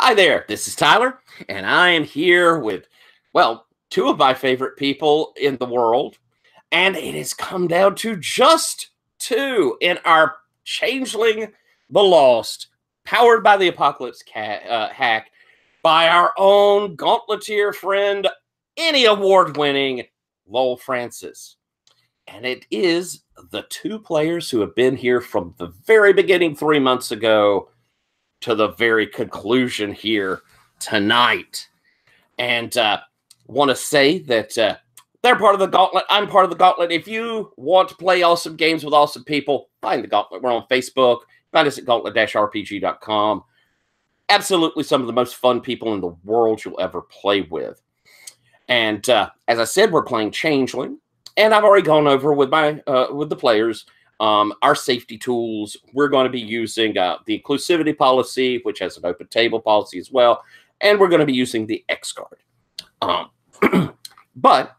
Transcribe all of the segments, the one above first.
Hi there, this is Tyler, and I am here with, well, two of my favorite people in the world, and it has come down to just two in our Changeling the Lost, powered by the Apocalypse hack, by our own Gauntleteer friend, any award-winning Lowell Francis. And it is the two players who have been here from the very beginning 3 months ago to the very conclusion here tonight. And want to say that they're part of the Gauntlet. I'm part of the Gauntlet. If you want to play awesome games with awesome people, find the Gauntlet. We're on Facebook. Find us at gauntlet-rpg.com. Absolutely some of the most fun people in the world you'll ever play with. And as I said, we're playing Changeling. And I've already gone over with the players our safety tools. We're going to be using the inclusivity policy, which has an open table policy as well. And we're going to be using the X card. But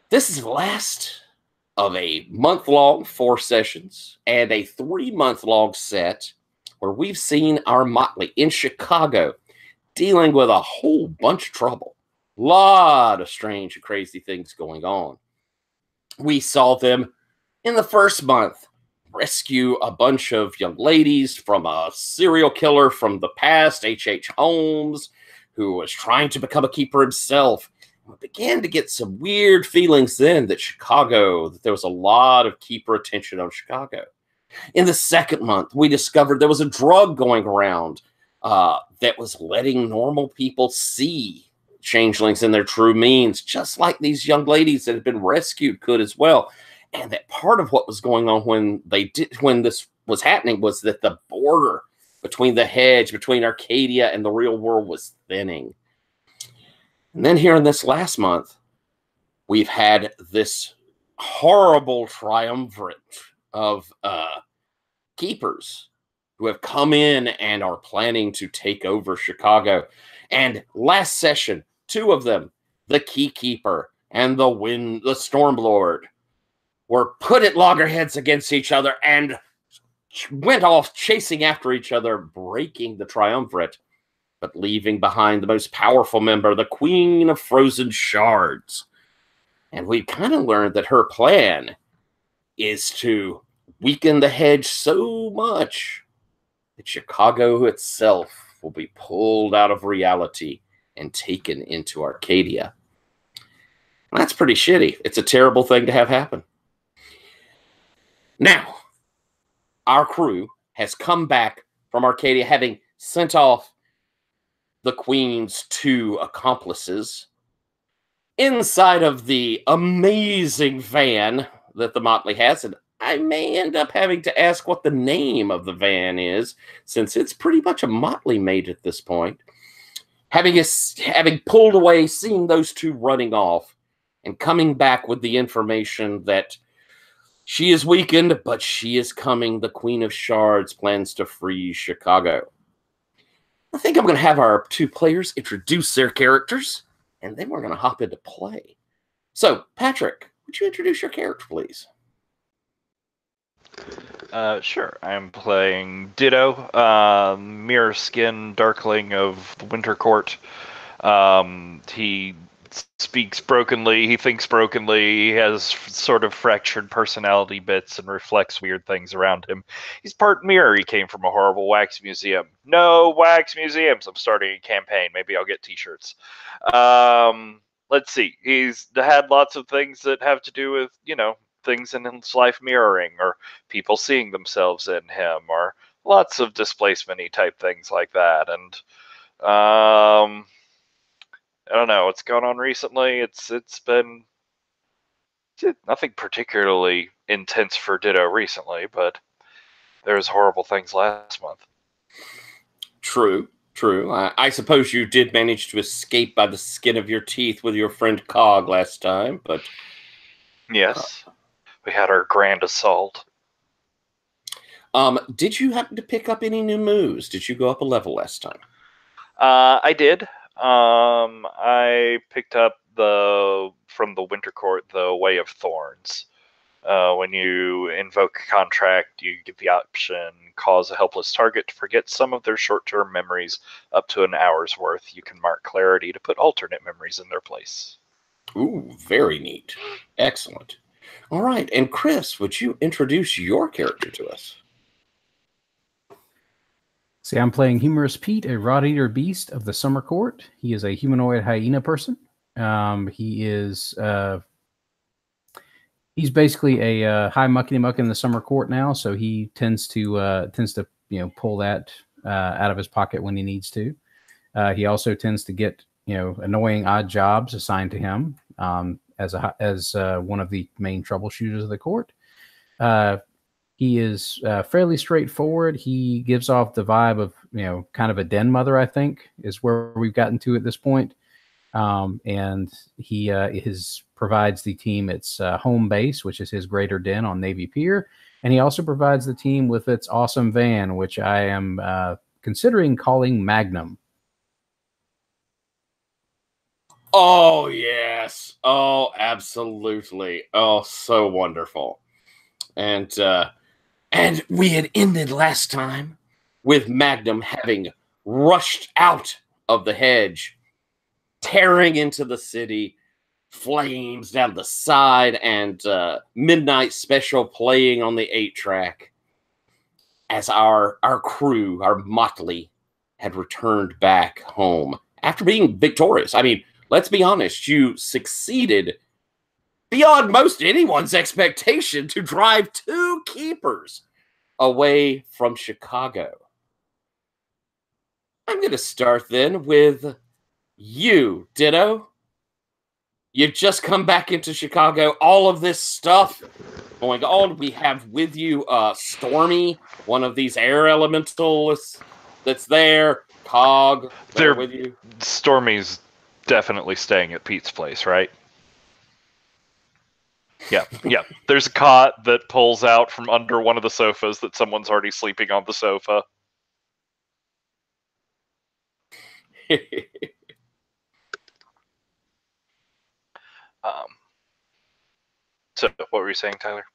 this is the last of a month-long 4 sessions and a 3-month-long set where we've seen our motley in Chicago dealing with a whole bunch of trouble. A lot of strange and crazy things going on. We saw them in the first month rescue a bunch of young ladies from a serial killer from the past, H.H. Holmes, who was trying to become a keeper himself. We began to get some weird feelings then that there was a lot of keeper attention on Chicago. In the second month, we discovered there was a drug going around that was letting normal people see changelings in their true means, just like these young ladies that had been rescued could as well. And that part of what was going on when this was happening was that the border between the hedge, between Arcadia and the real world was thinning. And then here in this last month, we've had this horrible triumvirate of keepers who have come in and are planning to take over Chicago. And last session, 2 of them, the Keykeeper and the Stormlord, were put at loggerheads against each other and went off chasing after each other, breaking the triumvirate, but leaving behind the most powerful member, the Queen of Frozen Shards. And we kind of learned that her plan is to weaken the hedge so much that Chicago itself will be pulled out of reality and taken into Arcadia. And that's pretty shitty. It's a terrible thing to have happen. Now, our crew has come back from Arcadia, having sent off the Queen's 2 accomplices inside of the amazing van that the Motley has. And I may end up having to ask what the name of the van is, since it's pretty much a Motley made at this point. Having pulled away, seeing those 2 running off, and coming back with the information that she is weakened, but she is coming. The Queen of Shards plans to free Chicago. I think I'm going to have our 2 players introduce their characters, and then we're going to hop into play. So, Patrick, would you introduce your character, please? Sure. I'm playing Ditto, Mirror Skin Darkling of the Winter Court. He speaks brokenly, he thinks brokenly, he has sort of fractured personality bits and reflects weird things around him. He's part mirror. He came from a horrible wax museum. No wax museums! I'm starting a campaign. Maybe I'll get t-shirts. Let's see. He's had lots of things that have to do with, things in his life mirroring, or people seeing themselves in him, or lots of displacement-y type things like that. And, I don't know what's going on recently. It's been nothing particularly intense for Ditto recently, but there was horrible things last month. True. I suppose you did manage to escape by the skin of your teeth with your friend Cog last time, but... Yes. We had our grand assault. Did you happen to pick up any new moves? Did you go up a level last time? I did. I picked up from the Winter Court, the Way of Thorns. When you invoke a contract, you give the option cause a helpless target to forget some of their short-term memories up to an hour's worth. You can mark clarity to put alternate memories in their place. Ooh, very neat. Excellent. All right. And Chris, would you introduce your character to us? See, I'm playing Humorous Pete, a rod-eater beast of the Summer Court. He is a humanoid hyena person. He's basically a high muckety muck in the Summer Court now, so he tends to pull that out of his pocket when he needs to. He also tends to get annoying odd jobs assigned to him as one of the main troubleshooters of the court. He is fairly straightforward. He gives off the vibe of, kind of a den mother, I think, is where we've gotten to at this point. And he provides the team its home base, which is his greater den on Navy Pier. And he also provides the team with its awesome van, which I am considering calling Magnum. Oh, yes. Oh, absolutely. Oh, so wonderful. And we had ended last time with Magnum having rushed out of the hedge, tearing into the city, flames down the side, and Midnight Special playing on the 8-track as our crew, our motley, had returned back home after being victorious. I mean, let's be honest, you succeeded beyond most anyone's expectation to drive 2 keepers away from Chicago. I'm going to start then with you, Ditto. You've just come back into Chicago. All of this stuff going on. We have with you Stormy, one of these air elementals that's there. Cog, they're with you. Stormy's definitely staying at Pete's place, right? Yeah. There's a cot that pulls out from under one of the sofas that someone's already sleeping on the sofa. So what were you saying, Tyler?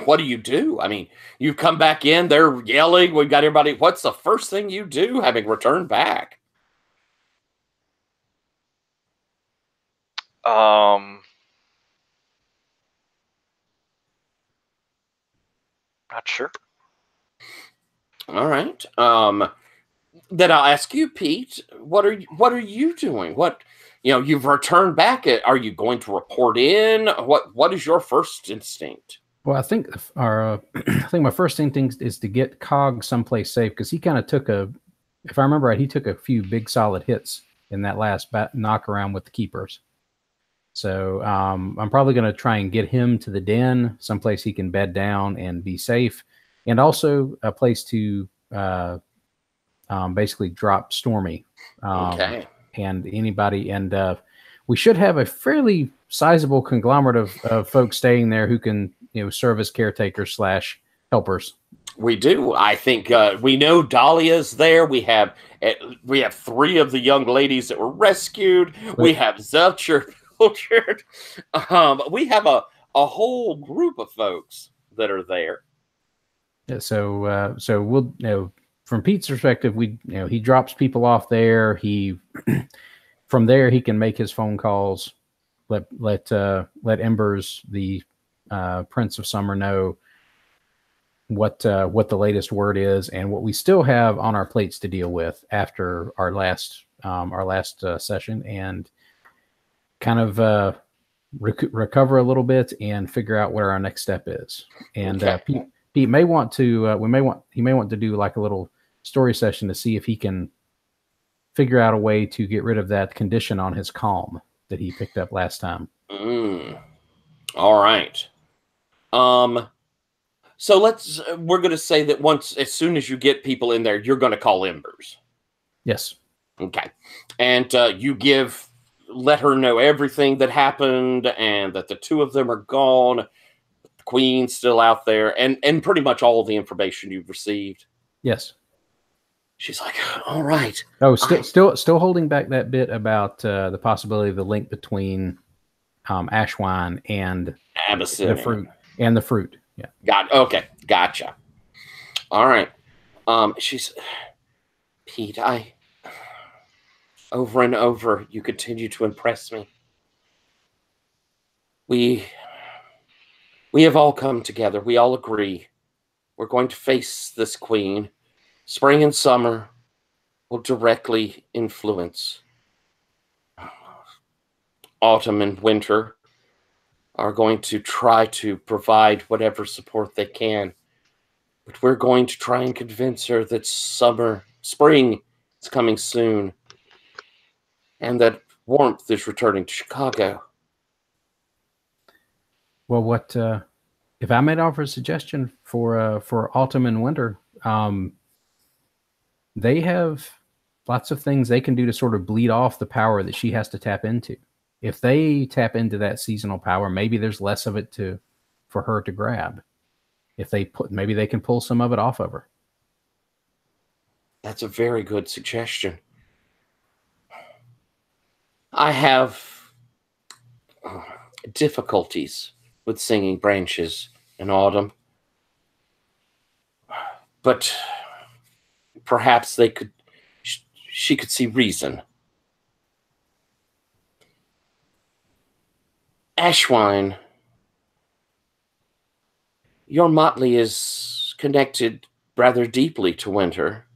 What do you do? I mean, you've come back in, they're yelling, we've got everybody. What's the first thing you do having returned back? Not sure. All right. Then I'll ask you, Pete, what are you doing? You've returned back. Are you going to report in? What is your first instinct? Well, I think my first instinct is to get Cog someplace safe, because he kind of if I remember right, he took a few big solid hits in that last knock around with the keepers. So I'm probably going to try and get him to the den, someplace he can bed down and be safe, and also a place to basically drop Stormy. Okay. And anybody, and we should have a fairly sizable conglomerate of folks staying there who can serve as caretakers / helpers. We do. I think we know Dahlia's there. We have 3 of the young ladies that were rescued. We have Zelcher Pilchard. We have a whole group of folks that are there. Yeah, so we'll from Pete's perspective, he drops people off there. He from there he can make his phone calls. Let Embers, the Prince of Summer, know what the latest word is and what we still have on our plates to deal with after our last session, and kind of recover a little bit and figure out where our next step is. And Pete may want to he may want to do like a little story session to see if he can figure out a way to get rid of that condition on his calm that he picked up last time. All right. So we're going to say that as soon as you get people in there, you're going to call Embers. Yes. Okay. And let her know everything that happened and that the 2 of them are gone. The Queen's still out there, and pretty much all of the information you've received. Yes. She's like, all right. Oh, still holding back that bit about the possibility of the link between Ashwine and Abyssinian. the fruit. And the fruit. Yeah. Okay, gotcha. All right. She's Pete. Over and over, you continue to impress me. We have all come together. We all agree. We're going to face this queen. Spring and summer will directly influence. Autumn and winter are going to try to provide whatever support they can. But we're going to try and convince her that spring is coming soon, and that warmth is returning to Chicago. Well, what if I might offer a suggestion for autumn and winter? They have lots of things they can do to sort of bleed off the power that she has to tap into. If they tap into that seasonal power, maybe there's less of it for her to grab. If they maybe they can pull some of it off of her. That's a very good suggestion. I have difficulties with singing branches in autumn, but perhaps she could see reason. Ashwine, your motley is connected rather deeply to winter.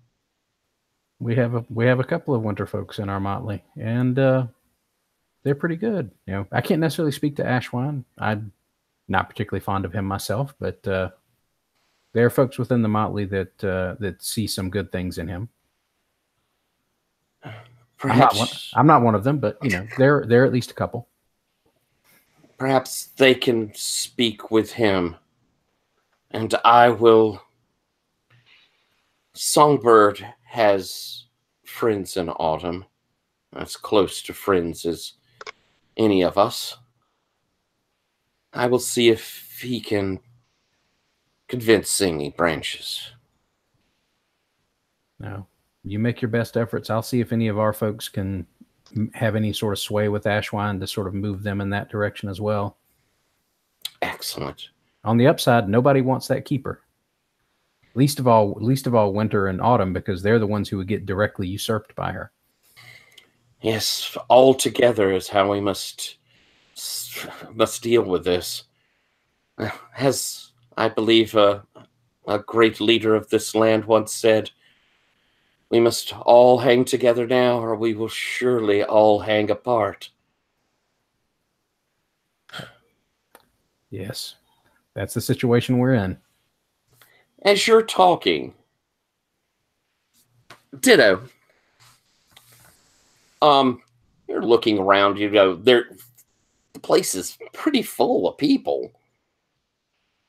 We have a couple of winter folks in our motley, and they're pretty good. I can't necessarily speak to Ashwine. I'm not particularly fond of him myself, but there are folks within the motley that see some good things in him. Perhaps I'm not one of them, but there are at least a couple. Perhaps they can speak with him, and I will. Songbird has friends in autumn, as close to friends as any of us. I will see if he can convince Singing Branches. No, you make your best efforts. I'll see if any of our folks can have any sort of sway with Ashwine to sort of move them in that direction as well. Excellent. On the upside, nobody wants that keeper. Least of all winter and autumn, because they're the ones who would get directly usurped by her. Yes, all together is how we must deal with this. As I believe a great leader of this land once said, we must all hang together now, or we will surely all hang apart. Yes, that's the situation we're in. As you're talking, Ditto, you're looking around, the place is pretty full of people.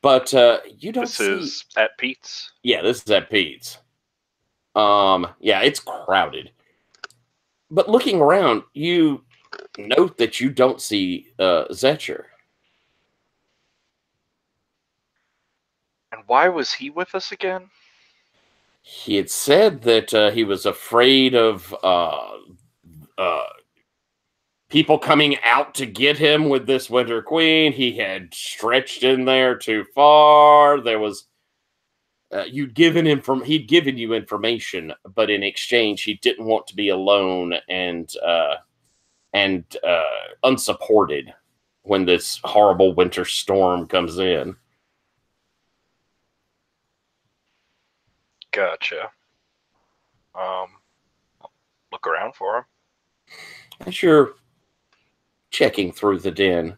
But you don't see... This is at Pete's? Yeah, this is at Pete's. Yeah, it's crowded. But looking around, you note that you don't see Zetcher. And why was he with us again? He had said that he was afraid of people coming out to get him with this Winter Queen. He had stretched in there too far. There was he'd given you information, but in exchange, he didn't want to be alone and unsupported when this horrible winter storm comes in. Gotcha. Look around for him. As you're checking through the den,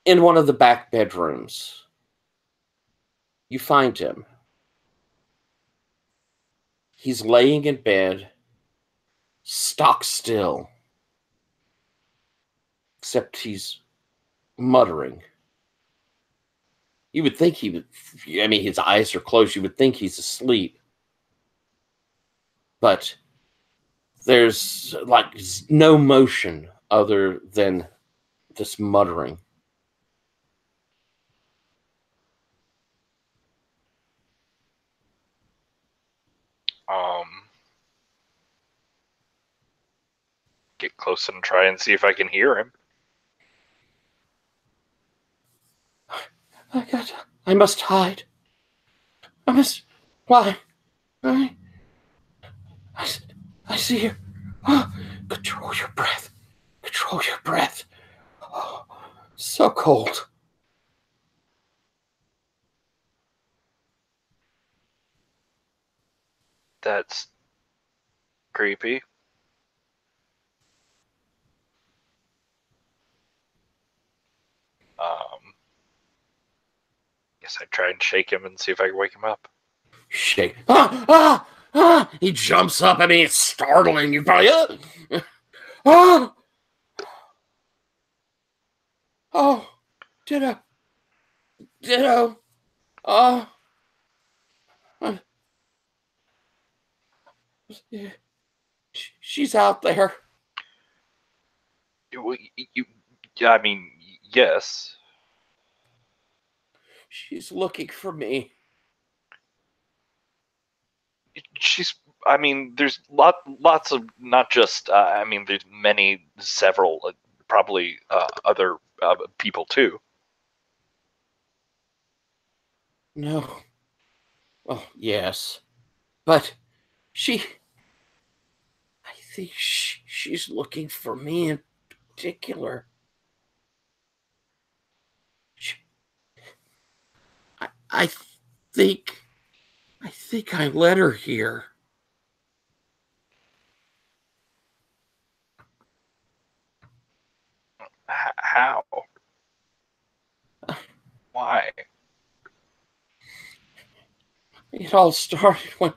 in one of the back bedrooms, you find him. He's laying in bed, stock still, except he's muttering. You would think his eyes are closed. You would think he's asleep. But there's no motion other than this muttering. Get close and try and see if I can hear him. I must hide. I must. Why? I, I see you. Oh, control your breath. Control your breath. Oh, so cold. That's creepy. Guess I'd try and shake him and see if I can wake him up. Shake. Ah, ah, ah. He jumps up. I mean, it's startling. You probably. Ah. Oh. Ditto. Ditto. Oh. She's out there. I mean, yes. She's looking for me. I mean, there's lots of, not just, I mean, there's several, probably other people too. No. Oh, yes. But I think she's looking for me in particular. I think I let her here. How? Why? It all started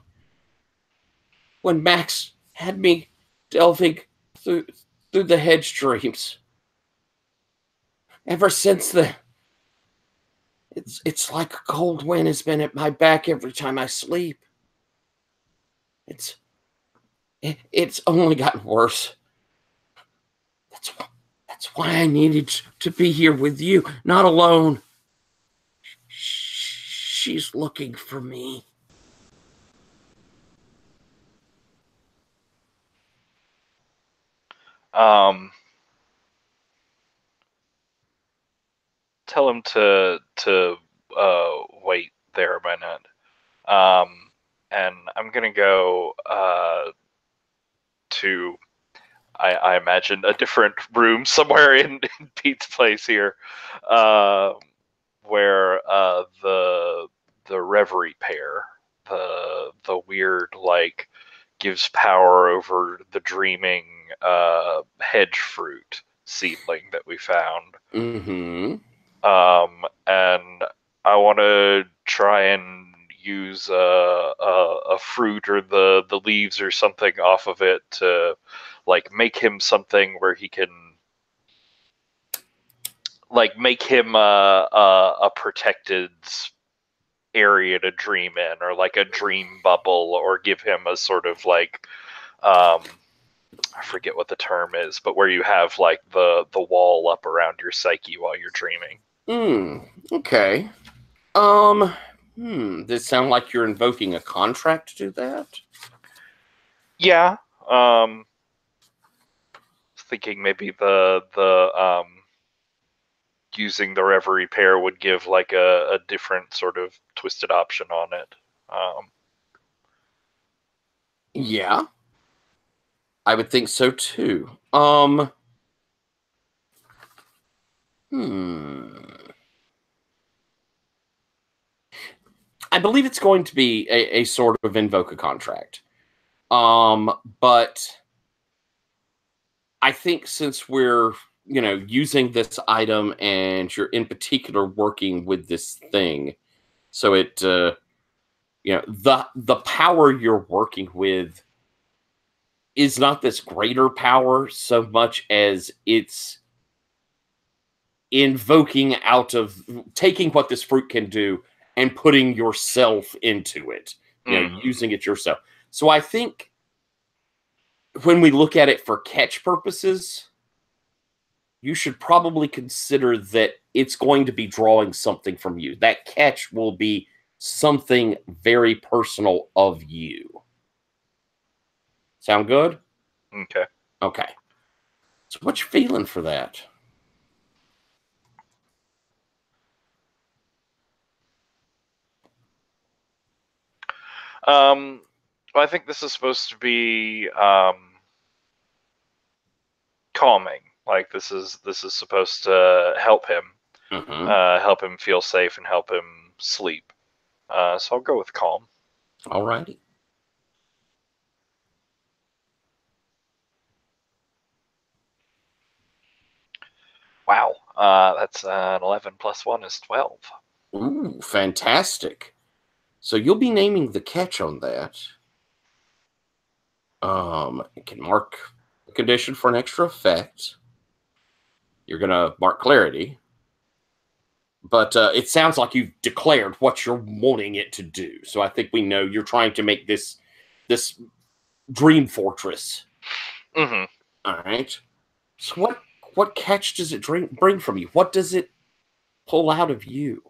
when Max had me delving through the hedge dreams. Ever since then, it's like a cold wind has been at my back every time I sleep. It's only gotten worse. That's why I needed to be here with you, not alone. She's looking for me. Tell him to wait there a minute. And I'm gonna go to, I imagine, a different room somewhere in Pete's place here, where the Reverie pair, the weird, like, gives power over the dreaming hedge fruit seedling that we found. Mm-hmm. And I want to try and use a fruit or the leaves or something off of it to, like, make him something where he can, like, make him a protected area to dream in, or like a dream bubble, or give him a sort of, like, I forget what the term is, but where you have, like, the wall up around your psyche while you're dreaming. Okay. Does it sound like you're invoking a contract to do that? Yeah. Thinking maybe the using the Reverie pair would give, like, a different sort of twisted option on it. Yeah. I would think so too. I believe it's going to be a sort of invoke a contract. But I think since we're, using this item and you're in particular working with this thing, so it, the power you're working with is not this greater power so much as it's invoking out of taking what this fruit can do and putting yourself into it, using it yourself. So I think when we look at it for catch purposes, you should probably consider that it's going to be drawing something from you. That catch will be something very personal of you. Sound good? Okay. Okay. So what you feeling for that? Well, I think this is supposed to be calming. Like this is supposed to help him, help him feel safe and help him sleep. So I'll go with calm. All righty. Wow, that's an 11 plus 1 is 12. Ooh, fantastic. So you'll be naming the catch on that. You can mark the condition for an extra effect. You're going to mark clarity. But it sounds like you've declared what you're wanting it to do. So I think we know you're trying to make this dream fortress. Mm-hmm. All right. So what catch does it bring from you? What does it pull out of you?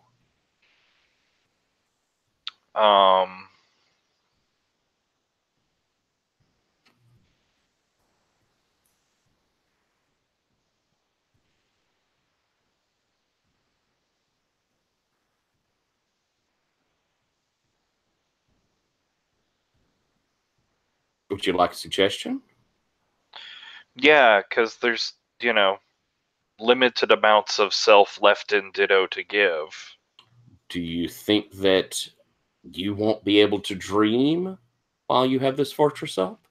Would you like a suggestion? Yeah, because there's, limited amounts of self left in Ditto to give. Do you think that you won't be able to dream while you have this fortress up?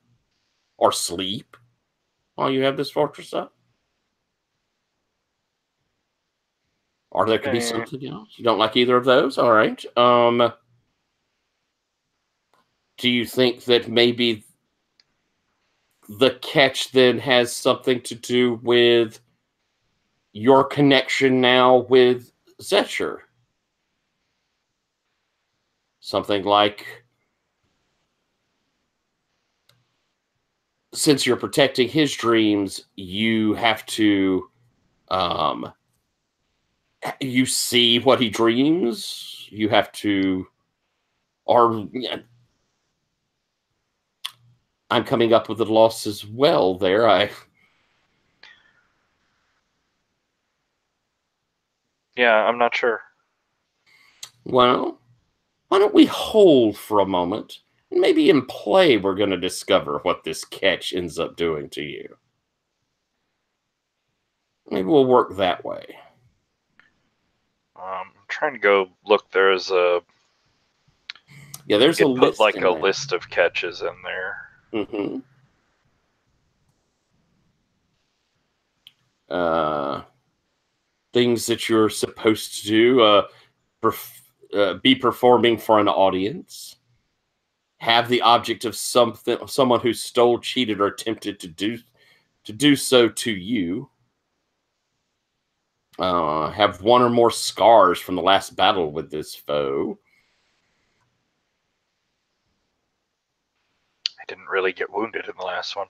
Or sleep while you have this fortress up? Or there could be something else. You don't like either of those? All right. Do you think that maybe the catch then has something to do with your connection now with Zetcher? Something like, since you're protecting his dreams, you have to, you see what he dreams. You have to, or I'm coming up with a loss as well there. Yeah, I'm not sure. Well, why don't we hold for a moment? And maybe in play, we're going to discover what this catch ends up doing to you. Maybe we'll work that way. I'm trying to go look. There's a there's a list. Put like a list of catches in there. Mm-hmm. Things that you're supposed to do: be performing for an audience, have the object of someone who stole, cheated, or attempted to do so to you. Have one or more scars from the last battle with this foe. I didn't really get wounded in the last one.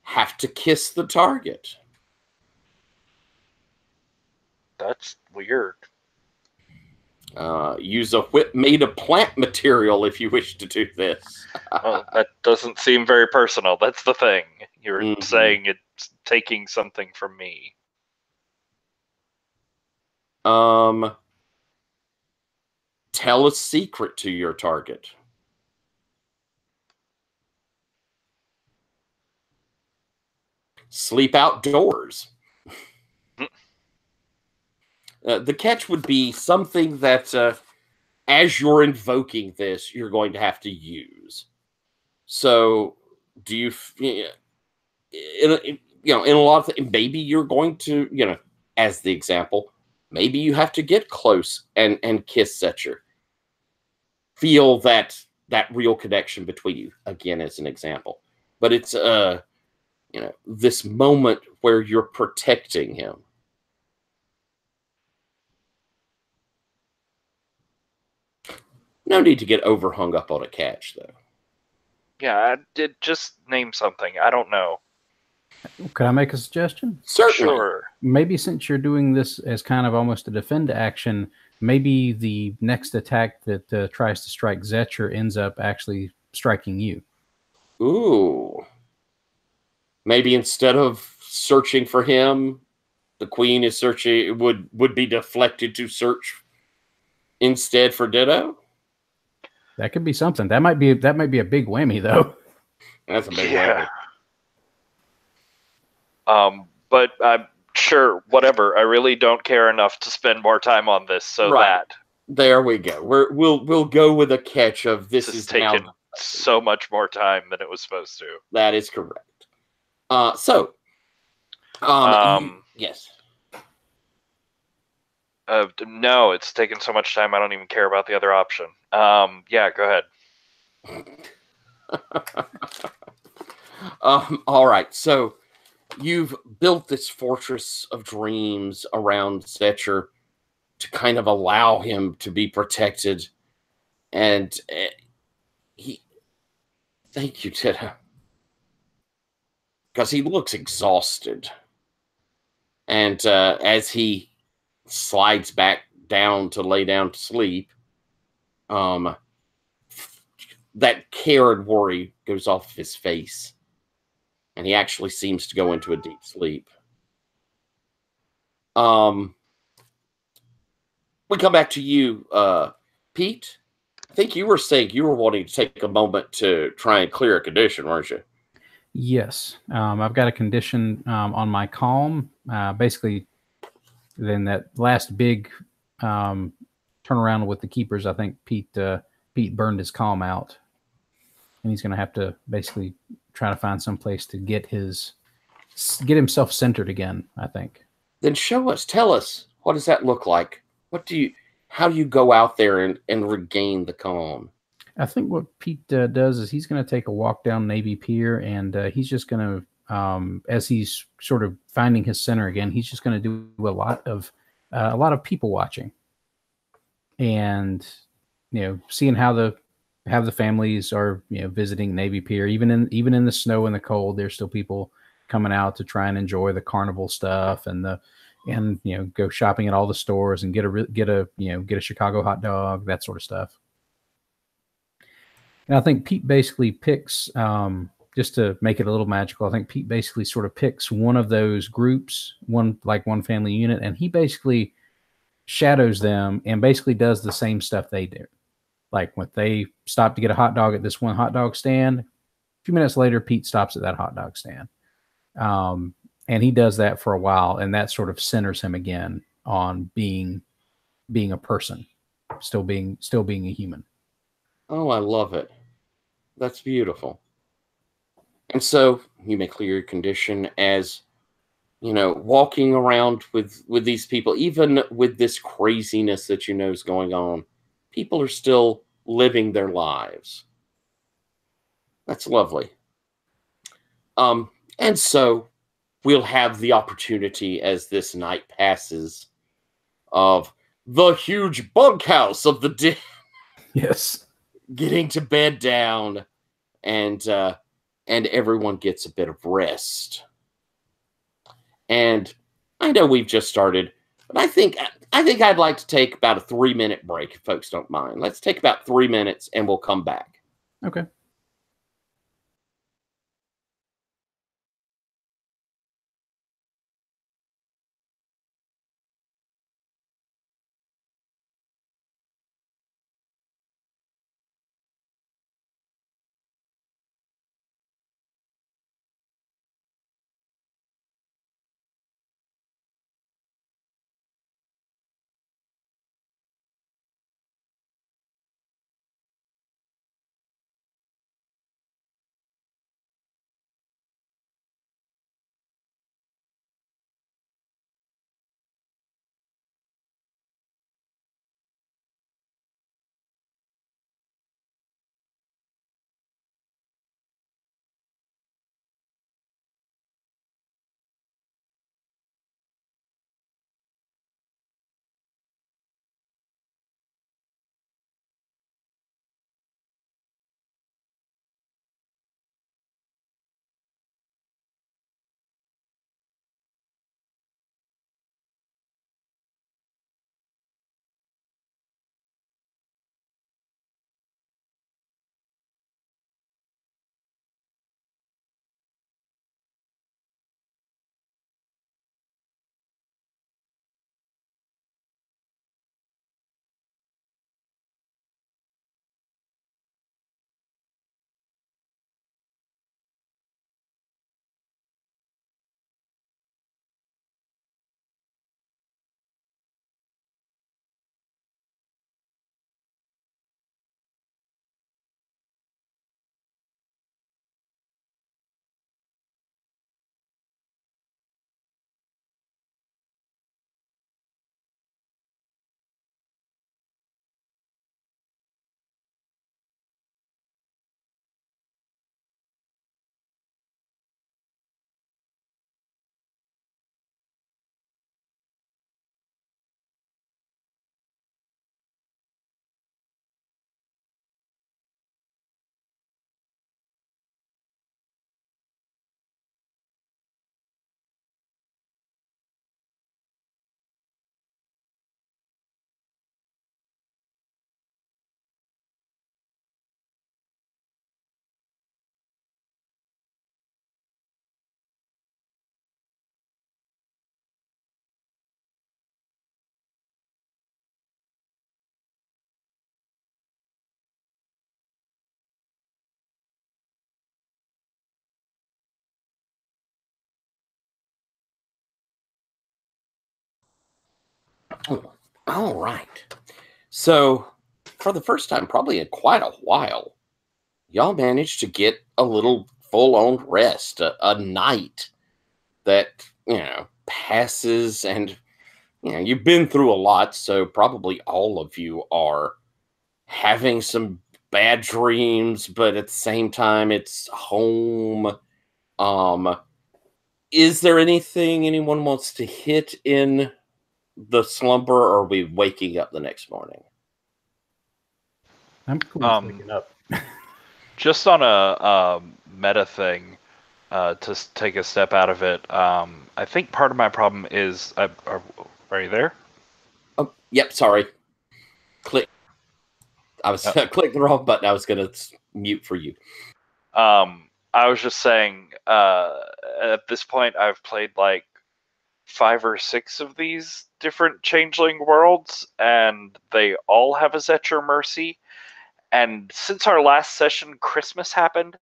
Have to kiss the target. That's weird. Use a whip made of plant material if you wish to do this. Well, that doesn't seem very personal. That's the thing. You're saying it's taking something from me. Tell a secret to your target. Sleep outdoors. The catch would be something that, as you're invoking this, you're going to have to use. So, do you, in a lot of things, maybe you're going to, as the example, maybe you have to get close and kiss Setcher. Feel that real connection between you, again, as an example. But it's, this moment where you're protecting him. No need to get overhung up on a catch, though. Yeah, I did just name something. I don't know. Could I make a suggestion? Certainly. Sure. Maybe since you're doing this as kind of almost a defend action, maybe the next attack that tries to strike Zetcher ends up actually striking you. Ooh. Maybe instead of searching for him, the queen is searching. It would be deflected to search instead for Ditto? That could be something. That might be a big whammy though. That's a big Yeah. whammy. But I'm sure, whatever. I really don't care enough to spend more time on this, so Right. that. There we go. We'll go with a catch of this This is has taken now. so much more time than it was supposed to. That is correct. Yes. No, it's taken so much time I don't even care about the other option. Yeah, go ahead. All right. So you've built this fortress of dreams around Setcher to kind of allow him to be protected. And thank you, Tita. Because he looks exhausted. And as he slides back down to lay down to sleep, that care and worry goes off his face. And he actually seems to go into a deep sleep. We come back to you, Pete. I think you were saying you were wanting to take a moment to try and clear a condition, weren't you? Yes. I've got a condition on my calm. Basically, then that last big turnaround with the keepers, I think Pete burned his calm out. And he's going to have to basically try to find some place to get himself centered again, I think. Then tell us, what does that look like? How do you go out there and regain the calm? I think what Pete does is he's going to take a walk down Navy Pier, and he's just going to, as he's sort of finding his center again, he's just going to do a lot of people watching, and seeing how the families are visiting Navy Pier, even in the snow and the cold. There's still people coming out to try and enjoy the carnival stuff and go shopping at all the stores and get a Chicago hot dog, that sort of stuff. And I think Pete basically picks, just to make it a little magical, I think Pete basically sort of picks one of those groups, one family unit, and he basically shadows them and basically does the same stuff they do. Like when they stop to get a hot dog at this one hot dog stand, a few minutes later, Pete stops at that hot dog stand. And he does that for a while, and that sort of centers him again on being a person, still being a human. Oh, I love it. That's beautiful. And so you may clear your condition as, walking around with these people, even with this craziness that is going on, people are still living their lives. That's lovely. And so we'll have the opportunity as this night passes of the huge bunkhouse of the dead. Yes. Getting to bed down, and everyone gets a bit of rest. And I know we've just started, but I think I'd like to take about a 3-minute break, if folks don't mind. Let's take about 3 minutes, and we'll come back. Okay. Oh, all right. So, for the first time, probably in quite a while, y'all managed to get a little full-on rest, a night that, passes, and, you've been through a lot, so probably all of you are having some bad dreams, but at the same time, it's home. Um, is there anything anyone wants to hit in the slumber, or are we waking up the next morning? I'm cool with waking up. Just on a meta thing, to take a step out of it, I think part of my problem is, are you there? Oh, yep, sorry. Click. I was clicking the wrong button. I was going to mute for you. I was just saying, at this point, I've played like 5 or 6 of these different Changeling worlds, and they all have a At Your Mercy. And since our last session, Christmas happened,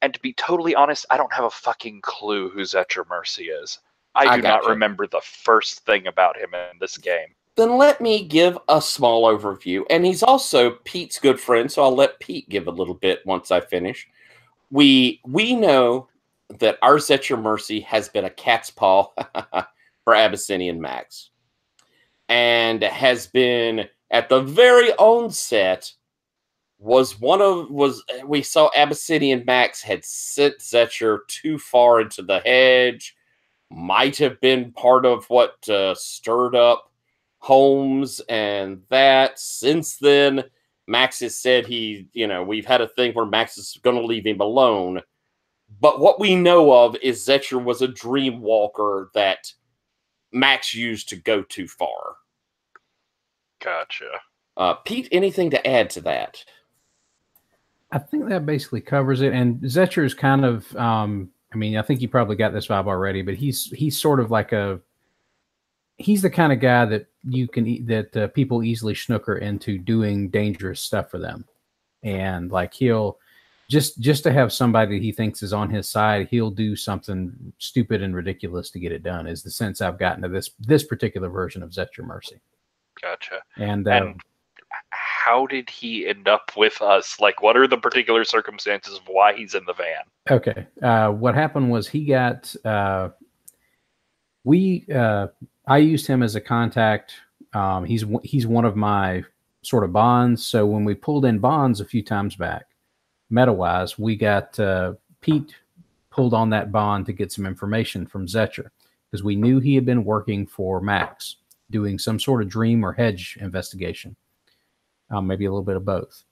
and to be totally honest, I don't have a fucking clue who At Your Mercy is. I do not remember the first thing about him in this game. Then let me give a small overview. And he's also Pete's good friend, so I'll let Pete give a little bit once I finish. We know that our At Your Mercy has been a cat's paw for Abyssinian Max, and has been at the very onset we saw Abyssinian Max had sent Zetcher too far into the hedge, might have been part of what stirred up Holmes, and that since then Max has said we've had a thing where Max is going to leave him alone. But what we know of is Zetcher was a dream walker that Max used to go too far. Gotcha. Pete, anything to add to that? I think that basically covers it. And Zetcher is kind of, I think you probably got this vibe already, but he's sort of like he's the kind of guy that people easily snooker into doing dangerous stuff for them. And like he'll just to have somebody he thinks is on his side, he'll do something stupid and ridiculous to get it done, is the sense I've gotten to this particular version of At Your Mercy. Gotcha. And how did he end up with us? Like, what are the particular circumstances of why he's in the van? Okay. What happened was he got, I used him as a contact. He's one of my sort of bonds. So when we pulled in bonds a few times back, meta-wise, we got Pete pulled on that bond to get some information from Zetcher, because we knew he had been working for Max, doing some sort of dream or hedge investigation, maybe a little bit of both.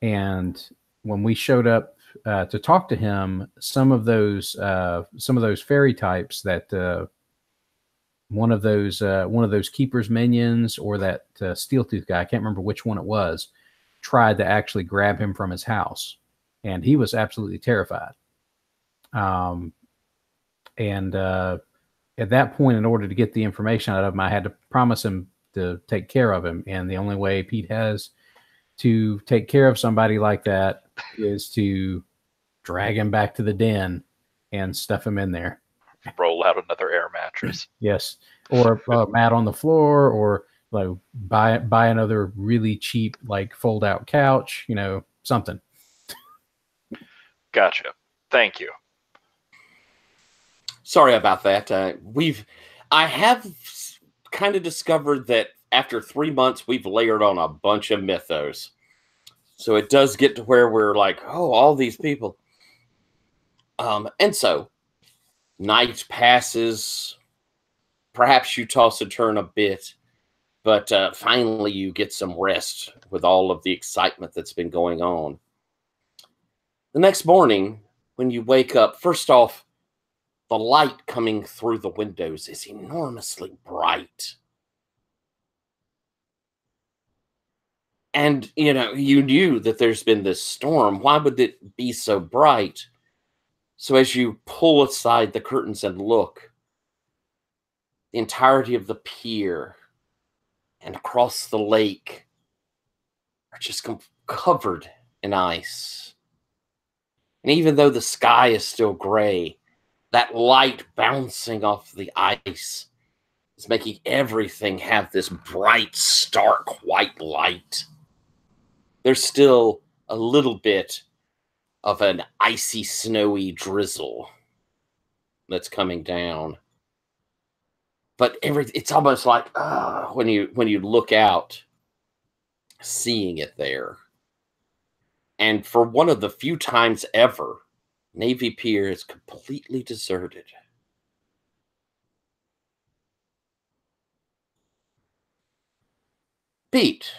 And when we showed up to talk to him, some of those fairy types that one of those keeper's minions, or that steel tooth guy, I can't remember which one it was, tried to actually grab him from his house, and he was absolutely terrified. At that point, in order to get the information out of him, I had to promise him to take care of him. And the only way Pete has to take care of somebody like that is to drag him back to the den and stuff him in there. Roll out another air mattress. Yes. Or mat on the floor, or like buy another really cheap, like fold out couch, something. Gotcha. Thank you. Sorry about that. I have kind of discovered that after 3 months, we've layered on a bunch of mythos. So it does get to where we're like, oh, all these people. And so night passes. Perhaps you toss and turn a bit, but finally you get some rest with all of the excitement that's been going on. The next morning, when you wake up, first off, the light coming through the windows is enormously bright. And, you knew that there's been this storm. Why would it be so bright? So as you pull aside the curtains and look, the entirety of the pier and across the lake are just covered in ice. And even though the sky is still gray, that light bouncing off the ice It's making everything have this bright, stark white light. There's still a little bit of an icy, snowy drizzle that's coming down. But it's almost like when you look out, seeing it there. And for one of the few times ever, Navy Pier is completely deserted. Pete,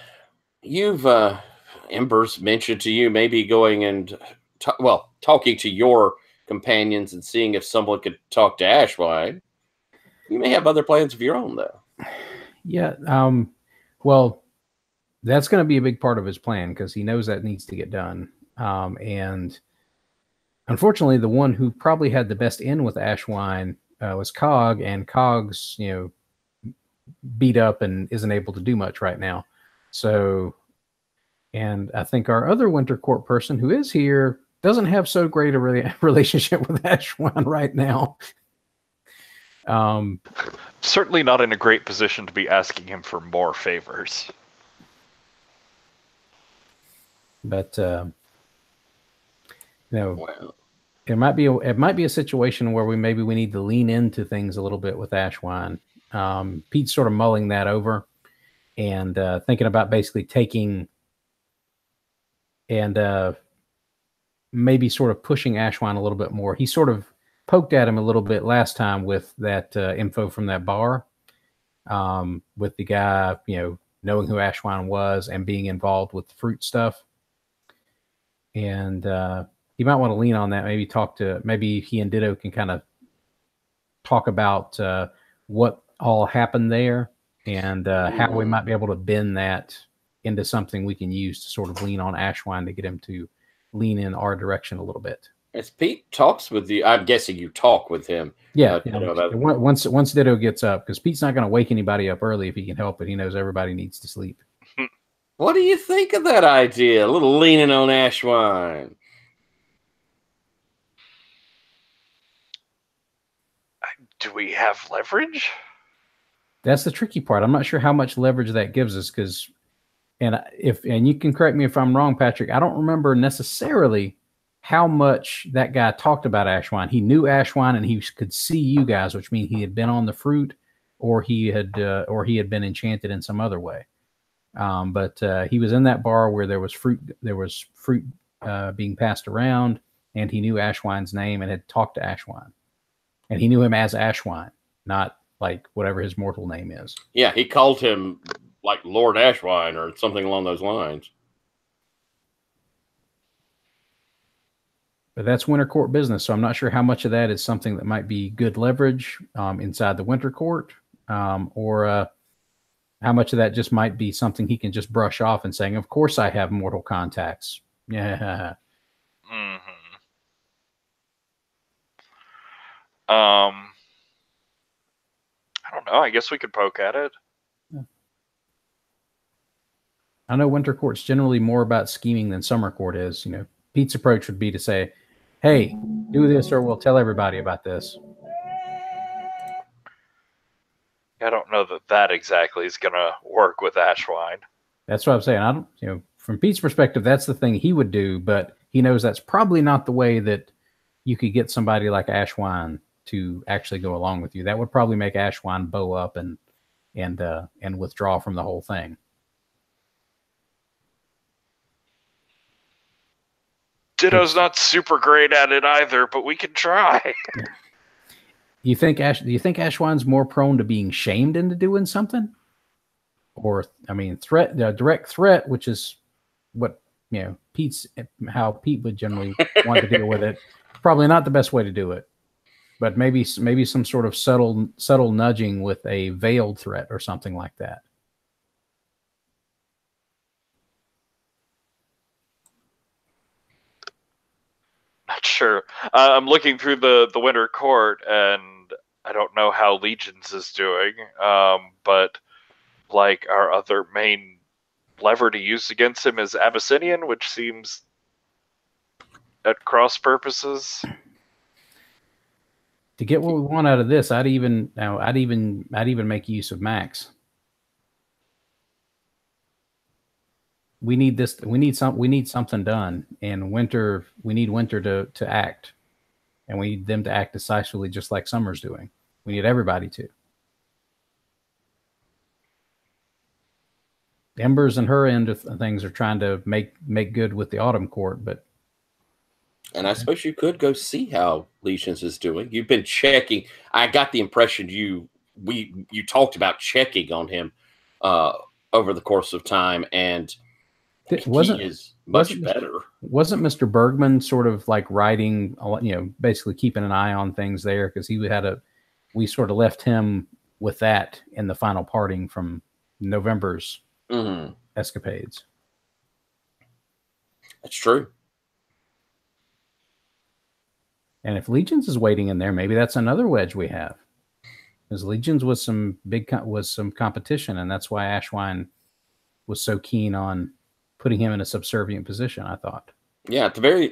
you've Ember's mentioned to you maybe going and talking to your companions and seeing if someone could talk to Ashwine. You may have other plans of your own, though. Yeah. Well, that's going to be a big part of his plan because he knows that needs to get done. And unfortunately, the one who probably had the best in with Ashwine was Cog, and Cog's, beat up and isn't able to do much right now. So, and I think our other Winter Court person who is here doesn't have so great a relationship with Ashwine right now. Certainly not in a great position to be asking him for more favors. But it might be a situation where we need to lean into things a little bit with Ashwine. Pete's sort of mulling that over and thinking about basically taking and maybe sort of pushing Ashwine a little bit more. He sort of poked at him a little bit last time with that info from that bar, with the guy, knowing who Ashwine was and being involved with the fruit stuff. And you might want to lean on that. Maybe he and Ditto can kind of talk about what all happened there and how we might be able to bend that into something we can use to sort of lean on Ashwine to get him to lean in our direction a little bit. As Pete talks with you, I'm guessing you talk with him. Yeah. Once Ditto gets up, because Pete's not going to wake anybody up early if he can help it. He knows everybody needs to sleep. What do you think of that idea? A little leaning on Ashwine. Do we have leverage? That's the tricky part. I'm not sure how much leverage that gives us and you can correct me if I'm wrong, Patrick, I don't remember necessarily how much that guy talked about Ashwine. He knew Ashwine and he could see you guys, which means he had been on the fruit or he had been enchanted in some other way. But he was in that bar where there was fruit being passed around, and he knew Ashwine's name and had talked to Ashwine. And he knew him as Ashwine, not like whatever his mortal name is. Yeah, he called him like Lord Ashwine or something along those lines. But that's Winter Court business, so I'm not sure how much of that is something that might be good leverage inside the Winter Court, or how much of that just might be something he can just brush off and saying, of course I have mortal contacts. Yeah. Mm-hmm. I don't know. I guess we could poke at it. I know Winter Court's generally more about scheming than Summer Court is. Pete's approach would be to say, hey, do this or we'll tell everybody about this. I don't know that exactly is going to work with Ashwine. That's what I'm saying. From Pete's perspective, that's the thing he would do, but he knows that's probably not the way that you could get somebody like Ashwine to actually go along with you. That would probably make Ashwine bow up and withdraw from the whole thing. Ditto's not super great at it either, but we can try. Do you think Ashwine's more prone to being shamed into doing something? Or, direct threat, which is what, how Pete would generally want to deal with it. Probably not the best way to do it. But maybe some sort of subtle nudging with a veiled threat or something like that. Not sure. I'm looking through the Winter Court, and I don't know how Legions is doing. But like our other main lever to use against him is Abyssinian, which seems at cross purposes. To get what we want out of this, I'd even make use of Max. We need this. We need something done. And Winter, we need Winter to act, and we need them to act decisively, just like Summer's doing. We need everybody to. Embers and her end of things are trying to make good with the Autumn Court, but. And I suppose you could go see how Legions is doing. You've been checking. I got the impression you talked about checking on him over the course of time, and he is much better. Wasn't Mr. Bergman sort of like writing, basically keeping an eye on things there, because we sort of left him with that in the final parting from November's escapades. That's true. And if Legions is waiting in there, maybe that's another wedge we have. Because Legions was some competition, and that's why Ashwine was so keen on putting him in a subservient position, I thought. Yeah, at the very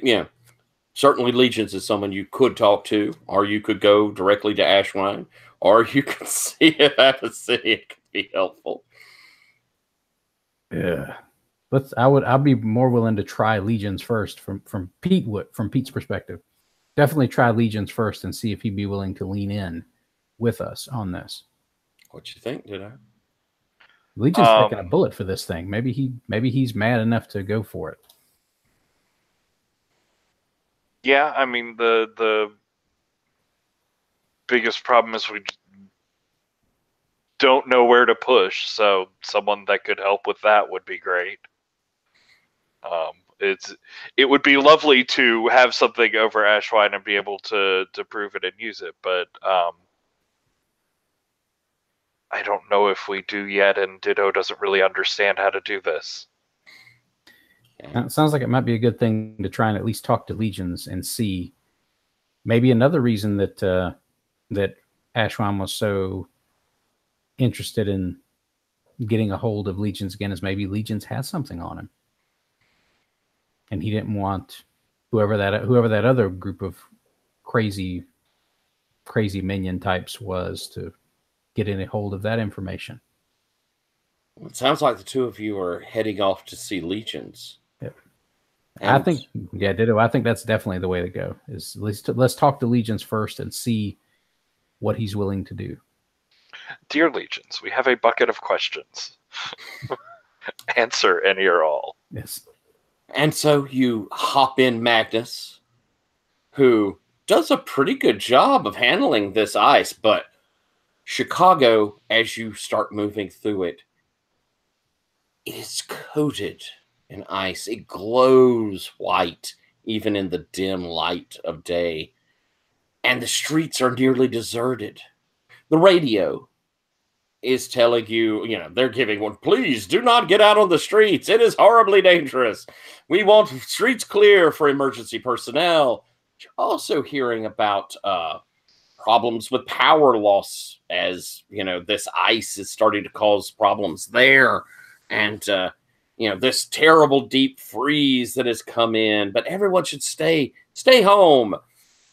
certainly Legions is someone you could talk to, or you could go directly to Ashwine, or you could see if Abyssinia could be helpful. Yeah. I'd be more willing to try Legions first from Pete's perspective. Definitely try Legions first and see if he'd be willing to lean in with us on this. What you think, did I? Legion's taking a bullet for this thing. Maybe he's mad enough to go for it. Yeah, I mean the biggest problem is we don't know where to push, so someone that could help with that would be great. It would be lovely to have something over Ashwine and be able to prove it and use it, but I don't know if we do yet, and Ditto doesn't really understand how to do this. It sounds like it might be a good thing to try and at least talk to Legions and see. Maybe another reason that Ashwine was so interested in getting a hold of Legions again is maybe Legions has something on him. And he didn't want whoever that other group of crazy minion types was to get in a hold of that information. Well, it sounds like the two of you are heading off to see Legions. Yep. I think, Ditto. I think that's definitely the way to go. Is at least let's talk to Legions first and see what he's willing to do. Dear Legions, we have a bucket of questions. Answer any or all. Yes. And so you hop in Magnus, who does a pretty good job of handling this ice, but Chicago, as you start moving through it, it is coated in ice. It glows white, even in the dim light of day. And the streets are nearly deserted. The radio is telling you, they're giving one, please do not get out on the streets. It is horribly dangerous. We want streets clear for emergency personnel. You're also hearing about problems with power loss, as, this ice is starting to cause problems there. And, this terrible deep freeze that has come in, but everyone should stay home.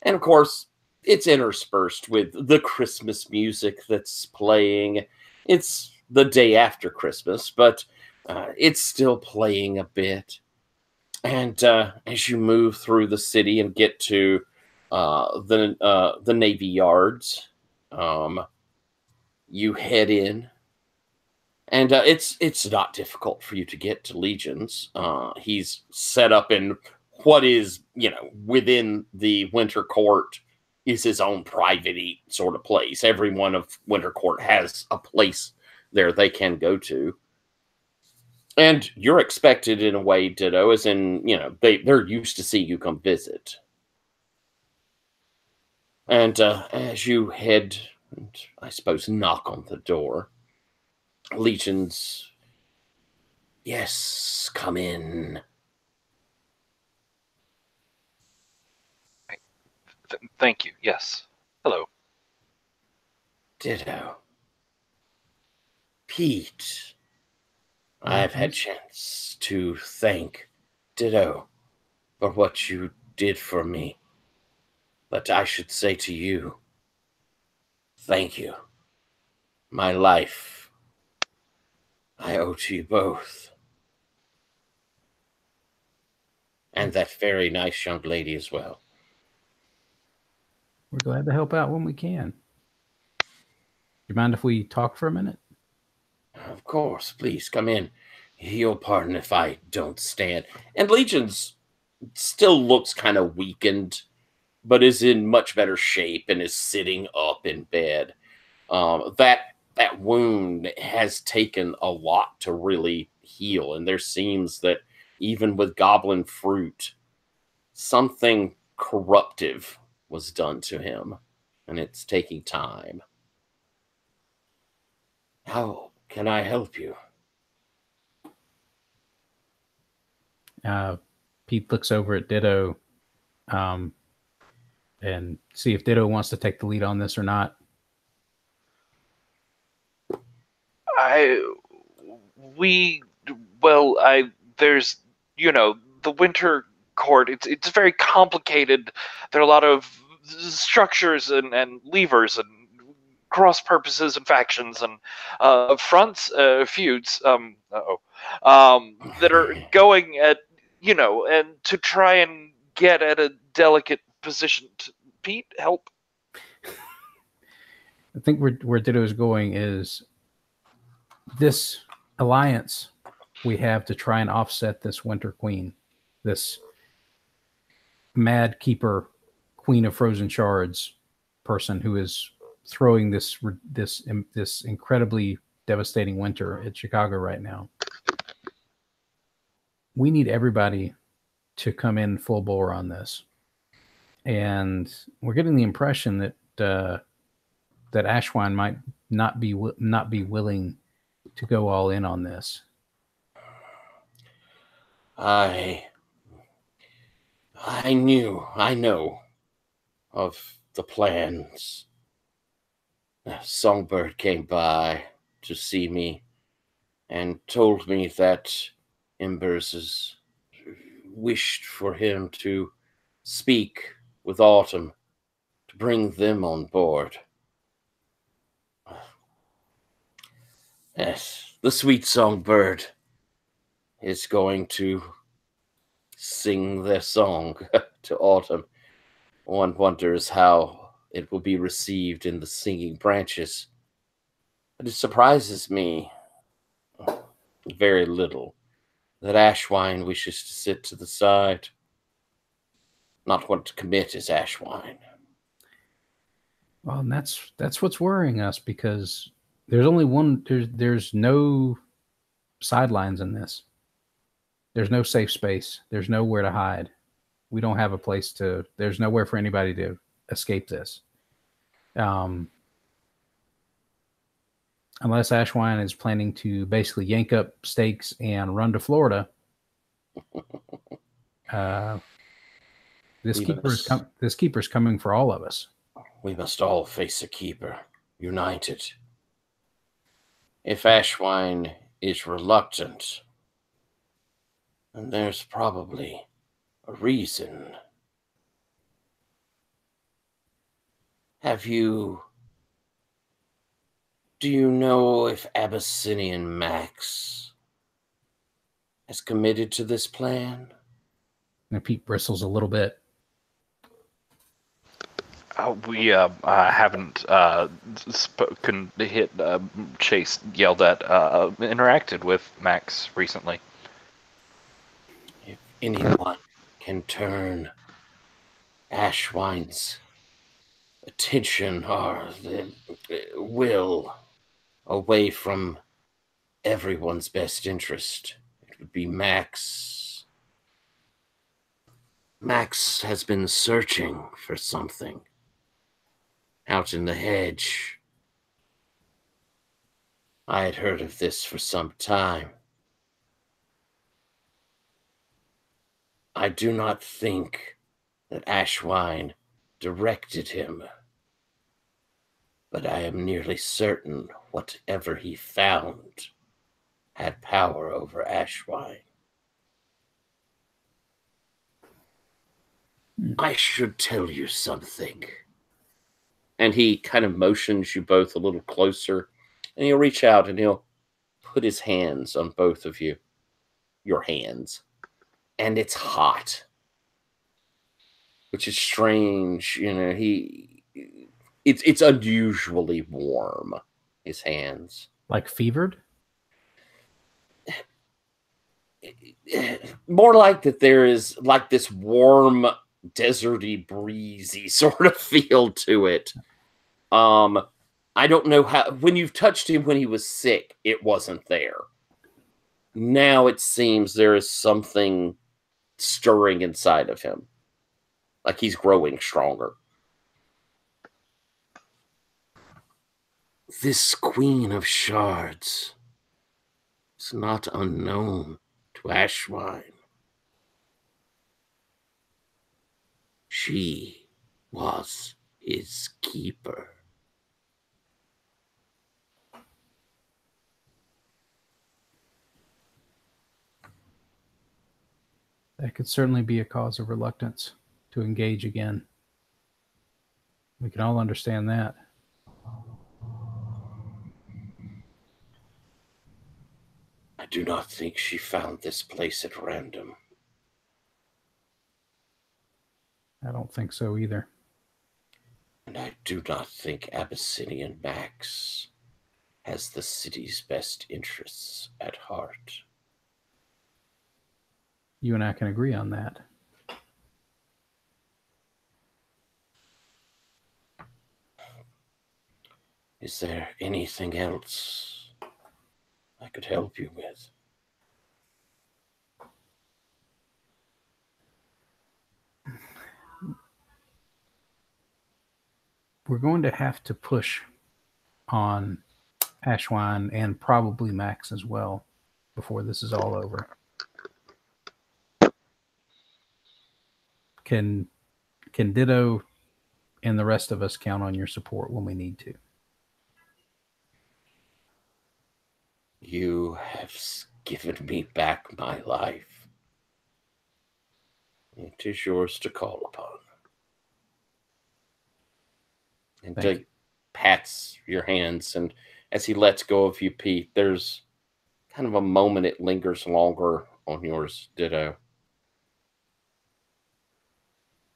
And of course, it's interspersed with the Christmas music that's playing. It's the day after Christmas, but it's still playing a bit. And as you move through the city and get to the Navy Yards, you head in. And it's not difficult for you to get to Legions. He's set up in what is, within the Winter Court is his own private sort of place. Everyone of Winter Court has a place there they can go to. And you're expected in a way, Ditto, as in, they're used to see you come visit. And as you head, and I suppose, knock on the door, Legions, yes, come in. Thank you. Yes. Hello. Ditto. Pete. I've had chance to thank Ditto for what you did for me. But I should say to you, Thank you. My life, I owe to you both. And that very nice young lady as well. We're glad to help out when we can. You mind if we talk for a minute? Of course, please come in. You'll pardon if I don't stand. And Legion's still looks kind of weakened, but is in much better shape and is sitting up in bed. That wound has taken a lot to really heal, and there seems that even with goblin fruit, something corruptive was done to him, and it's taking time. How can I help you? Pete looks over at Ditto and see if Ditto wants to take the lead on this or not. There's, the Winter Court. It's very complicated. There are a lot of structures and levers and cross purposes and factions and fronts, feuds. That are going at, and to try and get at a delicate position. Pete, help. I think where Ditto is going is this alliance we have to try and offset this Winter Queen, this Mad Keeper, Queen of Frozen Shards person who is throwing this incredibly devastating winter at Chicago right now. We need everybody to come in full bore on this, and we're getting the impression that that Ashwine might not be willing to go all in on this. I know of the plans. Songbird came by to see me and told me that Embers has wished for him to speak with Autumn to bring them on board. Yes, the sweet songbird is going to sing their song to Autumn. One wonders how it will be received in the singing branches. But it surprises me very little that Ashwine wishes to sit to the side. Not want to commit is Ashwine. Well, and that's what's worrying us, because there's only one. There's no sidelines in this. There's no safe space. There's nowhere to hide. We don't have a place to. There's nowhere for anybody to escape this. Unless Ashwine is planning to basically yank up stakes and run to Florida. This keeper's coming for all of us. We must all face a keeper, united. If Ashwine is reluctant, then there's probably a reason. Do you know if Abyssinian Max has committed to this plan? And Pete bristles a little bit. We haven't spoken, hit, chased, yelled at, interacted with Max recently. If anyone can turn Ashwine's attention or the will away from everyone's best interest, it would be Max. Max has been searching for something out in the hedge. I had heard of this for some time. I do not think that Ashwine directed him, but I am nearly certain whatever he found had power over Ashwine. I should tell you something. And he kind of motions you both a little closer. And he'll reach out and he'll put his hands on both of you. Your hands. And it's hot. Which is strange. You know, it's unusually warm, his hands. Like fevered? More like that there is like this warm, deserty, breezy sort of feel to it. I don't know how, when you've touched him when he was sick, it wasn't there. Now it seems there is something stirring inside of him. Like he's growing stronger. This Queen of Shards is not unknown to Ashwine. She was his keeper. That could certainly be a cause of reluctance to engage again. We can all understand that. I do not think she found this place at random. I don't think so either. And I do not think Abyssinian Max has the city's best interests at heart. You and I can agree on that. Is there anything else I could help you with? We're going to have to push on Ashwine and probably Max as well before this is all over. Can Ditto and the rest of us count on your support when we need to? You have given me back my life. It is yours to call upon. And Dick pats your hands, and as he lets go of you, Pete, there's kind of a moment it lingers longer on yours, Ditto.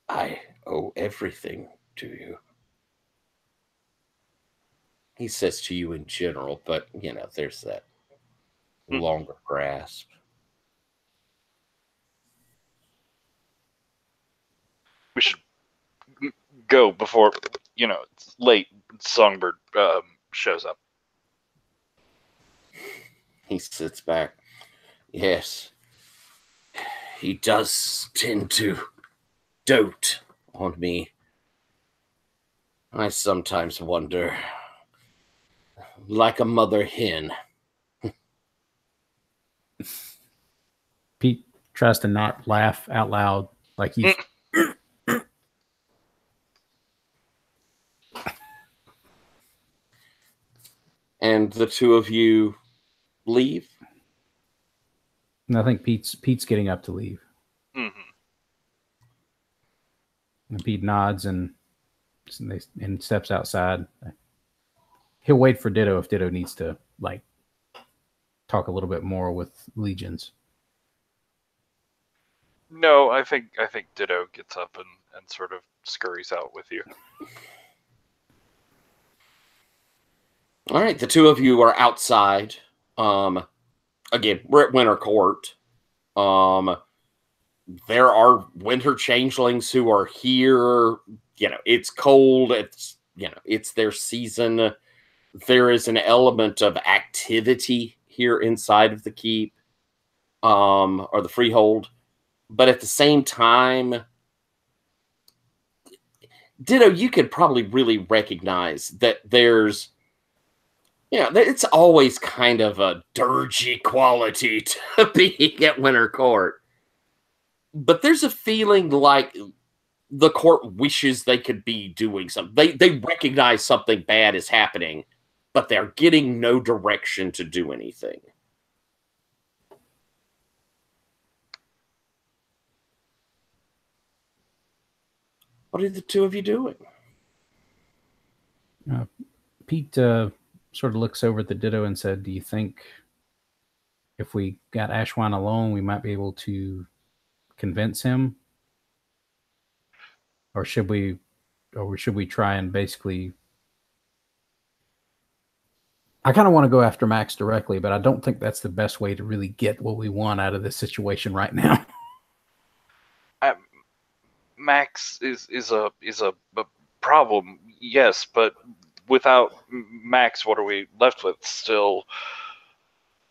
I owe everything to you. He says to you in general, but, you know, there's that longer grasp. We should go before, you know, it's late. Songbird shows up. He sits back. Yes, he does tend to dote on me. I sometimes wonder, like a mother hen. Pete tries to not laugh out loud like he's... And the two of you leave? And I think Pete's getting up to leave. Mm-hmm. And Pete nods and steps outside. He'll wait for Ditto if Ditto needs to, like, talk a little bit more with Legions. No, I think Ditto gets up and sort of scurries out with you. All right, the two of you are outside. Again, we're at Winter Court. There are winter changelings who are here. You know, it's cold. It's, you know, it's their season. There is an element of activity here inside of the keep, or the freehold. But at the same time, Ditto, you could probably really recognize that there's, you know, it's always kind of a dirgy quality to being at Winter Court. But there's a feeling like the court wishes they could be doing something. They recognize something bad is happening, but they're getting no direction to do anything. What are the two of you doing? Pete sort of looks over at the Ditto and said, "Do you think if we got Ashwine alone, we might be able to convince him, or should we try and basically?" I kind of want to go after Max directly, but I don't think that's the best way to really get what we want out of this situation right now. Max is a problem, yes, but without Max, what are we left with? Still,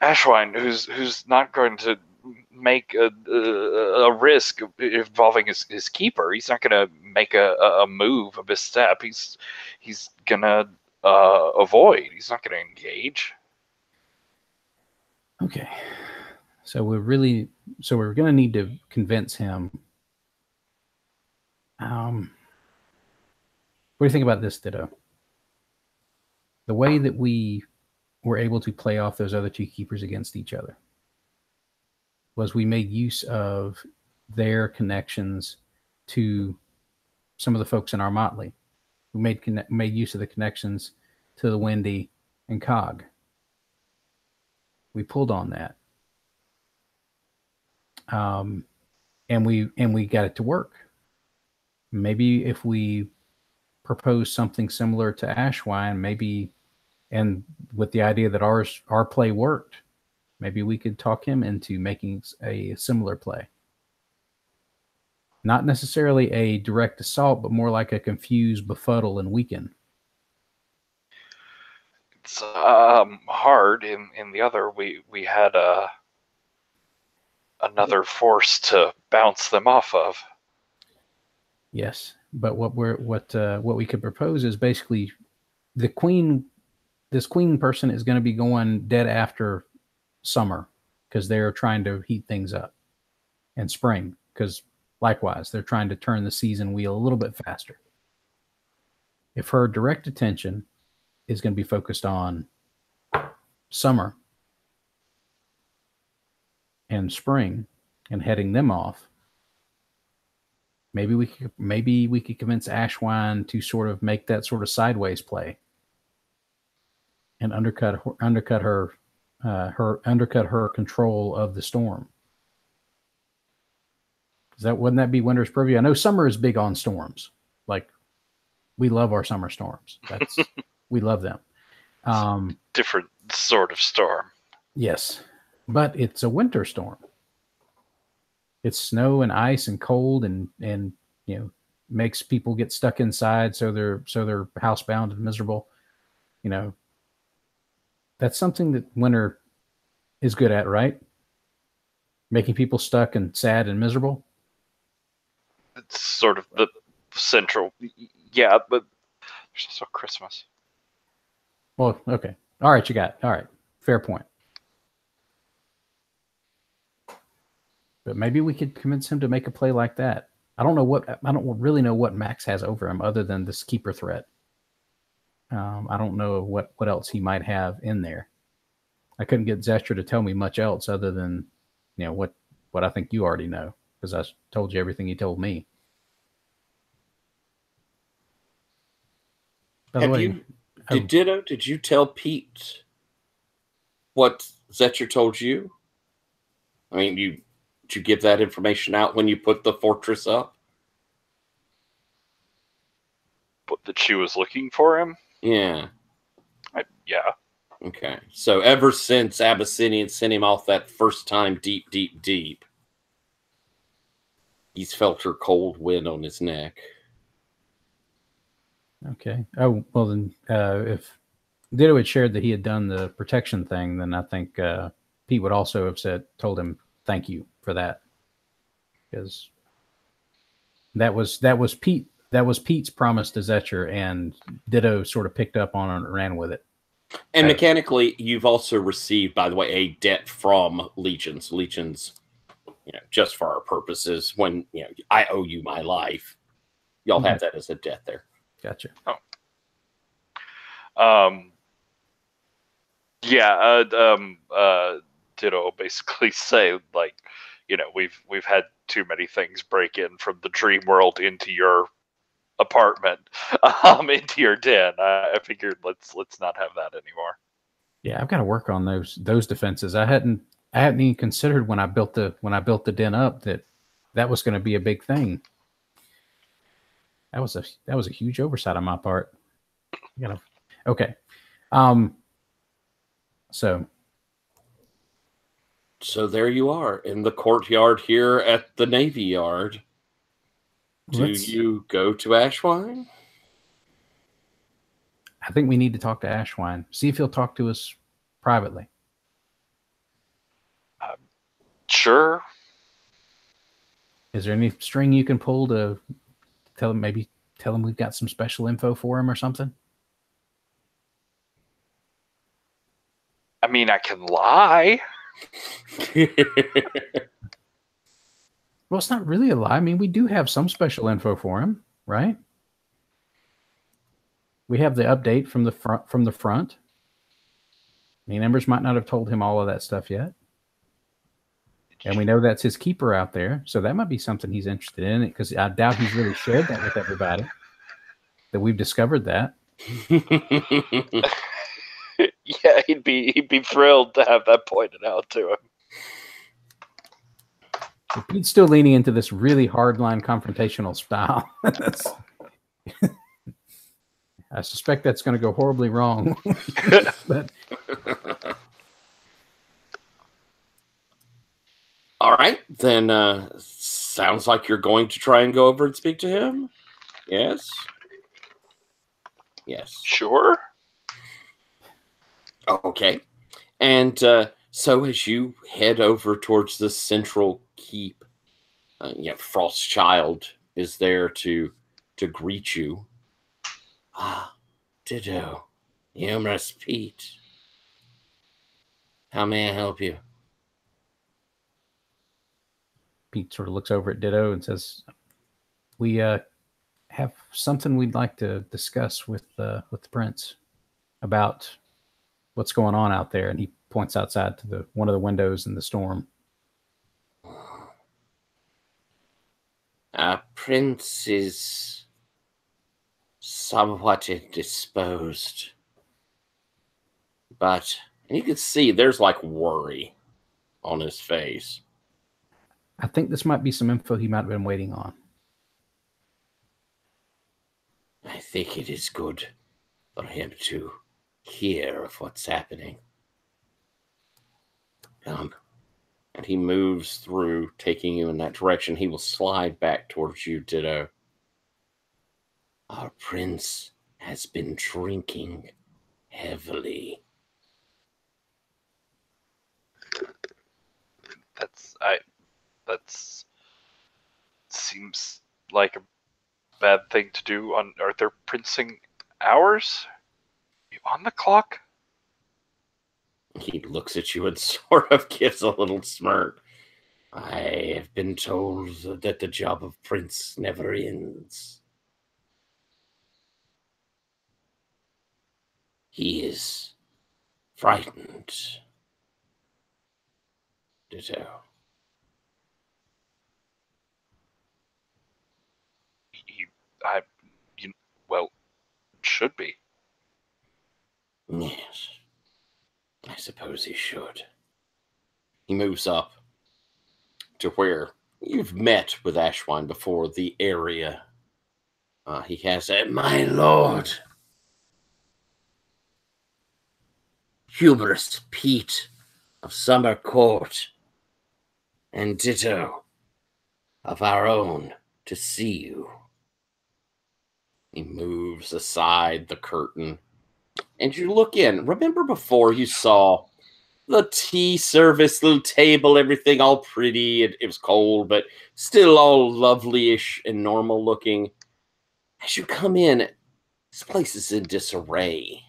Ashwine, who's not going to make a risk involving his keeper. He's not going to make a move, a misstep. He's gonna avoid. He's not going to engage. Okay, so we're going to need to convince him. What do you think about this, Ditto? The way that we were able to play off those other two keepers against each other was we made use of their connections to some of the folks in our motley. We made use of the connections to the Wendy and Cog. We pulled on that, and we got it to work. Maybe if we propose something similar to Ashwine, maybe, and with the idea that our play worked, maybe we could talk him into making a similar play. Not necessarily a direct assault, but more like a confuse, befuddle, and weaken. It's hard. In the other, we had another force to bounce them off of. Yes, but what we could propose is basically the queen. This queen person is going to be going dead after summer because they're trying to heat things up, and spring because likewise they're trying to turn the season wheel a little bit faster. If her direct attention is going to be focused on summer and spring and heading them off, maybe we could convince Ashwine to sort of make that sort of sideways play and undercut her control of the storm. Wouldn't that be Winter's Purview? I know summer is big on storms. Like, we love our summer storms. We love them. Different sort of storm. Yes, but it's a winter storm. It's snow and ice and cold and makes people get stuck inside, so they're housebound and miserable. That's something that winter is good at, right? Making people stuck and sad and miserable. It's sort of the central, yeah, but there's also Christmas. Well, okay. All right, you got it. All right. Fair point. But maybe we could convince him to make a play like that. I don't really know what Max has over him other than this keeper threat. I don't know what else he might have in there. I couldn't get Zestra to tell me much else other than, what I think you already know, because I told you everything he told me. By the way, did you tell Pete what Zetcher told you? I mean, did you give that information out when you put the fortress up? But that she was looking for him? Yeah. Yeah. Okay. So ever since Abyssinian sent him off that first time deep, he's felt her cold wind on his neck. Okay. Oh, well then, if Ditto had shared that he had done the protection thing, then I think Pete would also have told him thank you for that, because that was Pete. That was Pete's promise to Zetcher, and Ditto sort of picked up on it and ran with it. And mechanically, you've also received, by the way, a debt from Legions. Legions, just for our purposes, when I owe you my life, y'all have that as a debt there. Gotcha. Ditto basically say, like, we've had too many things break in from the dream world into your apartment into your den. I figured let's not have that anymore. Yeah, I've got to work on those defenses. I hadn't even considered when I built the den up that was going to be a big thing. That was a huge oversight on my part. Okay. So there you are in the courtyard here at the Navy Yard. Do you go to Ashwine? I think we need to talk to Ashwine. See if he'll talk to us privately. Sure. Is there any string you can pull to tell him we've got some special info for him or something? I mean, I can lie. Well, it's not really a lie. I mean, we do have some special info for him, right? We have the update from the front. I mean, Embers might not have told him all of that stuff yet. And we know that's his keeper out there, so that might be something he's interested in, because I doubt he's really shared that with everybody, that we've discovered that. Yeah, he'd be thrilled to have that pointed out to him. If Pete's still leaning into this really hardline confrontational style, I suspect that's going to go horribly wrong. But all right, then sounds like you're going to try and go over and speak to him. Yes. Yes. Sure. Okay. And so as you head over towards the central keep, Frostchild is there to greet you. Ah, Ditto. Humorous Pete. How may I help you? Pete sort of looks over at Ditto and says, "We have something we'd like to discuss with the prince about what's going on out there." And he points outside to one of the windows in the storm. Our prince is somewhat indisposed, and you can see there's like worry on his face. I think this might be some info he might have been waiting on. I think it is good for him to hear of what's happening. Come. And he moves through, taking you in that direction. He will slide back towards you, Ditto. Our prince has been drinking heavily. That seems like a bad thing to do. Are there princing hours? Are you on the clock? He looks at you and sort of gives a little smirk. I have been told that the job of prince never ends. He is frightened. Ditto. Well, should be. Yes. I suppose he should. He moves up to where you've met with Ashwine before, the area. He has a, my lord, Humorous Pete of Summer Court, and Ditto of our own to see you. He moves aside the curtain, and you look in. Remember before you saw the tea service, little table, everything all pretty. It was cold, but still all lovely-ish and normal looking. As you come in, this place is in disarray.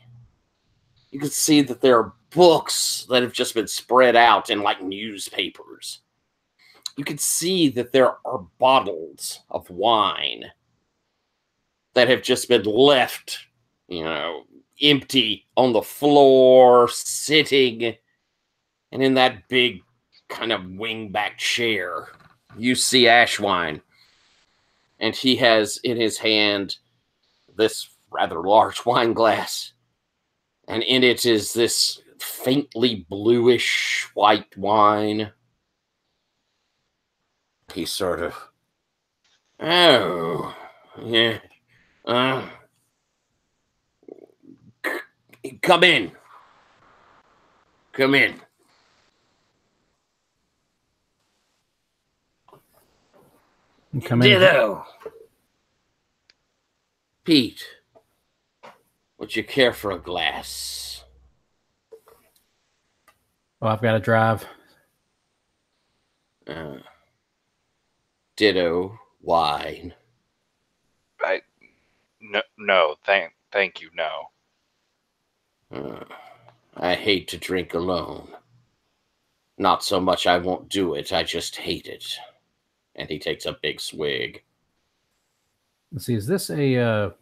You can see that there are books that have just been spread out in like newspapers. You can see that there are bottles of wine that have just been left, empty on the floor, sitting. And in that big kind of wingback chair, you see Ashwine. and he has in his hand this rather large wine glass, and in it is this faintly bluish white wine. He sort of, oh, yeah, come in. Come in. Come in. Ditto. Pete, would you care for a glass? Oh, I've got to drive. Ditto wine. No, thank you, no. I hate to drink alone. Not so much I won't do it, I just hate it. And he takes a big swig. Let's see, is this a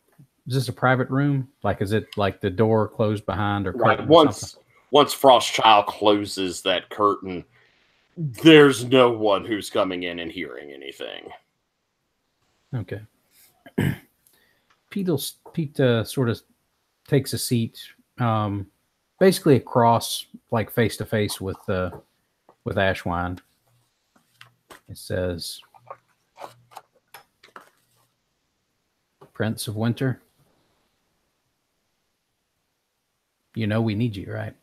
private room? Like, is it like the door closed behind or right? curtain or something? Once Frostchild closes that curtain, there's no one who's coming in and hearing anything. Okay. Pete sort of takes a seat, basically across, like face to face with Ashwine. It says, "Prince of Winter, you know we need you, right?"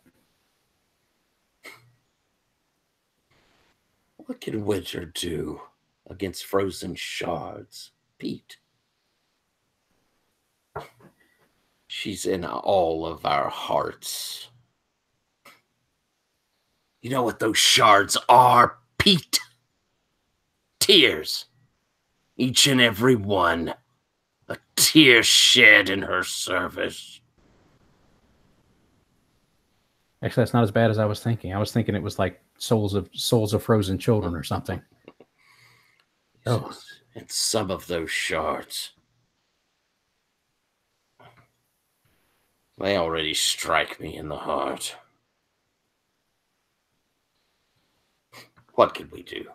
What can Winter do against frozen shards, Pete? She's in all of our hearts. You know what those shards are, Pete? Tears. Each and every one. A tear shed in her service. Actually, that's not as bad as I was thinking. I was thinking it was like souls of frozen children or something. Oh, and some of those shards, they already strike me in the heart. What can we do?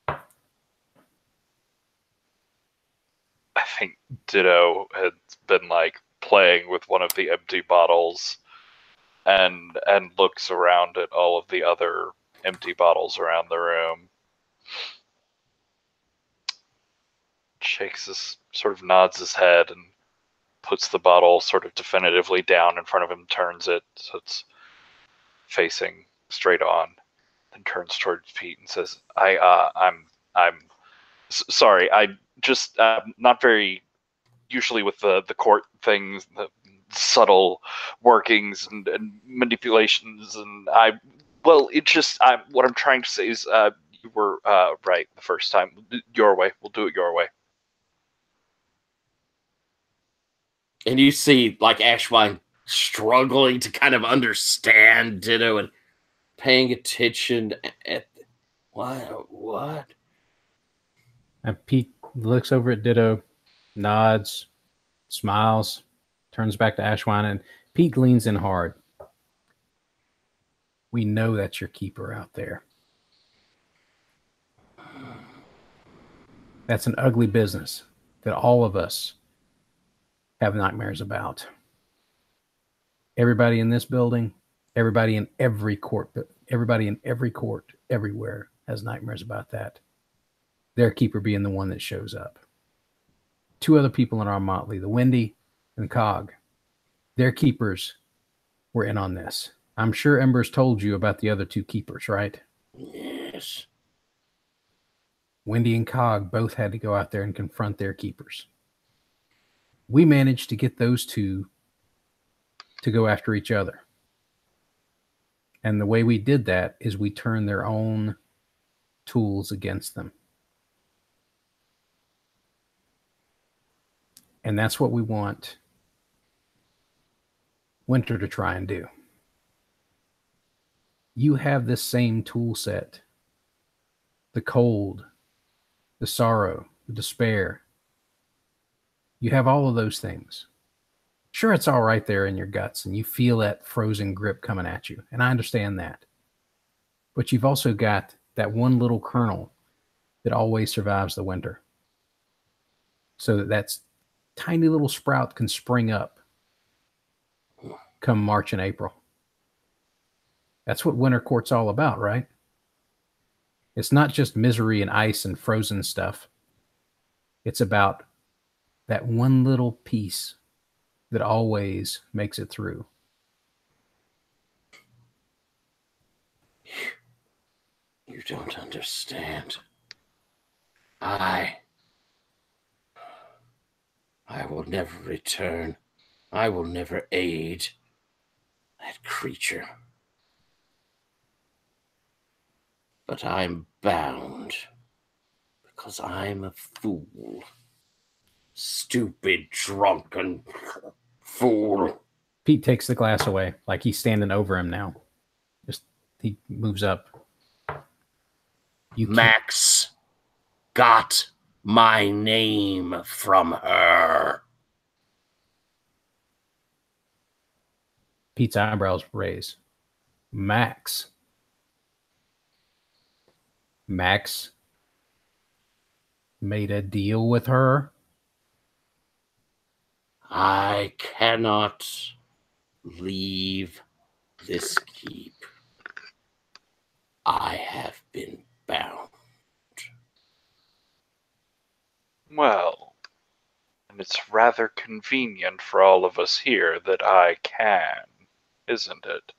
I think Ditto had been like playing with one of the empty bottles and looks around at all of the other empty bottles around the room. Sort of nods his head and puts the bottle sort of definitively down in front of him, turns it so it's facing straight on, then turns towards Pete and says, I'm sorry, I just not very usually with the court things, the subtle workings and manipulations, and what I'm trying to say is you were right the first time. Your way. We'll do it your way. And you see, like, Ashwine struggling to kind of understand Ditto and paying attention at what? And Pete looks over at Ditto, nods, smiles, turns back to Ashwine, and Pete leans in hard. We know that's your keeper out there. That's an ugly business that all of us have nightmares about. Everybody in this building, everybody in every court, everywhere has nightmares about that. Their keeper being the one that shows up. Two other people in our motley, the Windy and Cog, their keepers were in on this. I'm sure Ember's told you about the other two keepers, right? Yes. Windy and Cog both had to go out there and confront their keepers. We managed to get those two to go after each other. And the way we did that is we turned their own tools against them. And that's what we want Winter to try and do. You have this same tool set. The cold, the sorrow, the despair. You have all of those things. Sure, it's all right there in your guts, and you feel that frozen grip coming at you, and I understand that. But you've also got that one little kernel that always survives the winter. So that tiny little sprout can spring up come March and April. That's what winter court's all about, right? It's not just misery and ice and frozen stuff. It's about that one little piece that always makes it through. You don't understand. I will never return. I will never aid that creature. But I'm bound because I'm a fool. Stupid, drunken fool. Pete takes the glass away, like he's standing over him now. Just he moves up. Max got my name from her. Pete's eyebrows raise. Max made a deal with her? I cannot leave this keep. I have been bound. Well, and it's rather convenient for all of us here that I can, isn't it?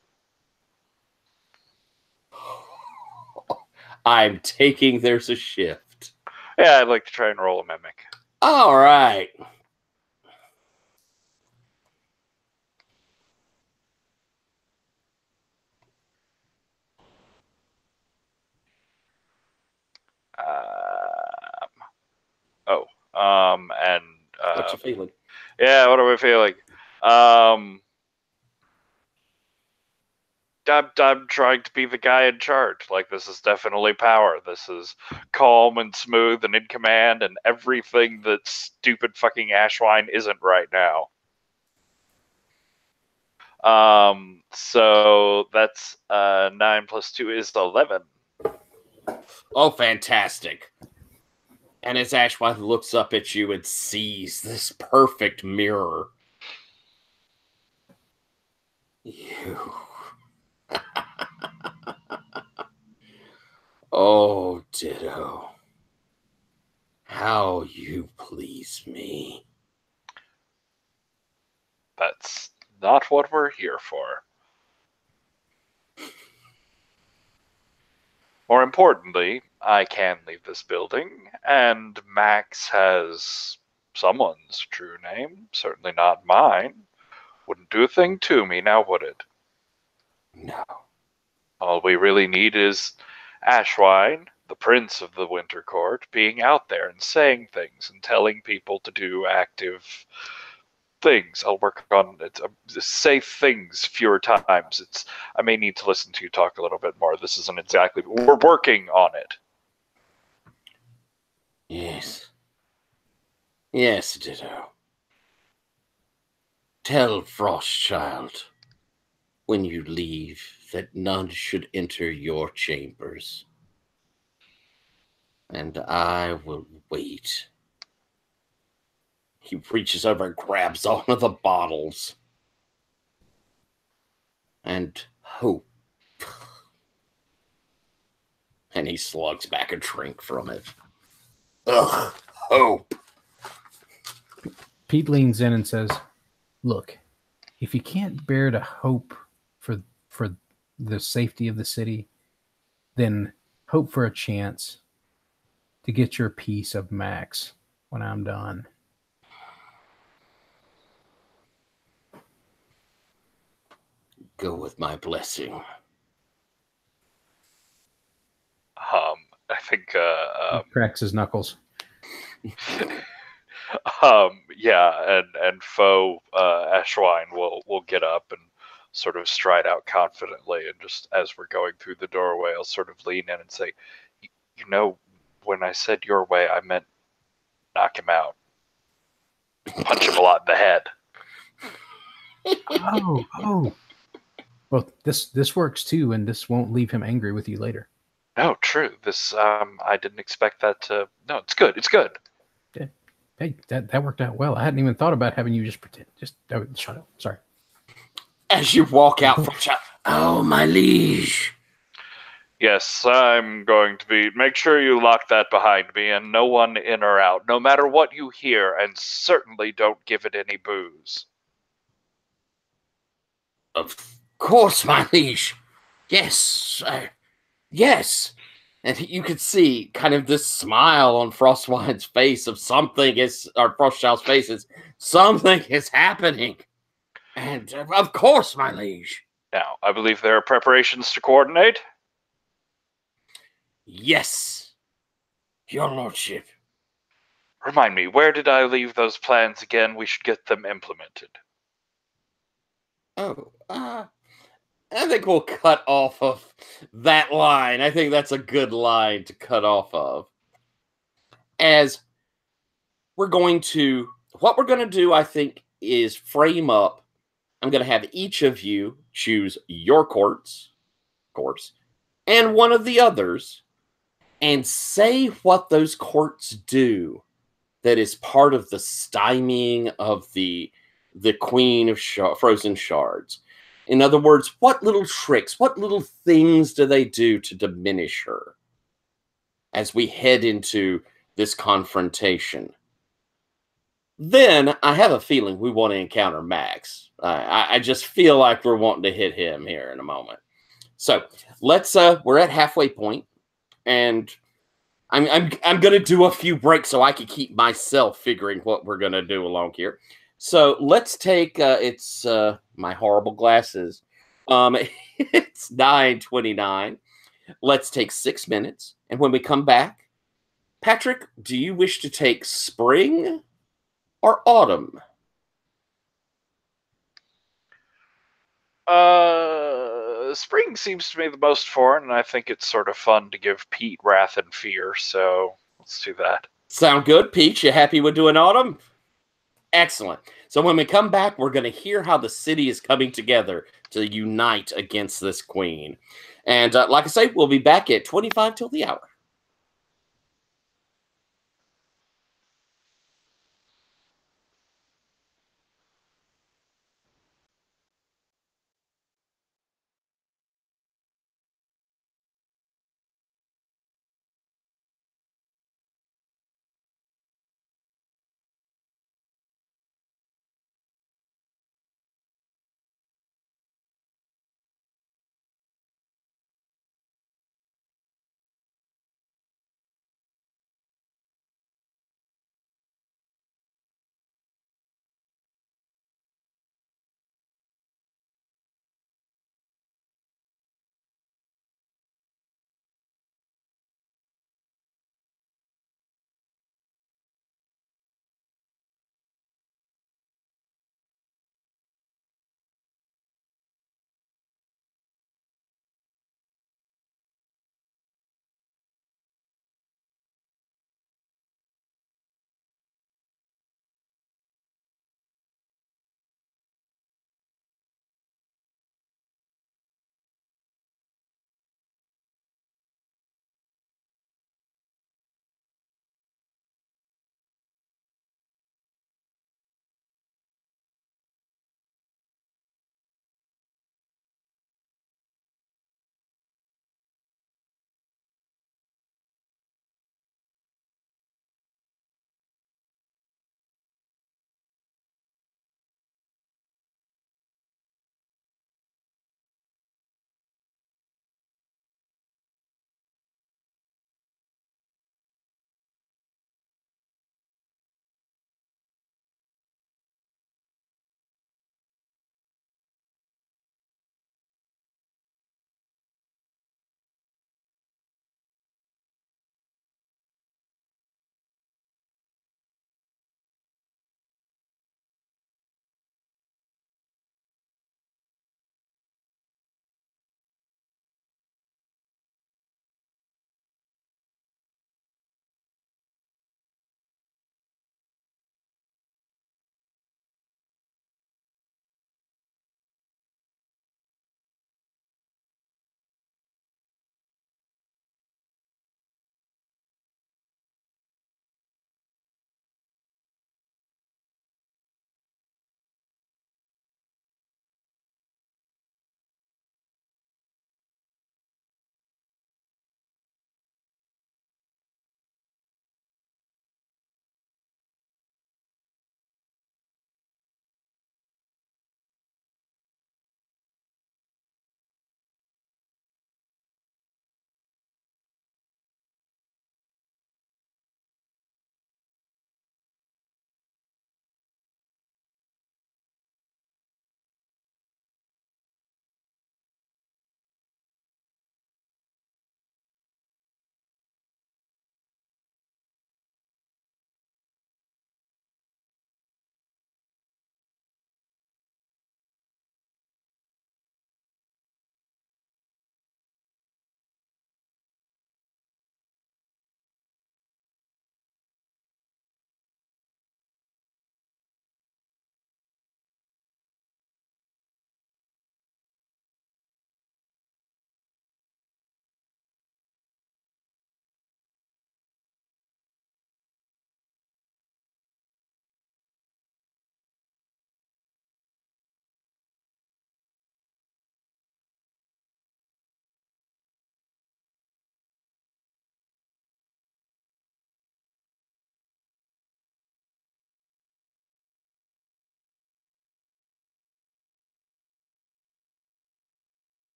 I'm taking there's a shift. Yeah, I'd like to try and roll a mimic. All right. And What's your feeling? yeah, what am I feeling? I'm trying to be the guy in charge. Like, this is definitely power. This is calm and smooth and in command and everything that stupid fucking Ashwine isn't right now. So that's 9 plus 2 is 11. Oh, fantastic. And as Ashwine looks up at you and sees this perfect mirror, you... Oh, Ditto. How you please me. That's not what we're here for. More importantly, I can leave this building, and Max has someone's true name, certainly not mine. Wouldn't do a thing to me, now would it? No. All we really need is Ashwine, the prince of the Winter Court, being out there and saying things and telling people to do active things. I'll work on it. Say things fewer times. I may need to listen to you talk a little bit more. This isn't exactly... We're working on it. Yes. Yes, Ditto. Tell Frostchild, when you leave, that none should enter your chambers. And I will wait. He reaches over and grabs one of the bottles. And hope. And he slugs back a drink from it. Ugh, hope. Pete leans in and says, look, if you can't bear to hope for the safety of the city, then hope for a chance to get your piece of Max when I'm done. Go with my blessing. I think He cracks his knuckles. Yeah, and Foe Ashwine will get up and sort of stride out confidently, and just as we're going through the doorway, I'll sort of lean in and say, you know, when I said your way, I meant knock him out. Punch him a lot in the head. Oh. Well, this works too, and this won't leave him angry with you later. No, true. This I didn't expect that to. No, it's good. It's good. Yeah. Hey, that worked out well. I hadn't even thought about having you just pretend. Just shut up. Sorry. As you walk out from shop, oh my liege. Yes, I'm going to be. Make sure you lock that behind me, and no one in or out, no matter what you hear, and certainly don't give it any booze. Of course, my liege. Yes, yes. And you could see kind of this smile on Frostwine's face of something is, or Frostchild's face is, something is happening. And of course, my liege. Now, I believe there are preparations to coordinate. Yes, your lordship. Remind me, where did I leave those plans again? We should get them implemented. Oh, I think we'll cut off of that line. I think that's a good line to cut off of. As what we're going to do, I think, is frame up. I'm going to have each of you choose your courts, of course, and one of the others, and say what those courts do that is part of the stymieing of the Queen of Frozen Shards. In other words, what little tricks, what little things do they do to diminish her as we head into this confrontation? Then I have a feeling we want to encounter Max. I just feel like we're wanting to hit him here in a moment. So let's. We're at halfway point, and I'm gonna do a few breaks so I can keep myself figuring what we're gonna do along here. So let's take. It's my horrible glasses. It's 9:29. Let's take 6 minutes, and when we come back, Patrick, do you wish to take spring or autumn? Spring seems to me the most foreign, and I think it's sort of fun to give Pete wrath and fear, so let's do that. Sound good, Peach? You happy with doing autumn? Excellent. So when we come back, we're going to hear how the city is coming together to unite against this queen. And like I say, we'll be back at 25 till the hour.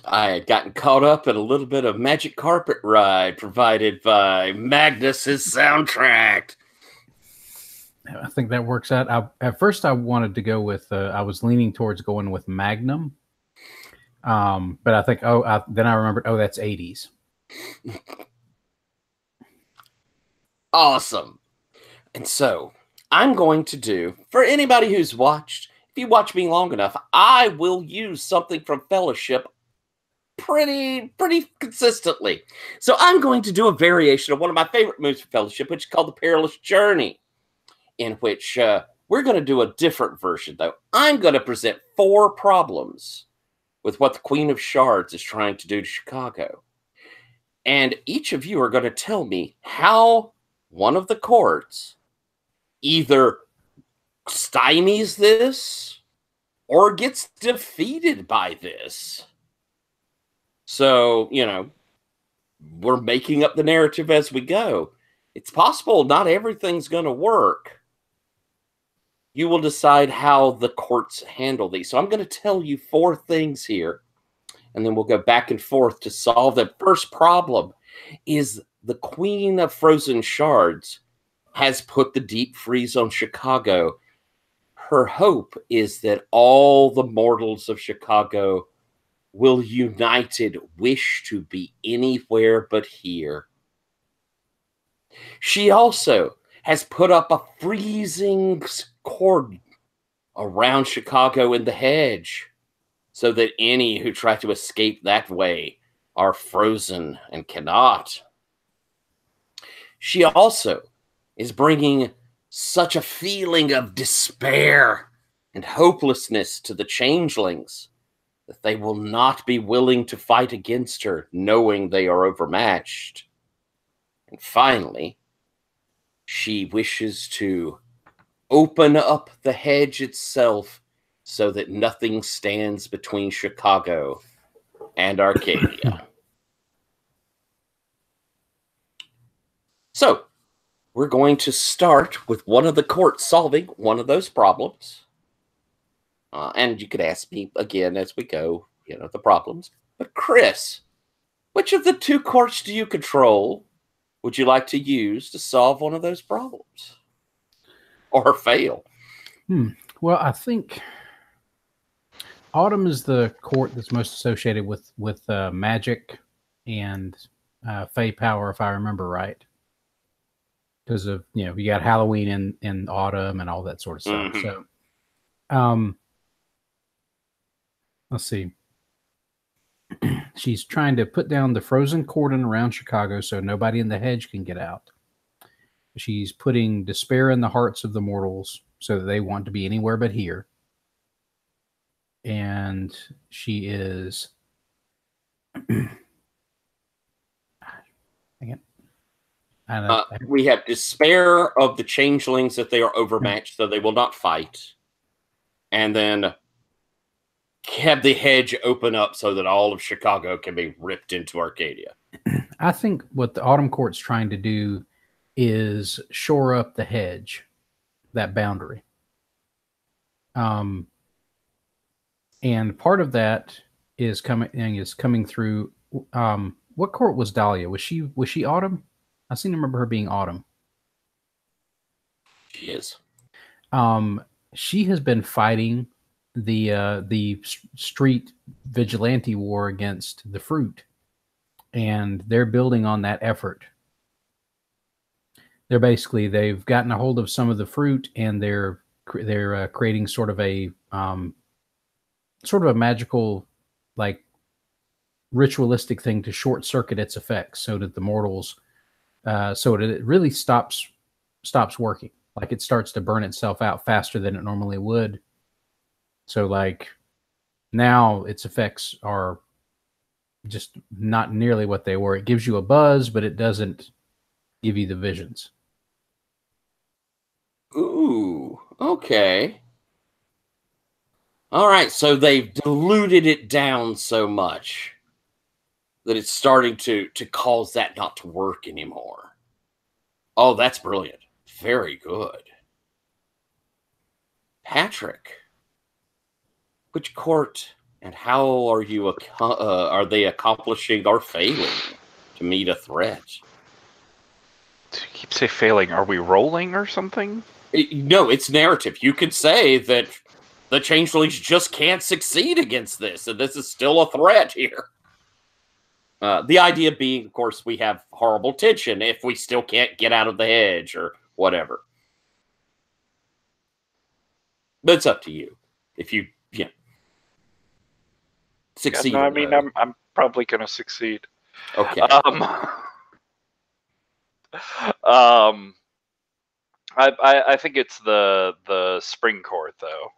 I had gotten caught up in a little bit of Magic Carpet Ride provided by Magnus's soundtrack. I think that works out. At first, I wanted to go with. I was leaning towards going with Magnum, but I think. Then I remembered. Oh, that's 80s. Awesome. And so I'm going to do, for anybody who's watched, if you watch me long enough, I will use something from Fellowship pretty consistently. So I'm going to do a variation of one of my favorite moves for Fellowship, which is called the Perilous Journey, in which we're going to do a different version, though. I'm going to present 4 problems with what the Queen of Shards is trying to do to Chicago. And each of you are going to tell me how one of the courts either stymies this or gets defeated by this. So, you know, we're making up the narrative as we go. It's possible not everything's going to work. You will decide how the courts handle these. So I'm going to tell you 4 things here, and then we'll go back and forth to solve the first problem. Is the Queen of Frozen Shards has put the deep freeze on Chicago. Her hope is that all the mortals of Chicago will united wish to be anywhere but here. She also has put up a freezing cordon around Chicago in the hedge so that any who try to escape that way are frozen and cannot. She also is bringing such a feeling of despair and hopelessness to the changelings that they will not be willing to fight against her, knowing they are overmatched. And finally, she wishes to open up the hedge itself so that nothing stands between Chicago and Arcadia. So, we're going to start with one of the courts solving one of those problems. And you could ask me again as we go, you know, the problems. But Chris, which of the 2 courts do you control would you like to use to solve one of those problems? Or fail? Well, I think Autumn is the court that's most associated with magic and Fey power, if I remember right. Because of, you know, you got Halloween in autumn and all that sort of stuff. Mm-hmm. So, let's see. She's trying to put down the frozen cordon around Chicago so nobody in the hedge can get out. She's putting despair in the hearts of the mortals so that they want to be anywhere but here. And she is... we have despair of the changelings that they are overmatched, so they will not fight. And then have the hedge open up so that all of Chicago can be ripped into Arcadia. I think what the Autumn Court's trying to do is shore up the hedge, that boundary. And part of that is coming through. What court was Dahlia? Was she Autumn? I seem to remember her being Autumn. She is. She has been fighting the street vigilante war against the fruit, and they're building on that effort. They've gotten a hold of some of the fruit, and they're creating sort of a magical, like, ritualistic thing to short circuit its effects so that the mortals, so that it really stops working. Like, it starts to burn itself out faster than it normally would. So, like, now its effects are just not nearly what they were. It gives you a buzz, but it doesn't give you the visions. Ooh, okay. All right, so they've diluted it down so much that it's starting to cause that not to work anymore. Oh, that's brilliant. Very good. Patrick, which court And how are you? Are they accomplishing or failing to meet a threat? You keep say failing. Are we rolling or something? No, it's narrative. You could say that the changelings just can't succeed against this, and this is still a threat here. The idea being, of course, we have horrible tension if we still can't get out of the hedge or whatever. But it's up to you. If you, succeed. Yeah, no, I mean, I'm probably gonna succeed. Okay. I think it's the spring court though,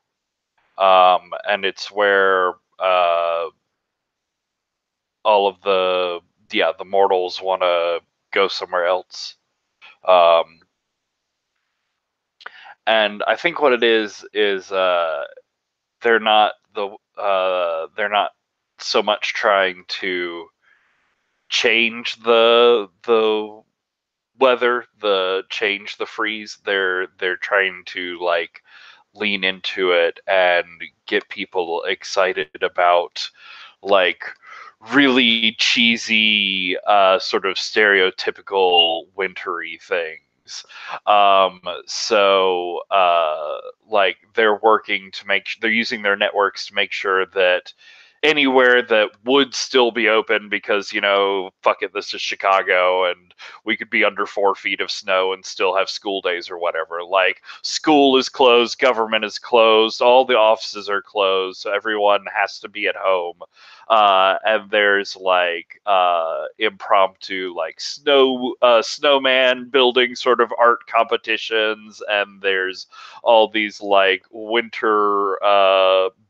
and it's where all of the mortals want to go somewhere else. And I think what it is they're not so much trying to change the weather, change the freeze. They're trying to like lean into it and get people excited about like really cheesy sort of stereotypical wintry things. So like they're working to they're using their networks to make sure that anywhere that would still be open, because fuck it, this is Chicago and we could be under 4 feet of snow and still have school days or whatever. Like school is closed, government is closed, all the offices are closed, so everyone has to be at home. And there's like impromptu like snowman building sort of art competitions, and there's all these like winter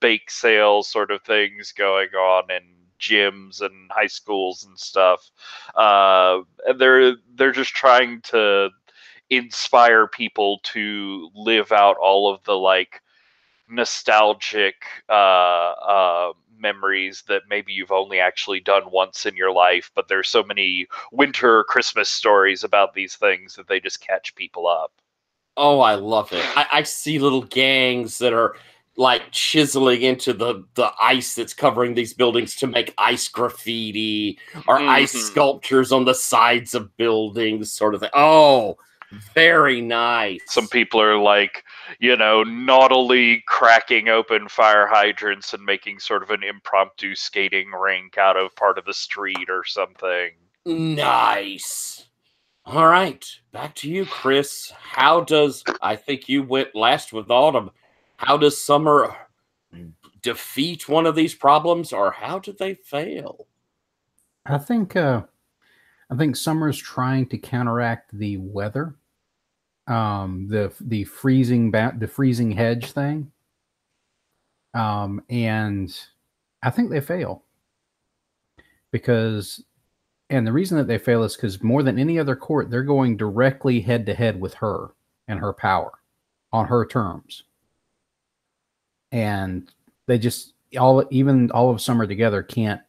bake sales sort of things going on in gyms and high schools and stuff. And they're just trying to inspire people to live out all of the like nostalgic memories that maybe you've only actually done once in your life, but there's so many winter Christmas stories about these things that they just catch people up. Oh, I love it. I see little gangs that are like chiseling into the ice that's covering these buildings to make ice graffiti or ice sculptures on the sides of buildings, sort of thing. Oh, very nice. Some people are like, naughtily cracking open fire hydrants and making sort of an impromptu skating rink out of part of the street or something. Nice. All right, back to you, Chris. I think you went last with Autumn. How does Summer defeat one of these problems, or how do they fail? I think Summer's trying to counteract the weather, the freezing hedge thing, and I think they fail and the reason that they fail is because more than any other court, they're going directly head to head with her and her power on her terms. And they just all of Summer together can't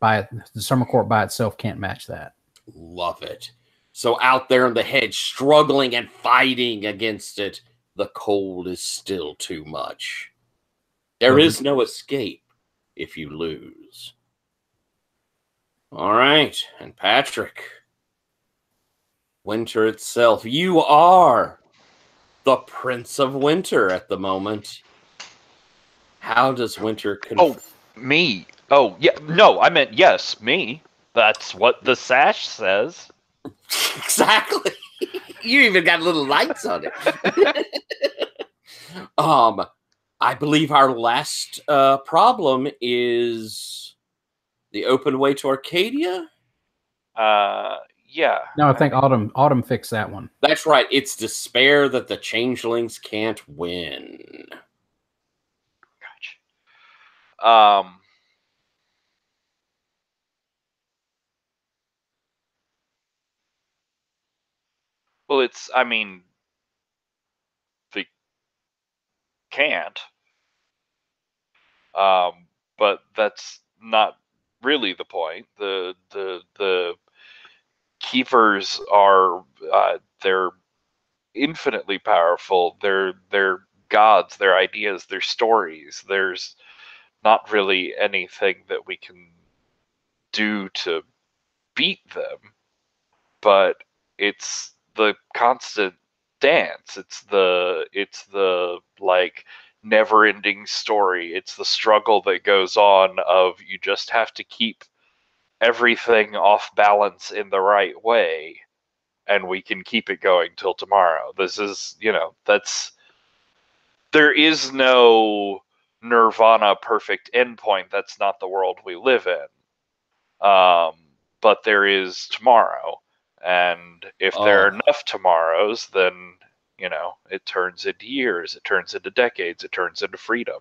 the Summer Court by itself can't match that. Love it. So out there in the hedge, struggling and fighting against it, the cold is still too much. There is no escape if you lose. All right, and Patrick, winter itself. You are the Prince of Winter at the moment. How does winter me? Oh, yeah. No, I meant yes, me. That's what the sash says. Exactly. You even got little lights on it. I believe our last problem is the open way to Arcadia. Yeah. No, I think Autumn fixed that one. That's right. It's despair that the changelings can't win. Gotcha. Well, they can't. But that's not really the point. The Keepers are they're infinitely powerful. They're gods, their ideas, their stories. There's not really anything that we can do to beat them, but it's the constant dance. It's the like never-ending story. It's the struggle that goes on of you just have to keep everything off balance in the right way, and we can keep it going till tomorrow. This is, there is no nirvana perfect endpoint. That's not the world we live in. But there is tomorrow. And if there are enough tomorrows, then, it turns into years, it turns into decades, it turns into freedom.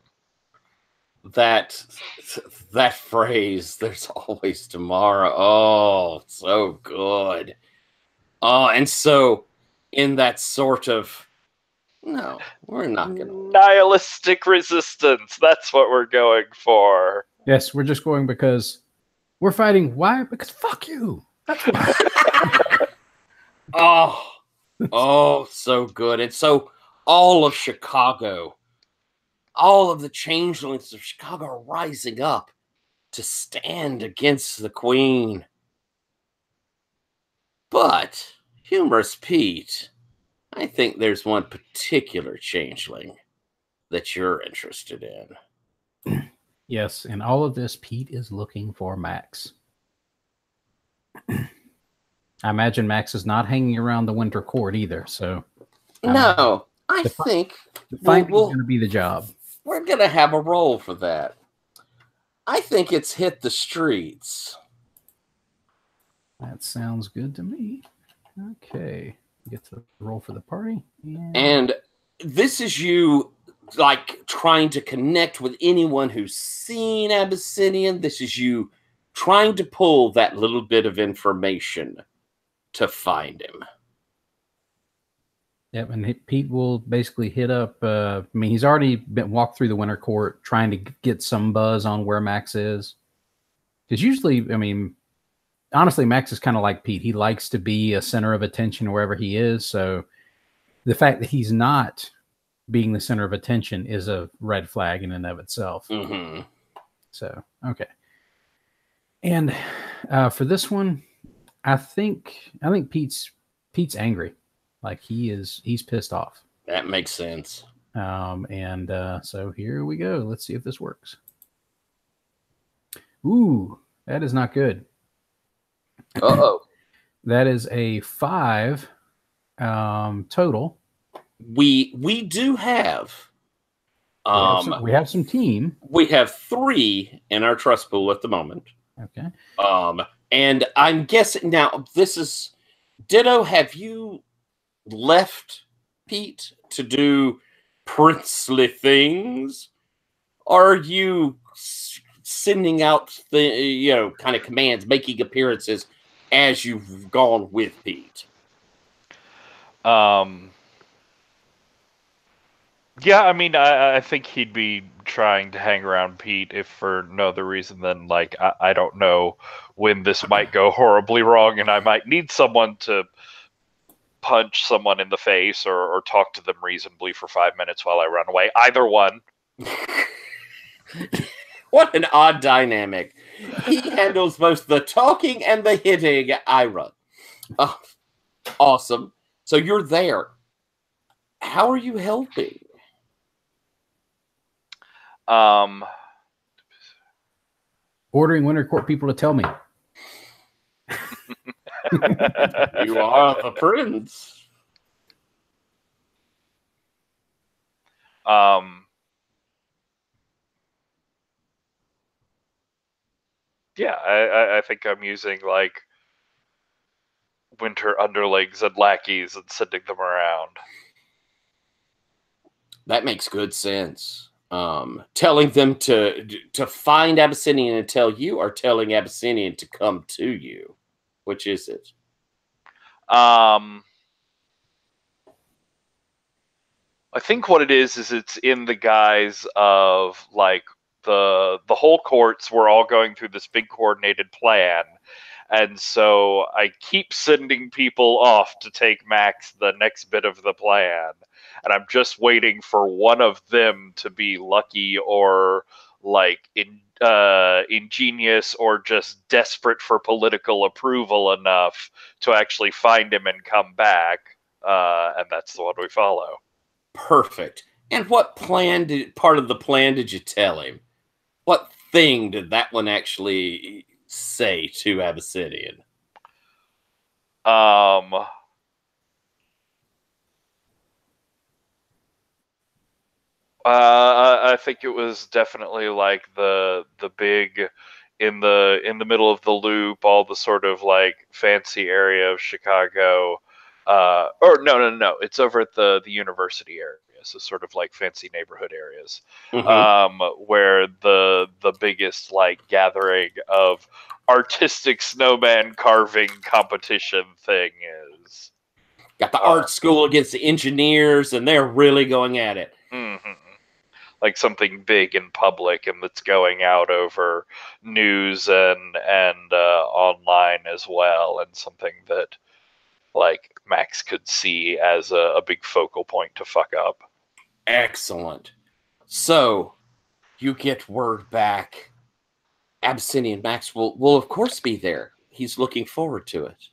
That phrase, there's always tomorrow. Oh, so good. Oh, and so in that sort of, no, we're not going to. Nihilistic resistance. That's what we're going for. Yes, we're just going because we're fighting. Why? Because fuck you. That's why. Oh, so good. And so all of Chicago, all of the changelings of Chicago are rising up to stand against the Queen. But, Humorous Pete, I think there's one particular changeling that you're interested in. Yes, and all of this, Pete is looking for Max. I imagine Max is not hanging around the Winter Court either, so... No, I think... The fight is going to be the job. We're going to have a role for that. I think it's hit the streets. That sounds good to me. Okay. Get to roll for the party. And this is you, like, trying to connect with anyone who's seen Abyssinian. This is you trying to pull that little bit of information to find him. Yep, and Pete will basically hit up... he's already been walked through the Winter Court trying to get some buzz on where Max is. Because usually, honestly, Max is kind of like Pete. He likes to be a center of attention wherever he is. So the fact that he's not being the center of attention is a red flag in and of itself. Mm-hmm. So, okay. And for this one, I think Pete's angry. Like he's pissed off. That makes sense. So here we go. Let's see if this works. Ooh, that is not good. Uh-oh. That is a 5 total. We do have we have some team. We have 3 in our trust pool at the moment. Okay. And I'm guessing now this is Ditto, have you left Pete to do princely things? Or are you sending out the kind of commands, making appearances as you've gone with Pete? Yeah, I think he'd be trying to hang around Pete if for no other reason than, like, I don't know when this might go horribly wrong and I might need someone to punch someone in the face or talk to them reasonably for 5 minutes while I run away. Either one. What an odd dynamic. He handles both the talking and the hitting. I run. Oh, awesome. So you're there. How are you helping? Ordering Winter Court people to tell me. You are the prince. Yeah, I think I'm using, like, winter underlings and lackeys and sending them around. That makes good sense. Telling them to find Abyssinian and tell you, or telling Abyssinian to come to you? Which is it? I think what it is it's in the guise of, like, the whole courts were all going through this big coordinated plan, and so I keep sending people off to take Max the next bit of the plan, and I'm just waiting for one of them to be lucky or like ingenious or just desperate for political approval enough to actually find him and come back, and that's the one we follow. Perfect. And what part of the plan did you tell him? What thing did that one actually say to Abyssinian? I think it was definitely like the big in the middle of the loop, all the sort of like fancy area of Chicago. Or no, it's over at the university area, so sort of like fancy neighborhood areas, where the biggest like gathering of artistic snowman carving competition thing is. Got the art school against the engineers, and they're really going at it. Mm-hmm. Like something big and public, and that's going out over news and online as well, and something that like Max could see as a big focal point to fuck up. Excellent. So you get word back. Abyssinian Max will of course be there. He's looking forward to it.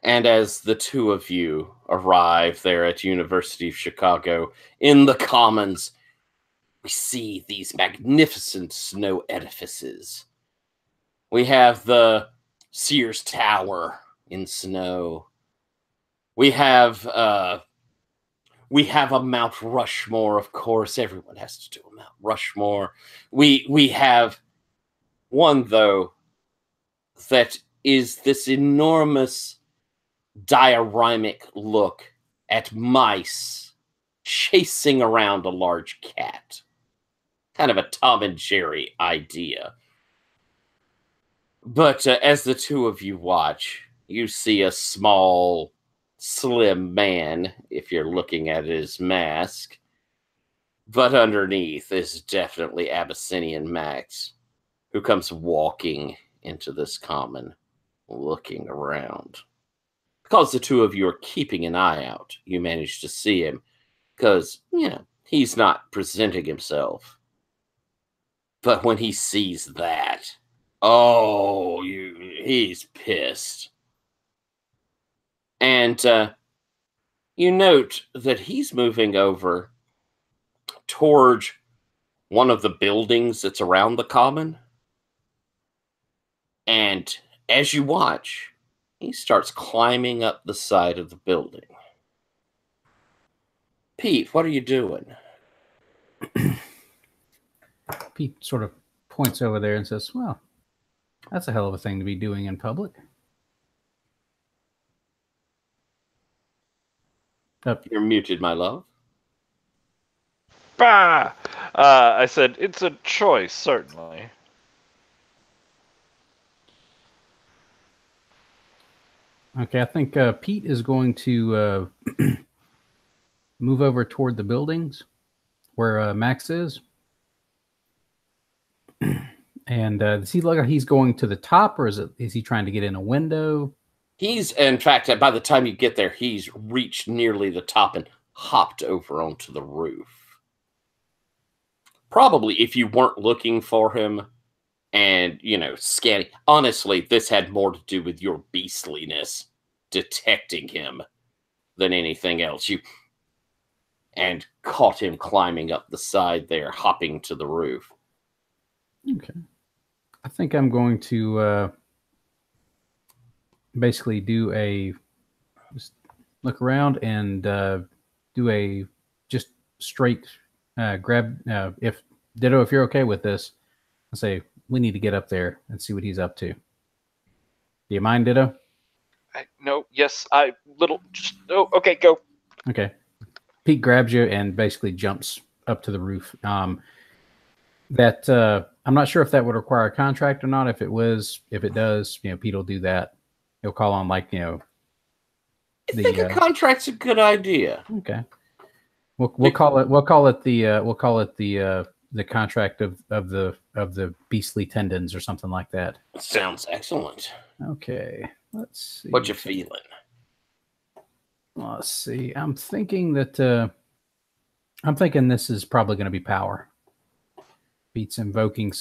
And as the two of you arrive there at University of Chicago in the Commons, we see these magnificent snow edifices. We have the Sears Tower in snow. We have a Mount Rushmore, of course. Everyone has to do a Mount Rushmore. We have one, though, that is this enormous dioramic look at mice chasing around a large cat. Kind of a Tom and Jerry idea. But as the two of you watch, you see a small, slim man, if you're looking at his mask. But underneath is definitely Abyssinian Max, who comes walking into this common, looking around. Because the two of you are keeping an eye out, you manage to see him. Because, he's not presenting himself. But when he sees that, he's pissed. And you note that he's moving over towards one of the buildings that's around the common. And as you watch, he starts climbing up the side of the building. Pete, what are you doing? Pete sort of points over there and says, well, that's a hell of a thing to be doing in public. You're muted, my love. Bah! I said, it's a choice, certainly. Okay, I think Pete is going to move over toward the buildings where Max is. And does he look like he's going to the top, or is he trying to get in a window? He's, in fact, by the time you get there, he's reached nearly the top and hopped over onto the roof. Probably if you weren't looking for him and, scanning. Honestly, this had more to do with your beastliness detecting him than anything else. And caught him climbing up the side there, hopping to the roof. Okay. I think I'm going to basically just look around and do a just straight grab. If Ditto, if you're okay with this, I'll say we need to get up there and see what he's up to. Do you mind, Ditto? No, yes, okay, go. Okay. Pete grabs you and basically jumps up to the roof. I'm not sure if that would require a contract or not. If it does, Pete will do that. He'll call on I think a contract's a good idea. Okay. We'll call it the contract of the beastly tendons or something like that. Sounds excellent. Okay. Let's see. What you feeling? Let's see. I'm thinking that I'm thinking this is probably going to be power. Pete's invoking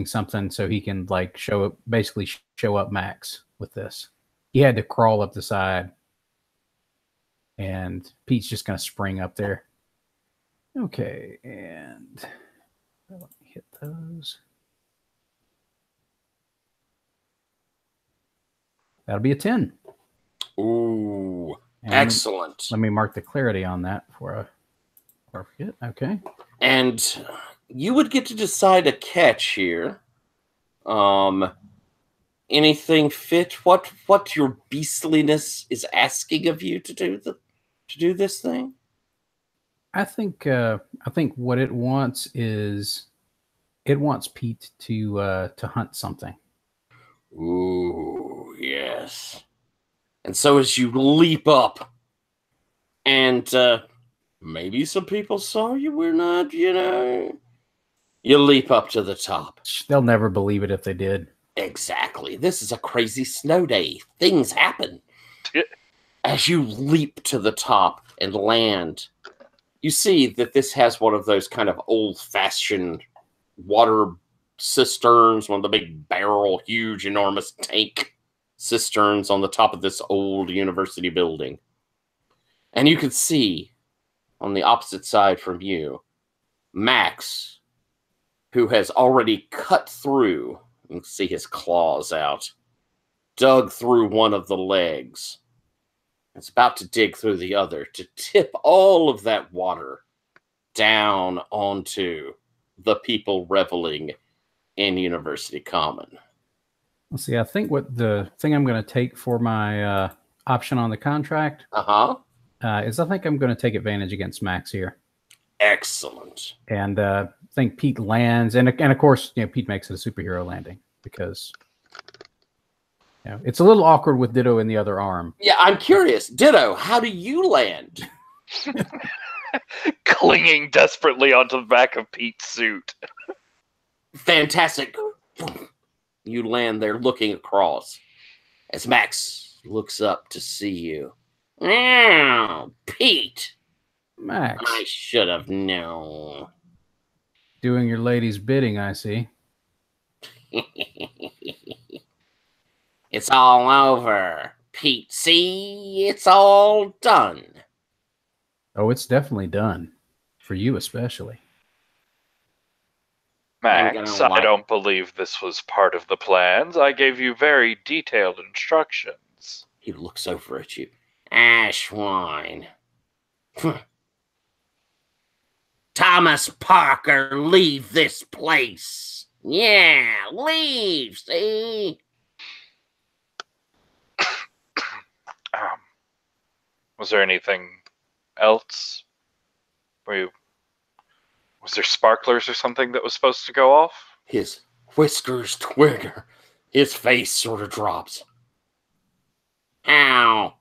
something so he can like basically show up Max with this. He had to crawl up the side, and Pete's just going to spring up there. Okay, and let me hit those. That'll be a 10. Ooh, and excellent. Let me mark the clarity on that before I forget. Okay. And you would get to decide a catch here. Anything fit what your beastliness is asking of you to do this thing? I think what it wants is it wants Pete to hunt something. Ooh, yes. And so as you leap up, and maybe some people saw you, we're not, you leap up to the top. They'll never believe it if they did. Exactly. This is a crazy snow day. Things happen. As you leap to the top and land, you see that this has one of those kind of old-fashioned water cisterns, one of the big barrel, huge, enormous tank cisterns on the top of this old university building. And you can see on the opposite side from you, Max, who has already cut through, you can see his claws out, dug through one of the legs. It's about to dig through the other to tip all of that water down onto the people reveling in University Common. Let's see. I think what the thing I'm going to take for my option on the contract is I think I'm going to take advantage against Max here. Excellent. And I think Pete lands, and of course, Pete makes it a superhero landing because it's a little awkward with Ditto in the other arm. Yeah, I'm curious. Ditto, how do you land? Clinging desperately onto the back of Pete's suit. Fantastic. You land there looking across as Max looks up to see you. Oh, Pete. Max. I should have known. Doing your lady's bidding, I see. It's all over, Pete. See, it's all done. Oh, it's definitely done. For you especially. Max, I don't believe this was part of the plans. I gave you very detailed instructions. He looks over at you. Ashwine. Thomas Parker, leave this place. Yeah, leave, see? Was there anything else? Was there sparklers or something that was supposed to go off? His whiskers twigger. His face sort of drops. How?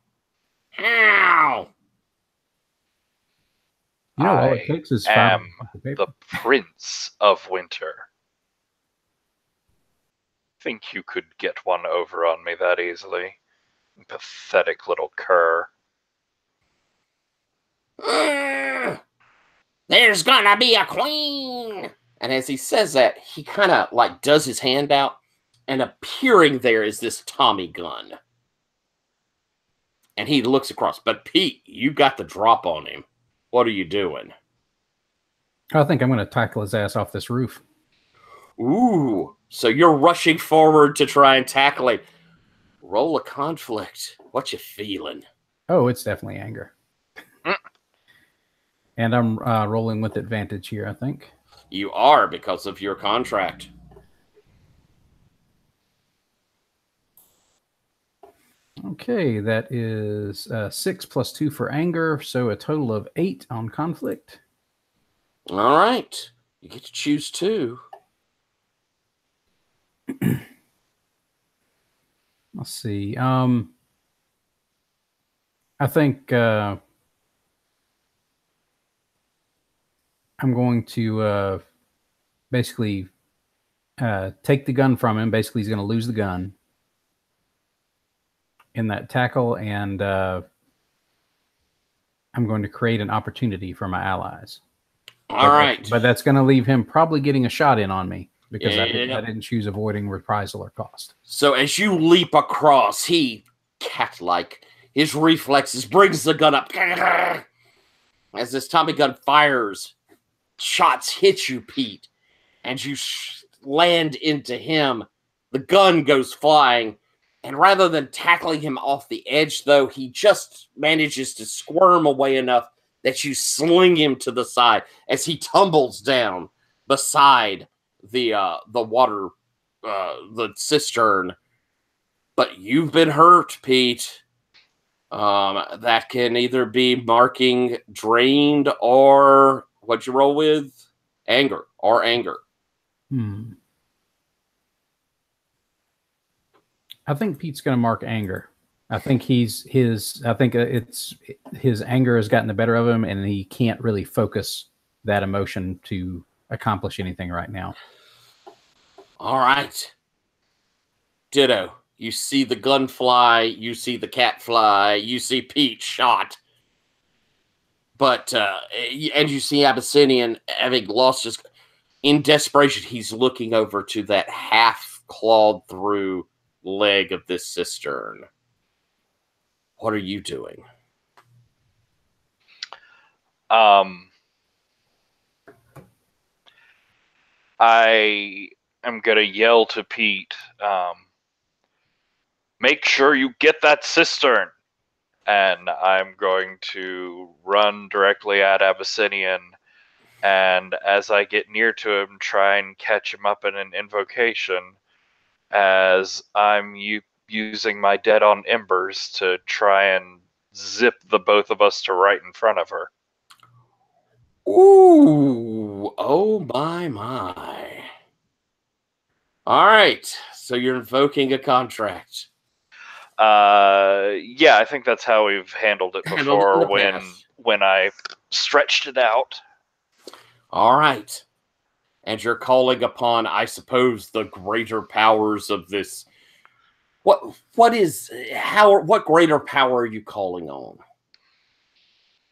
How? All it takes is I am the Prince of Winter. Think you could get one over on me that easily? Pathetic little cur. There's gonna be a queen! And as he says that, he kind of like does his hand out, and appearing there is this Tommy gun. And he looks across. But Pete, you got the drop on him. What are you doing? I think I'm going to tackle his ass off this roof. Ooh, so you're rushing forward to try and tackle him. Roll a conflict. What you feeling? Oh, it's definitely anger. And I'm rolling with advantage here, I think. You are, because of your contract. Okay, that is 6 plus 2 for anger, so a total of 8 on conflict. All right. You get to choose 2. Let's see. I think I'm going to basically take the gun from him. Basically, he's going to lose the gun in that tackle, and I'm going to create an opportunity for my allies. All right. But that's going to leave him probably getting a shot in on me because Yeah, I didn't choose avoiding reprisal or cost. So as you leap across, he, cat-like, his reflexes, brings the gun up. As this Tommy gun fires, shots hit you, Pete, and you land into him. The gun goes flying, and rather than tackling him off the edge, though, he just manages to squirm away enough that you sling him to the side as he tumbles down beside the water, the cistern. But you've been hurt, Pete. That can either be marking drained or what'd you roll with? Anger. I think Pete's going to mark anger. I think it's his anger has gotten the better of him, and he can't really focus that emotion to accomplish anything right now. All right. Ditto. You see the gun fly, you see the cat fly, you see Pete shot. But, and you see Abyssinian having lost his, in desperation, he's looking over to that half clawed through leg of this cistern. What are you doing? I am going to yell to Pete, make sure you get that cistern. And I'm going to run directly at Abyssinian. And as I get near to him, try and catch him up in an invocation as I'm using my Dead on Embers to try and zip the both of us to right in front of her. Ooh, oh my. All right, so you're invoking a contract. Yeah, I think that's how we've handled it before when I stretched it out. All right. And you're calling upon, I suppose, the greater powers of this. What greater power are you calling on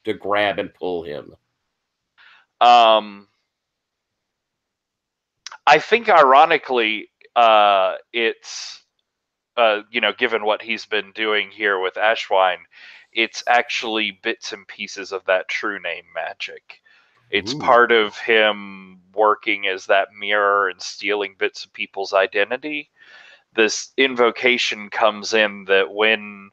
to grab and pull him? I think ironically, it's given what he's been doing here with Ashwine, it's actually bits and pieces of that true name magic. It's part of him working as that mirror and stealing bits of people's identity. This invocation comes in that when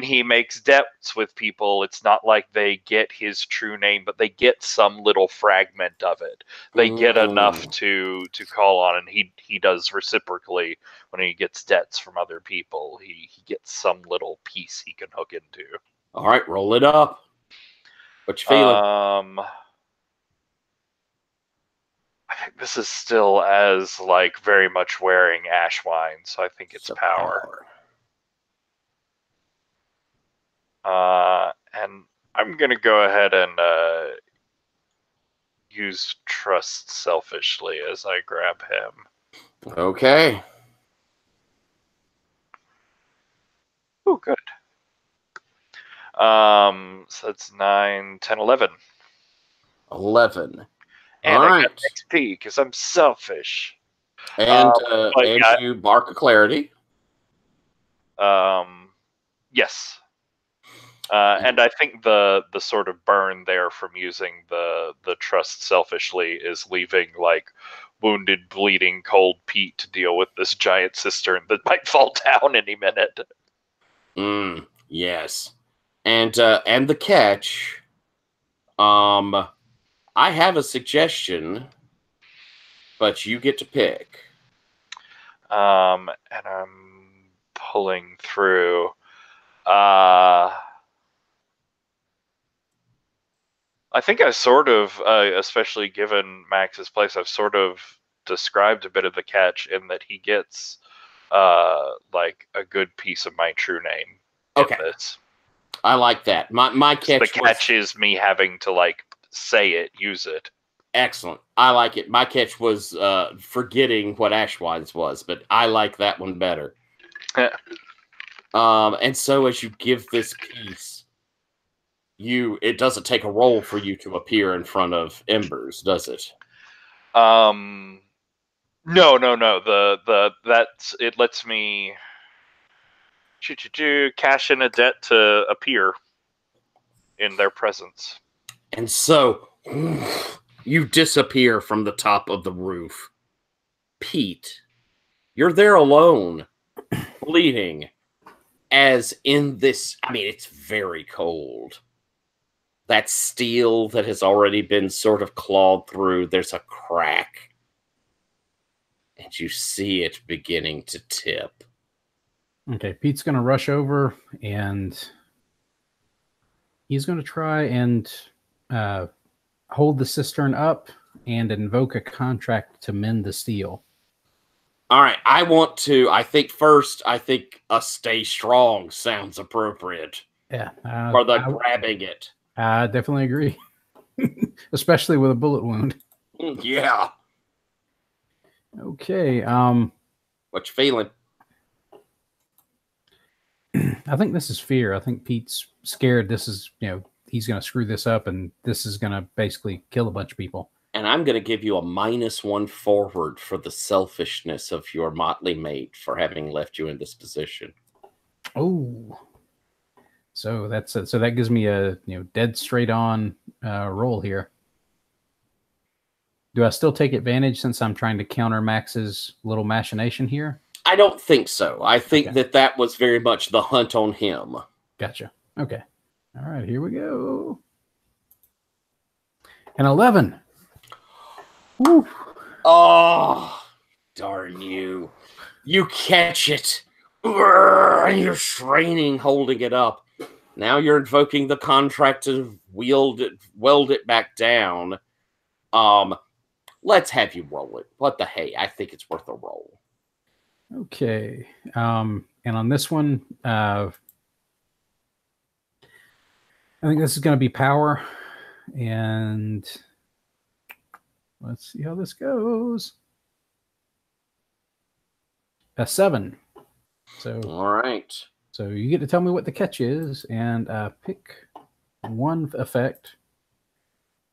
he makes debts with people, it's not like they get his true name, but they get some little fragment of it. They get enough to call on, and he does reciprocally when he gets debts from other people. He gets some little piece he can hook into. All right, roll it up. What you feeling? I think this is still as very much wearing Ashwine, so I think it's power. And I'm gonna go ahead and use trust selfishly as I grab him. Okay. Oh, good. So that's 9, 10, 11. 11. And all I right. got XP because I'm selfish. And you mark a clarity. Yes. And I think the sort of burn there from using the trust selfishly is leaving wounded, bleeding, cold Pete to deal with this giant cistern that might fall down any minute. Yes. And the catch, I have a suggestion, but you get to pick. And I'm pulling through. I think I sort of, especially given Max's place, I've sort of described a bit of the catch in that he gets a good piece of my true name in this. I like that. My catch. The catch is me having to say it, use it. Excellent. I like it. My catch was forgetting what Ashwine's was, but I like that one better. And so as you give this piece, it doesn't take a roll for you to appear in front of embers, does it? No. It lets me cash in a debt to appear in their presence. And so you disappear from the top of the roof. Pete, you're there alone, bleeding, as in this, I mean, it's very cold. That steel that has already been sort of clawed through, there's a crack. And you see it beginning to tip. Okay, Pete's going to rush over and he's going to try and hold the cistern up and invoke a contract to mend the steel. All right, I think a stay strong sounds appropriate. Yeah. For the grabbing it. I definitely agree. Especially with a bullet wound. Yeah. Okay. What you feeling? I think this is fear. I think Pete's scared this is, he's going to screw this up and this is going to basically kill a bunch of people. And I'm going to give you a -1 forward for the selfishness of your motley mate for having left you in this position. Oh. So that gives me a dead straight on roll here. Do I still take advantage since I'm trying to counter Max's little machination here? I don't think so. I think that was very much the hunt on him. Gotcha. Okay. All right, here we go. An 11. Woo. Oh, darn you. You catch it. And you're straining, holding it up. Now you're invoking the contract to weld it back down. Let's have you roll it. What the hey? I think it's worth a roll. Okay. And on this one, I think this is going to be power. And let's see how this goes. A 7. So all right. So you get to tell me what the catch is, and pick one effect,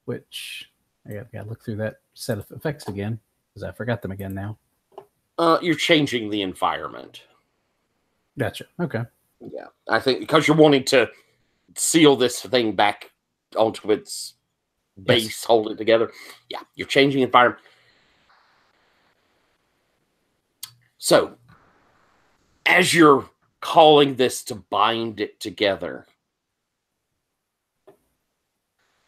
which I got to look through that set of effects again, because I forgot them again now. You're changing the environment. Gotcha. Okay. Yeah. I think because you're wanting to seal this thing back onto its base, yes. Hold it together. Yeah, you're changing the environment. So, as you're calling this to bind it together,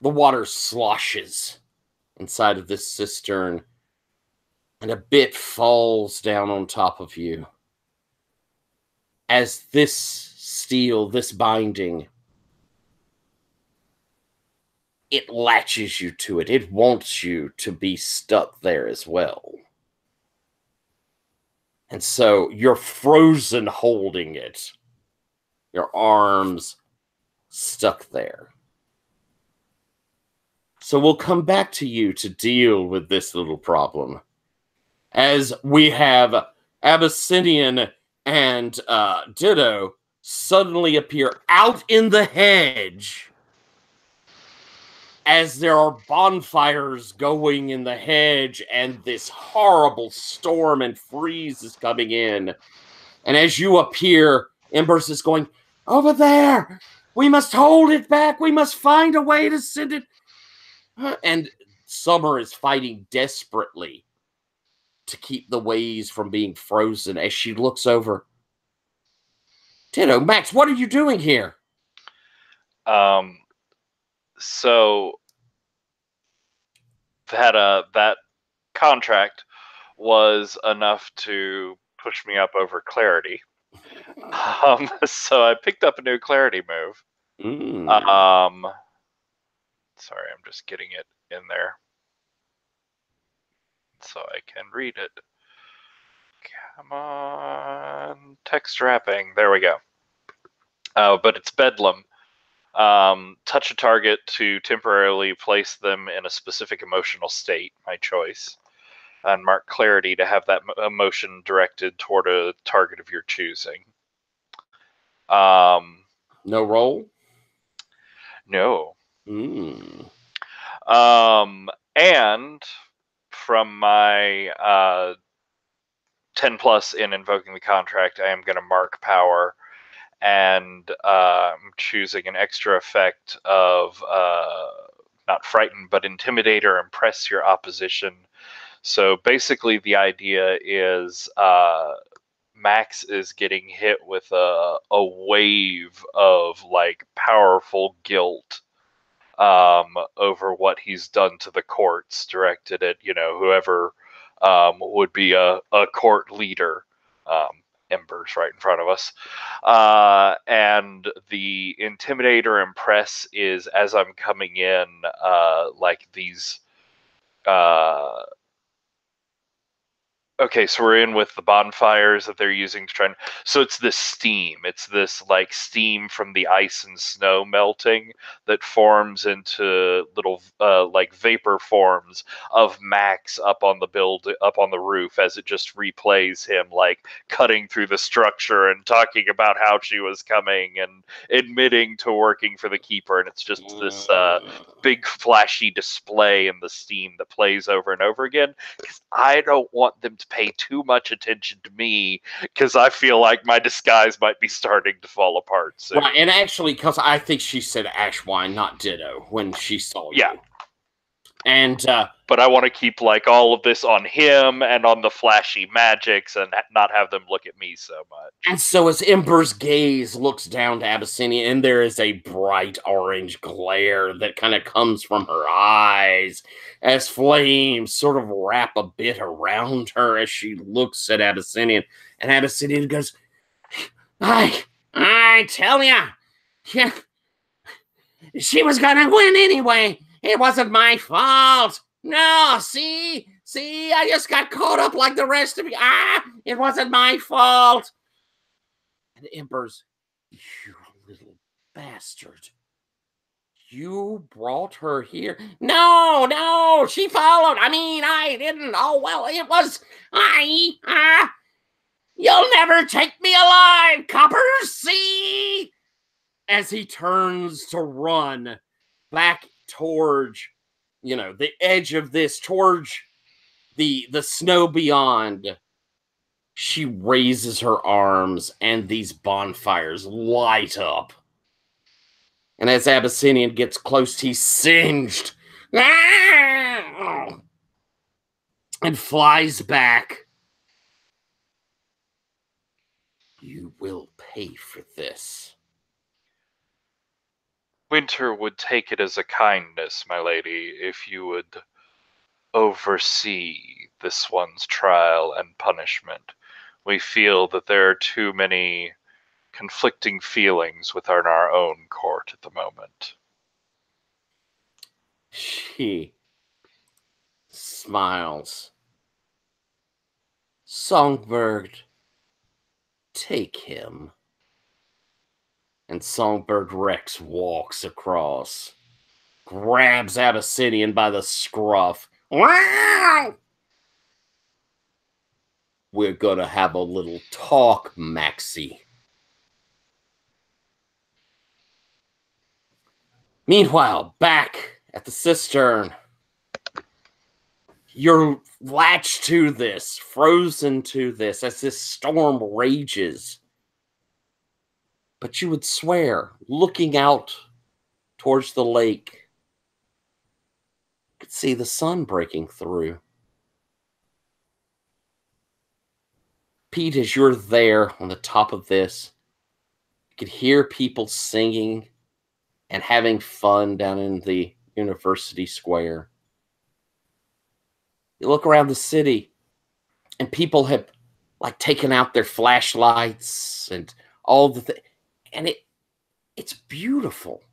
the water sloshes inside of this cistern, and a bit falls down on top of you. As this steel, this binding, it latches you to it. It wants you to be stuck there as well. And so you're frozen holding it. Your arms stuck there. So we'll come back to you to deal with this little problem. As we have Abyssinian and Ditto suddenly appear out in the hedge. As there are bonfires going in the hedge and this horrible storm and freeze is coming in. And as you appear, Embers is going, over there! We must hold it back! We must find a way to send it! And Summer is fighting desperately to keep the waves from being frozen as she looks over. Ditto, Max, what are you doing here? So that contract was enough to push me up over clarity. So I picked up a new clarity move. Sorry, I'm just getting it in there so I can read it. Come on, text wrapping. There we go. But it's Bedlam. Touch a target to temporarily place them in a specific emotional state, my choice, and mark clarity to have that emotion directed toward a target of your choosing. No roll? No. Mm. And from my 10 plus in invoking the contract, I am going to mark power, and I'm choosing an extra effect of not frighten, but intimidate or impress your opposition. So basically, the idea is Max is getting hit with a wave of like powerful guilt over what he's done to the courts, directed at whoever would be a court leader. Embers right in front of us, and the intimidate or impress is as I'm coming in, like these. Okay, so we're in with the bonfires that they're using to try and. So it's this steam. It's this like steam from the ice and snow melting that forms into little like vapor forms of Max up on the roof as it just replays him like cutting through the structure and talking about how she was coming and admitting to working for the Keeper, and it's just this big flashy display in the steam that plays over and over again. Because I don't want them to pay too much attention to me, because I feel like my disguise might be starting to fall apart soon. Right, and actually, because I think she said Ashwine, not Ditto, when she saw you. Yeah. And but I want to keep like all of this on him and on the flashy magics, and not have them look at me so much. And so as Ember's gaze looks down to Abyssinia, and there is a bright orange glare that kind of comes from her eyes as flames sort of wrap a bit around her as she looks at Abyssinia. And Abyssinia goes, I tell ya, yeah, she was gonna win anyway. It wasn't my fault. No, see, I just got caught up like the rest of you. It wasn't my fault. And Ember's, you little bastard. You brought her here. No, she followed. I didn't. Oh, well, it was, you'll never take me alive, coppers, see? As he turns to run back towards, the edge of this, towards the snow beyond, she raises her arms and these bonfires light up. And as Abyssinian gets close, he's singed and flies back. You will pay for this. Winter would take it as a kindness, my lady, if you would oversee this one's trial and punishment. We feel that there are too many conflicting feelings within our own court at the moment. She smiles. Songbird, take him. And Songbird Rex walks across, grabs Abyssinian by the scruff. Wow! We're gonna have a little talk, Maxie. Meanwhile, back at the cistern, you're latched to this, frozen to this, as this storm rages. But you would swear, looking out towards the lake, you could see the sun breaking through. Pete, as you're there on the top of this, you could hear people singing and having fun down in the University Square. You look around the city, and people have like taken out their flashlights and all the things, and it's beautiful.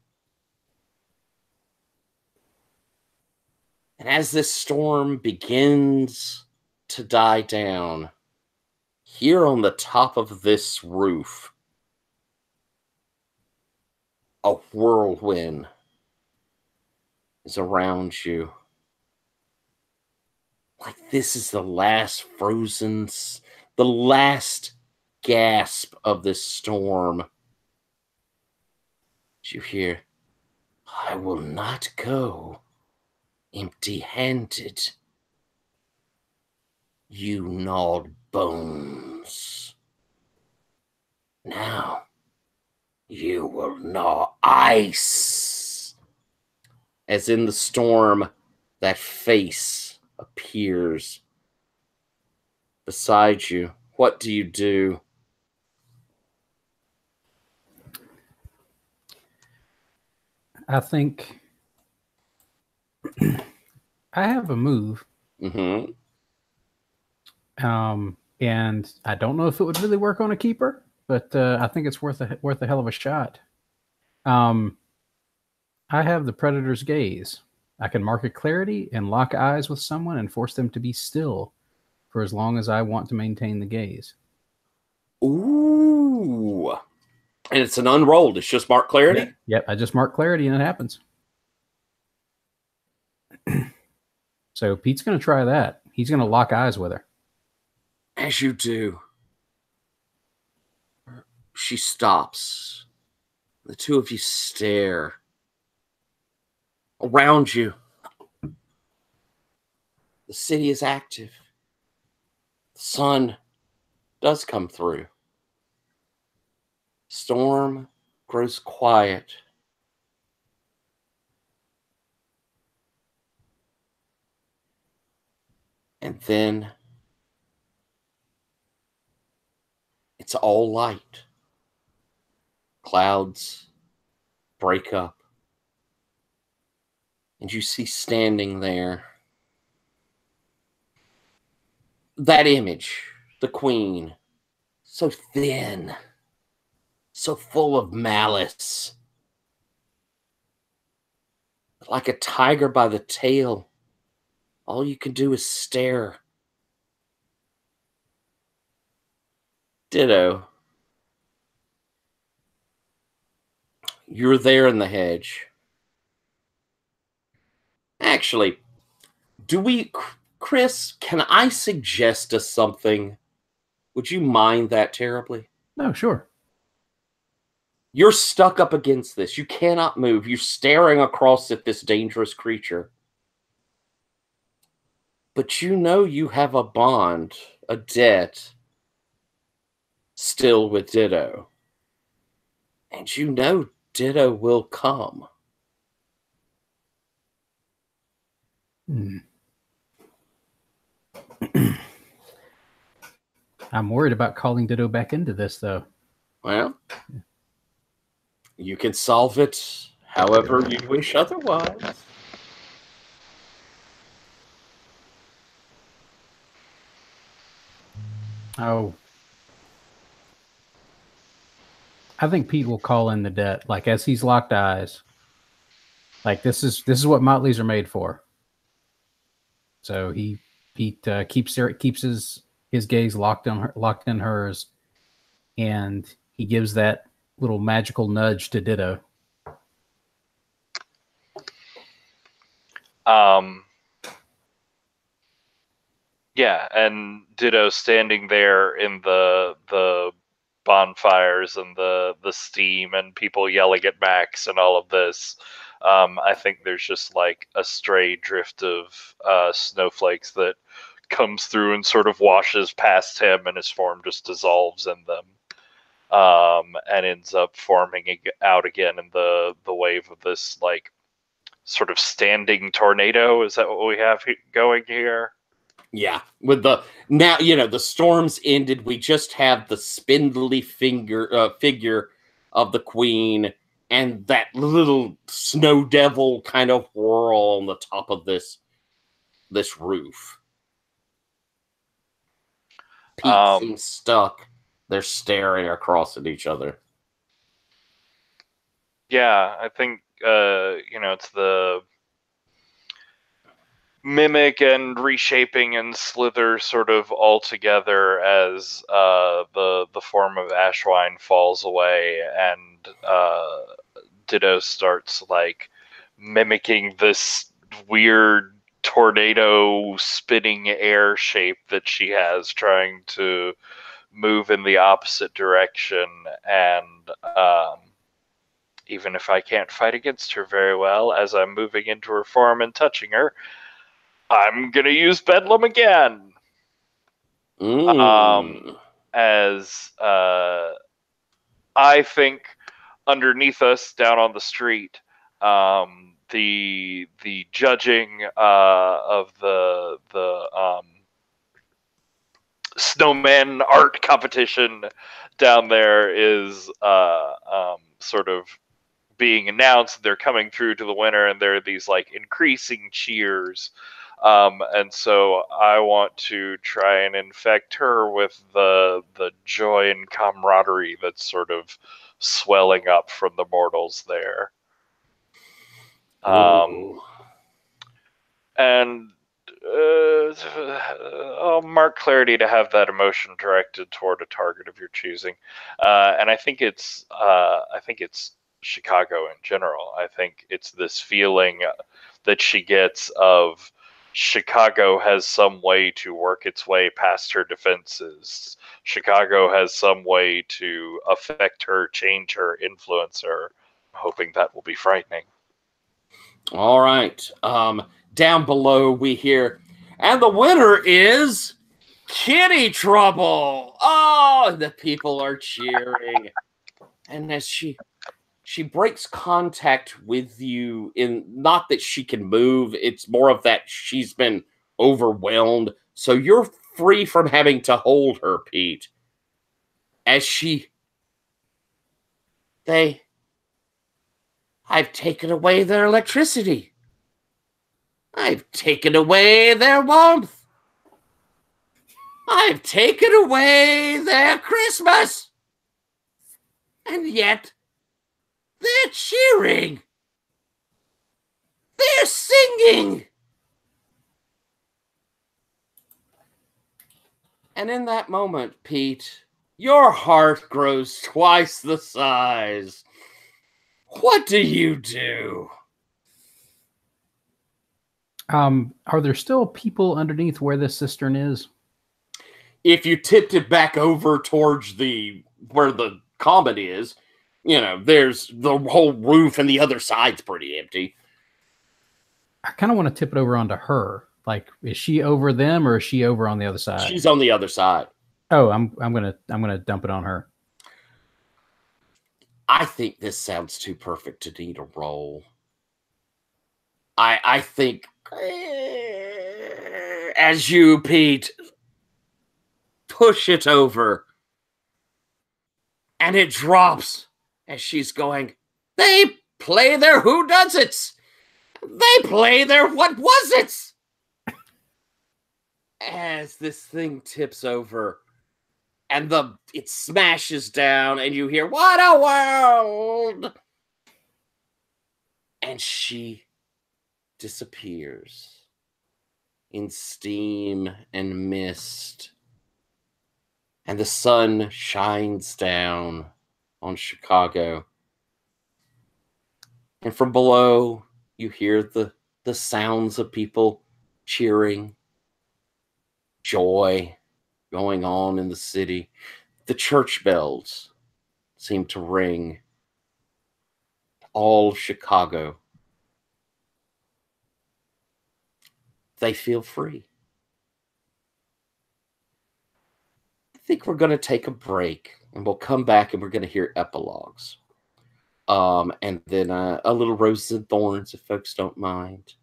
And as this storm begins to die down, here on the top of this roof, a whirlwind is around you. Like this is the last the last gasp of this storm. You hear, I will not go empty-handed. You gnawed bones. Now you will gnaw ice. As in the storm, that face appears beside you. What do you do? I think I have a move. Mm-hmm. And I don't know if it would really work on a keeper, but I think it's worth a hell of a shot. I have the Predator's Gaze. I can market clarity and lock eyes with someone and force them to be still for as long as I want to maintain the gaze. Ooh. And it's an unrolled. It's just mark clarity? Yep. I just mark clarity and it happens. So Pete's going to try that. He's going to lock eyes with her. As you do, she stops. The two of you stare. Around you, the city is active. The sun does come through. Storm grows quiet. And then it's all light. Clouds break up. And you see standing there that image, the queen, so thin, so full of malice, like a tiger by the tail. All you can do is stare. Ditto. You're there in the hedge. Actually, Chris, can I suggest us something? Would you mind that terribly? No, sure. You're stuck up against this. You cannot move. You're staring across at this dangerous creature. But you know you have a bond, a debt, still with Ditto. And you know Ditto will come. I'm worried about calling Ditto back into this, though. Well, you can solve it however you wish otherwise. Oh. I think Pete will call in the debt, like as he's locked eyes. Like this is what Motleys are made for. So Pete keeps his gaze locked in hers, and he gives that little magical nudge to Ditto. Yeah, and Ditto standing there in the bonfires and the steam and people yelling at Max and all of this. I think there's just like a stray drift of snowflakes that comes through and sort of washes past him, and his form just dissolves in them, and ends up forming out again in the wave of this like sort of standing tornado. Is that what we have going here? Yeah, with the now the storm's ended. We just have the spindly figure of the queen and that little snow devil kind of whirl on the top of this roof. Pete seems stuck. They're staring across at each other. Yeah, I think it's the mimic and reshaping and slither sort of all together as the form of Ashwine falls away, and Ditto starts like mimicking this weird tornado spinning air shape that she has, trying to move in the opposite direction. And even if I can't fight against her very well, as I'm moving into her form and touching her, I'm gonna use Bedlam again. As I think underneath us, down on the street, the judging of the snowman art competition down there is sort of being announced. They're coming through to the winner, and there are these like increasing cheers. And so I want to try and infect her with the joy and camaraderie that's sort of swelling up from the mortals there. And I'll mark clarity to have that emotion directed toward a target of your choosing. And I think it's Chicago in general. I think it's this feeling that she gets of Chicago has some way to work its way past her defenses. Chicago has some way to affect her, change her, influence her. I'm hoping that will be frightening. All right. Down below we hear, and the winner is Kitty Trouble. Oh, the people are cheering. And as she breaks contact with you, in not that she can move, it's more of that she's been overwhelmed. So you're free from having to hold her, Pete. As I've taken away their electricity. I've taken away their warmth. I've taken away their Christmas. And yet, they're cheering. They're singing. And in that moment, Pete, your heart grows twice the size. What do you do? Are there still people underneath where this cistern is? If you tipped it back over towards where the comet is, there's the whole roof and the other side's pretty empty. I kind of want to tip it over onto her. Like, is she over them or is she over on the other side? She's on the other side. Oh, I'm gonna dump it on her. I think this sounds too perfect to need a roll. I think as you, Pete, push it over and it drops as she's going, they play their whodunits. They play their what was it? As this thing tips over and it smashes down and you hear, what a world! And she disappears in steam and mist. And the sun shines down on Chicago. And from below, you hear the sounds of people cheering, joy going on in the city. The church bells seem to ring. All of Chicago. They feel free. I think we're going to take a break and we'll come back and we're going to hear epilogues. And then a little roses and thorns, if folks don't mind.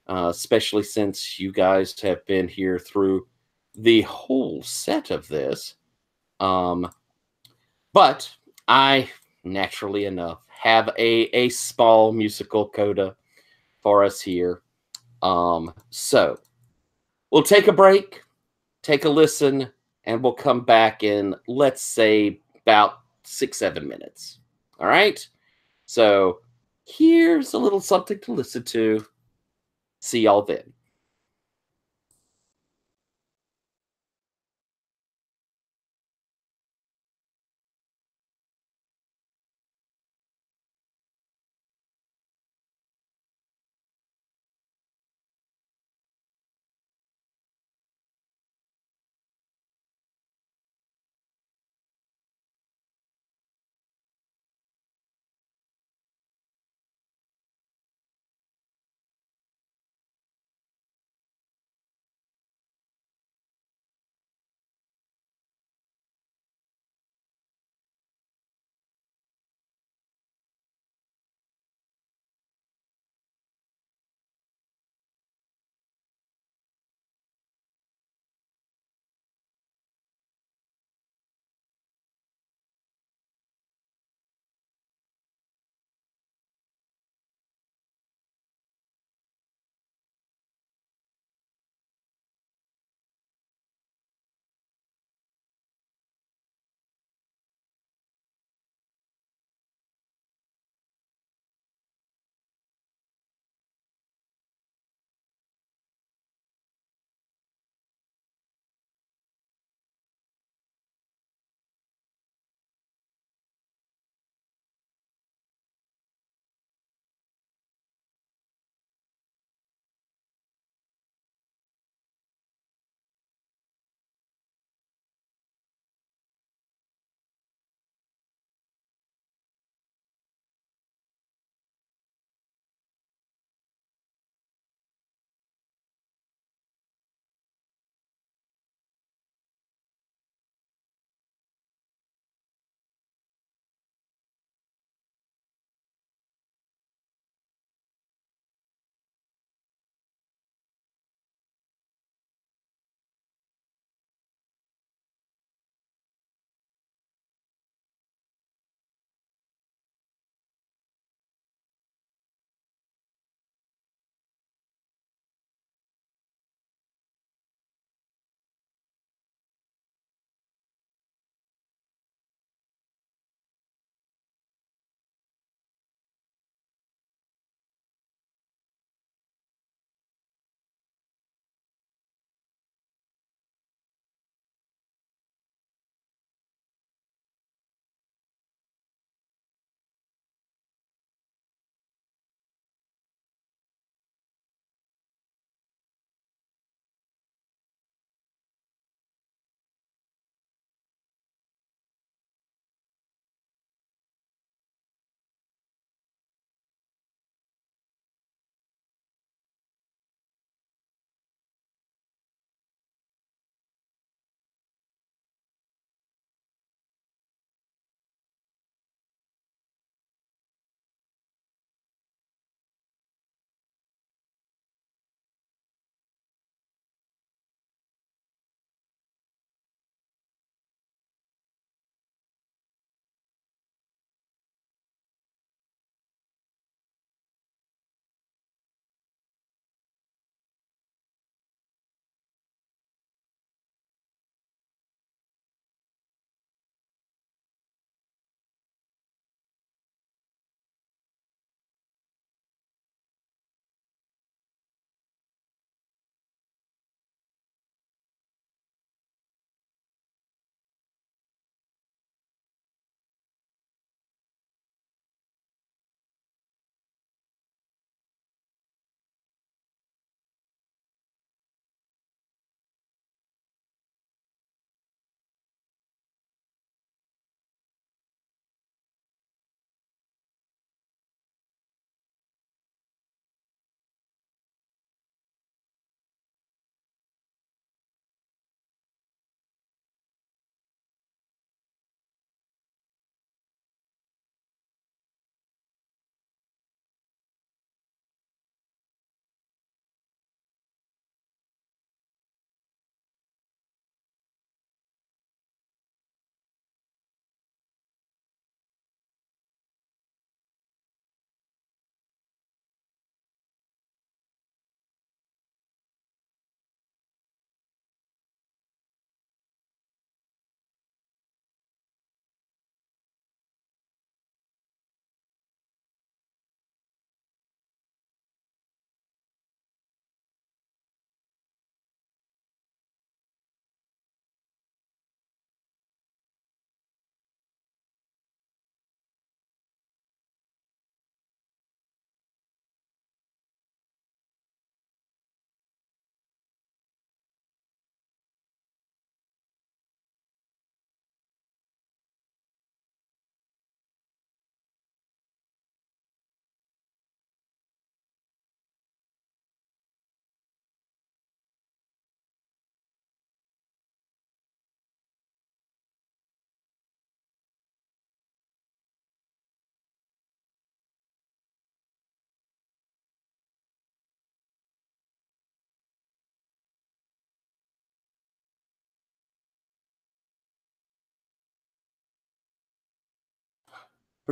Especially since you guys have been here through the whole set of this. But I, naturally enough, have a small musical coda for us here. So we'll take a break, take a listen, and we'll come back in, let's say, about 6-7 minutes. All right? So here's a little something to listen to. See y'all then.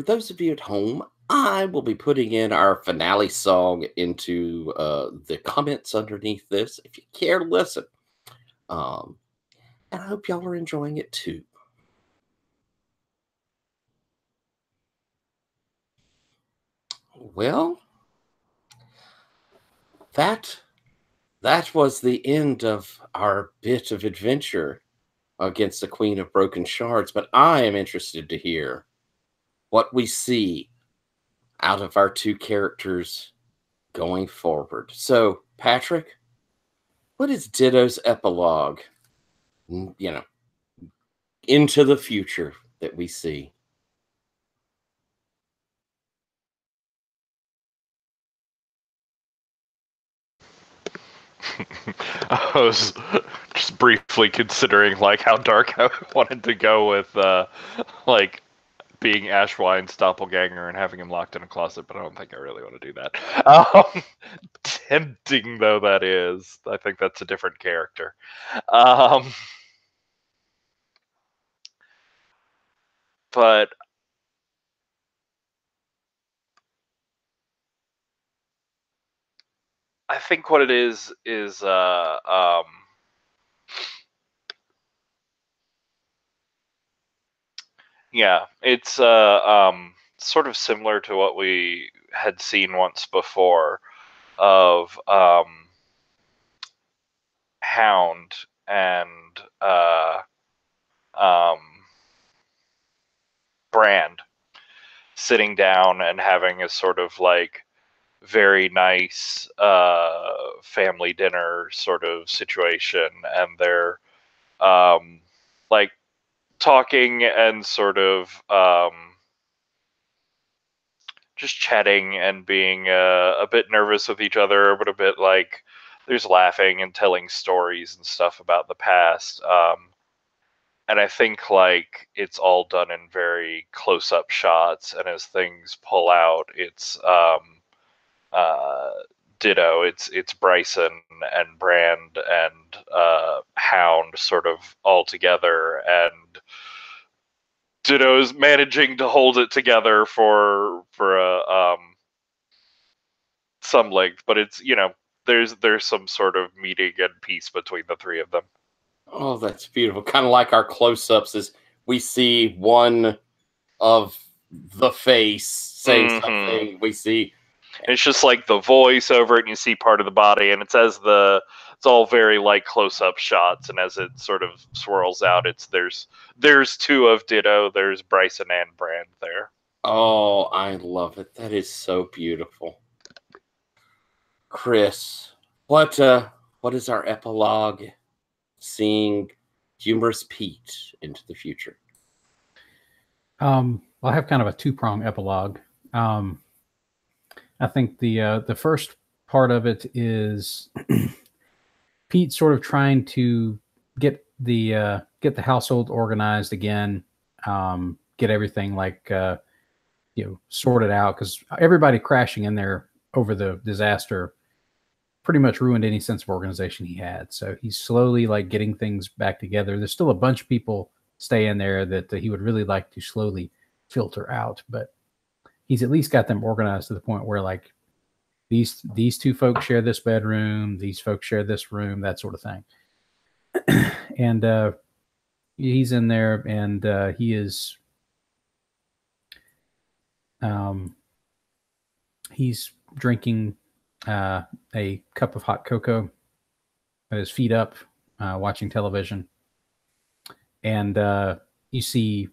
for those of you at home, I will be putting in our finale song into the comments underneath this if you care to listen. And I hope y'all are enjoying it too. Well, that was the end of our bit of adventure against the Queen of Broken Shards, but I am interested to hear what we see out of our two characters going forward. So, Patrick, what is Ditto's epilogue, into the future that we see? I was just briefly considering like how dark I wanted to go with like being Ashwine's doppelganger and having him locked in a closet, but I don't think I really want to do that. Tempting though that is, I think that's a different character. But I think what it is yeah, it's sort of similar to what we had seen once before of Hound and Brand sitting down and having a sort of like very nice family dinner sort of situation, and they're like talking and sort of just chatting and being a bit nervous with each other, but a bit like there's laughing and telling stories and stuff about the past. And I think like it's all done in very close-up shots, and as things pull out, it's Ditto. It's Bryson and Brand and Hound sort of all together, and Ditto's managing to hold it together for some length, but it's there's some sort of meeting and peace between the three of them. Oh, that's beautiful. Kind of like our close-ups as we see one of the face saying something. We see it's just like the voice over it, and you see part of the body, and it's all very like close-up shots, and as it sort of swirls out, there's two of Ditto, there's Bryson and Brand there. Oh, I love it. That is so beautiful. Chris, what is our epilogue seeing humorous Pete into the future? Well, I have kind of a two-prong epilogue. I think the first part of it is Pete sort of trying to get the household organized again, get everything like sorted out, because everybody crashing in there over the disaster pretty much ruined any sense of organization he had. So he's slowly like getting things back together. There's still a bunch of people stay in there that he would really like to slowly filter out, but he's at least got them organized to the point where like these two folks share this bedroom, these folks share this room, that sort of thing. And he's in there, and he is he's drinking a cup of hot cocoa with his feet up, watching television. And you see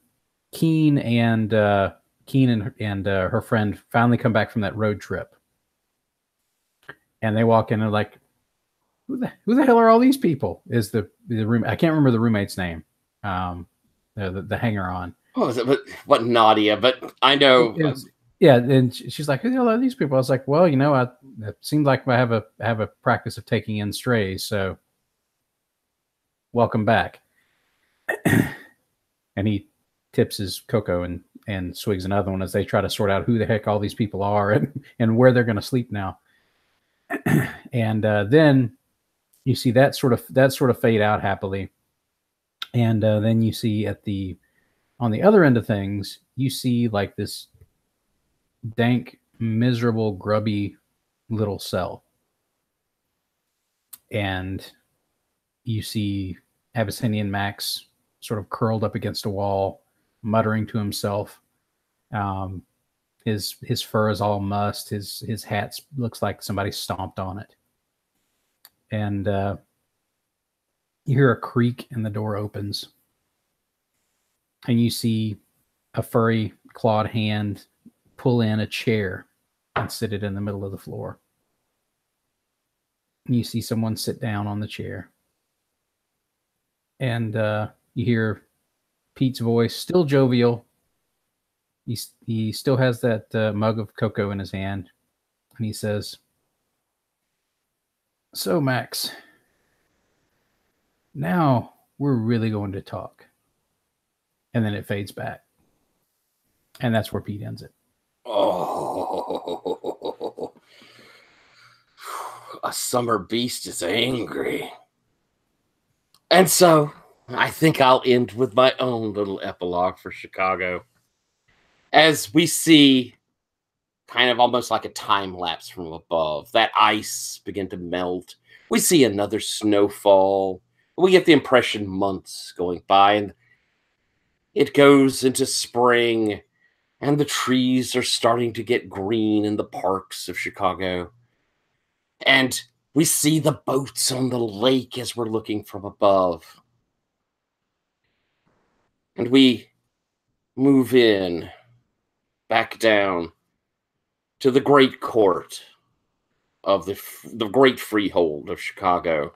Keen and her friend finally come back from that road trip. And they walk in and like, who the hell are all these people? Is the room? I can't remember the roommate's name. The hanger-on. Oh, is it what Nadia? But I know. Yeah, and she's like, "Who the hell are these people?" I was like, "Well, it seems like I have a practice of taking in strays, so welcome back." And he tips his cocoa and swigs another one as they try to sort out who the heck all these people are and where they're going to sleep now. And then you see that sort of fade out happily, and then you see on the other end of things, you see like this dank, miserable, grubby little cell. And you see Abyssinian Max sort of curled up against a wall, muttering to himself. His fur is all mussed. His hat looks like somebody stomped on it. And you hear a creak and the door opens. And you see a furry clawed hand pull in a chair and sit it in the middle of the floor. And you see someone sit down on the chair. And you hear Pete's voice, still jovial. He still has that mug of cocoa in his hand. And he says, "So, Max, now we're really going to talk." And then it fades back. And that's where Pete ends it. Oh, a summer beast is angry. And so I think I'll end with my own little epilogue for Chicago. As we see kind of almost like a time lapse from above, that ice begin to melt. We see another snowfall. We get the impression months going by, and it goes into spring, and the trees are starting to get green in the parks of Chicago. And we see the boats on the lake as we're looking from above. And we move in, back down to the great court of the great freehold of Chicago.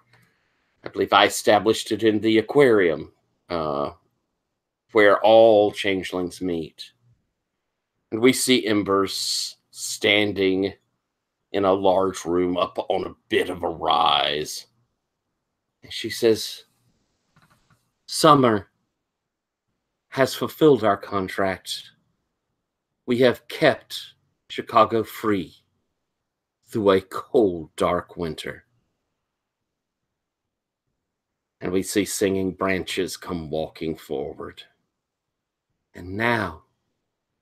I believe I established it in the aquarium, where all changelings meet. And we see Embers standing in a large room up on a bit of a rise. And she says, "Summer has fulfilled our contract. We have kept Chicago free through a cold, dark winter." And we see singing branches come walking forward. And now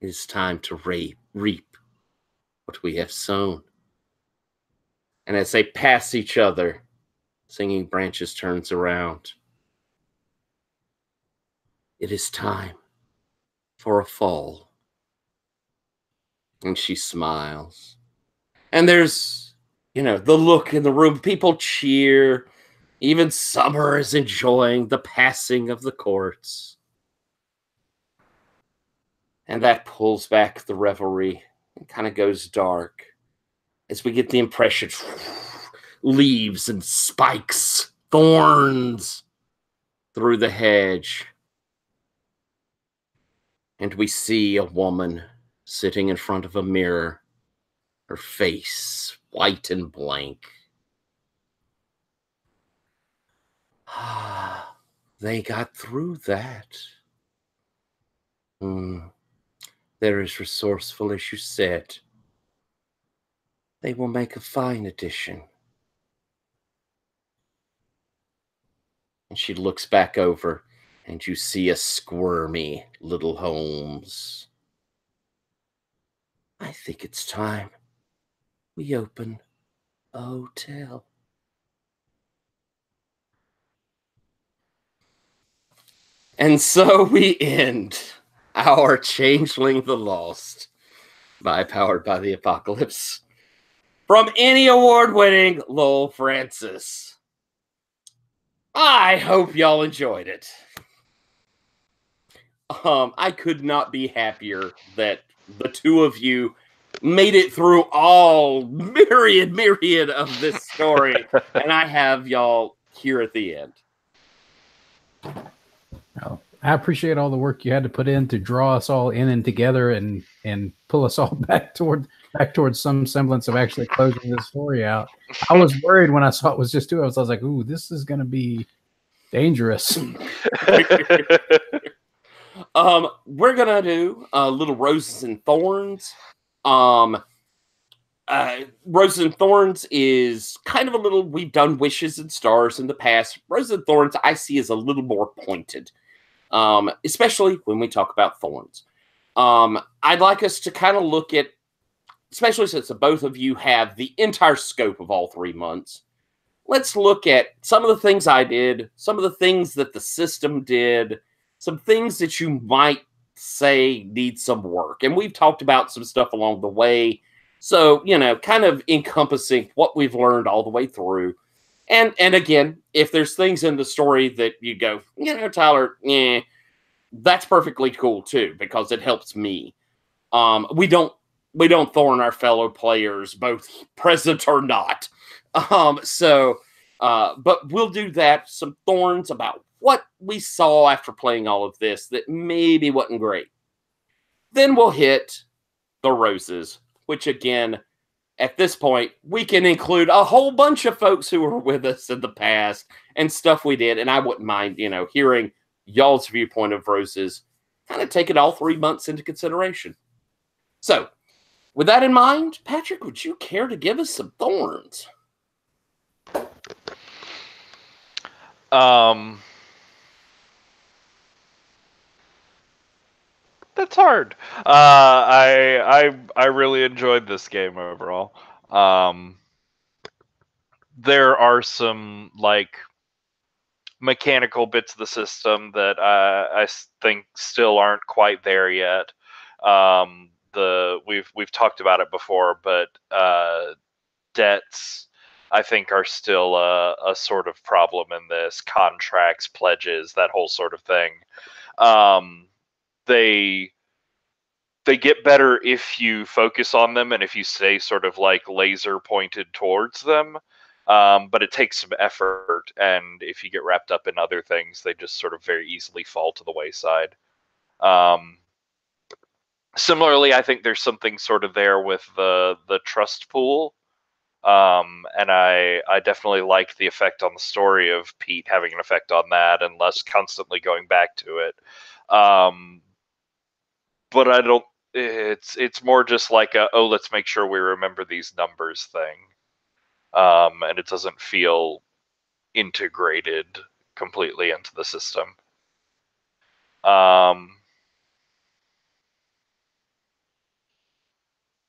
it is time to reap what we have sown. And as they pass each other, singing branches turns around. It is time for a fall. And she smiles. And there's, the look in the room. People cheer. Even Summer is enjoying the passing of the courts. And that pulls back the revelry and kind of goes dark as we get the impression leaves and spikes, thorns through the hedge. And we see a woman sitting in front of a mirror, her face white and blank. They got through that. They're as resourceful as you said. They will make a fine addition. And she looks back over, and you see a squirmy little Holmes. I think it's time we open a hotel. And so we end our Changeling the Lost by Powered by the Apocalypse from any award-winning Lowell Francis. I hope y'all enjoyed it. I could not be happier that the two of you made it through all myriad of this story, and I have y'all here at the end. Oh, I appreciate all the work you had to put in to draw us all in and together and pull us all back towards some semblance of actually closing this story out. I was worried when I saw it was just two of us. I was like, "Ooh, this is going to be dangerous." We're gonna do little Roses and Thorns. Roses and Thorns is kind of a little. We've done Wishes and Stars in the past. Roses and Thorns I see as a little more pointed, especially when we talk about thorns. I'd like us to kind of look at especially since the both of you have the entire scope of all 3 months, let's look at some of the things I did, some of the things that the system did, some things that you might say need some work. And we've talked about some stuff along the way. So, you know, kind of encompassing what we've learned all the way through. And again, if there's things in the story that you go, you know, Tyler, that's perfectly cool too, because it helps me. We don't thorn our fellow players, both present or not. But we'll do that. Some thorns about what we saw after playing all of this that maybe wasn't great. Then we'll hit the roses, which again, at this point, we can include a whole bunch of folks who were with us in the past and stuff we did. And I wouldn't mind, you know, hearing y'all's viewpoint of roses, kind of taking all 3 months into consideration. So, with that in mind, Patrick, would you care to give us some thorns? That's hard. I really enjoyed this game overall. There are some like mechanical bits of the system that I think still aren't quite there yet. We've talked about it before, but debts I think are still a sort of problem in this. Contracts, pledges, that whole sort of thing. They get better if you focus on them and if you stay sort of like laser pointed towards them. But it takes some effort, and if you get wrapped up in other things, they just sort of very easily fall to the wayside. Similarly, I think there's something sort of there with the trust pool. And I definitely liked the effect on the story of Pete having an effect on that and less constantly going back to it. But I don't. It's more just like let's make sure we remember these numbers thing, and it doesn't feel integrated completely into the system. And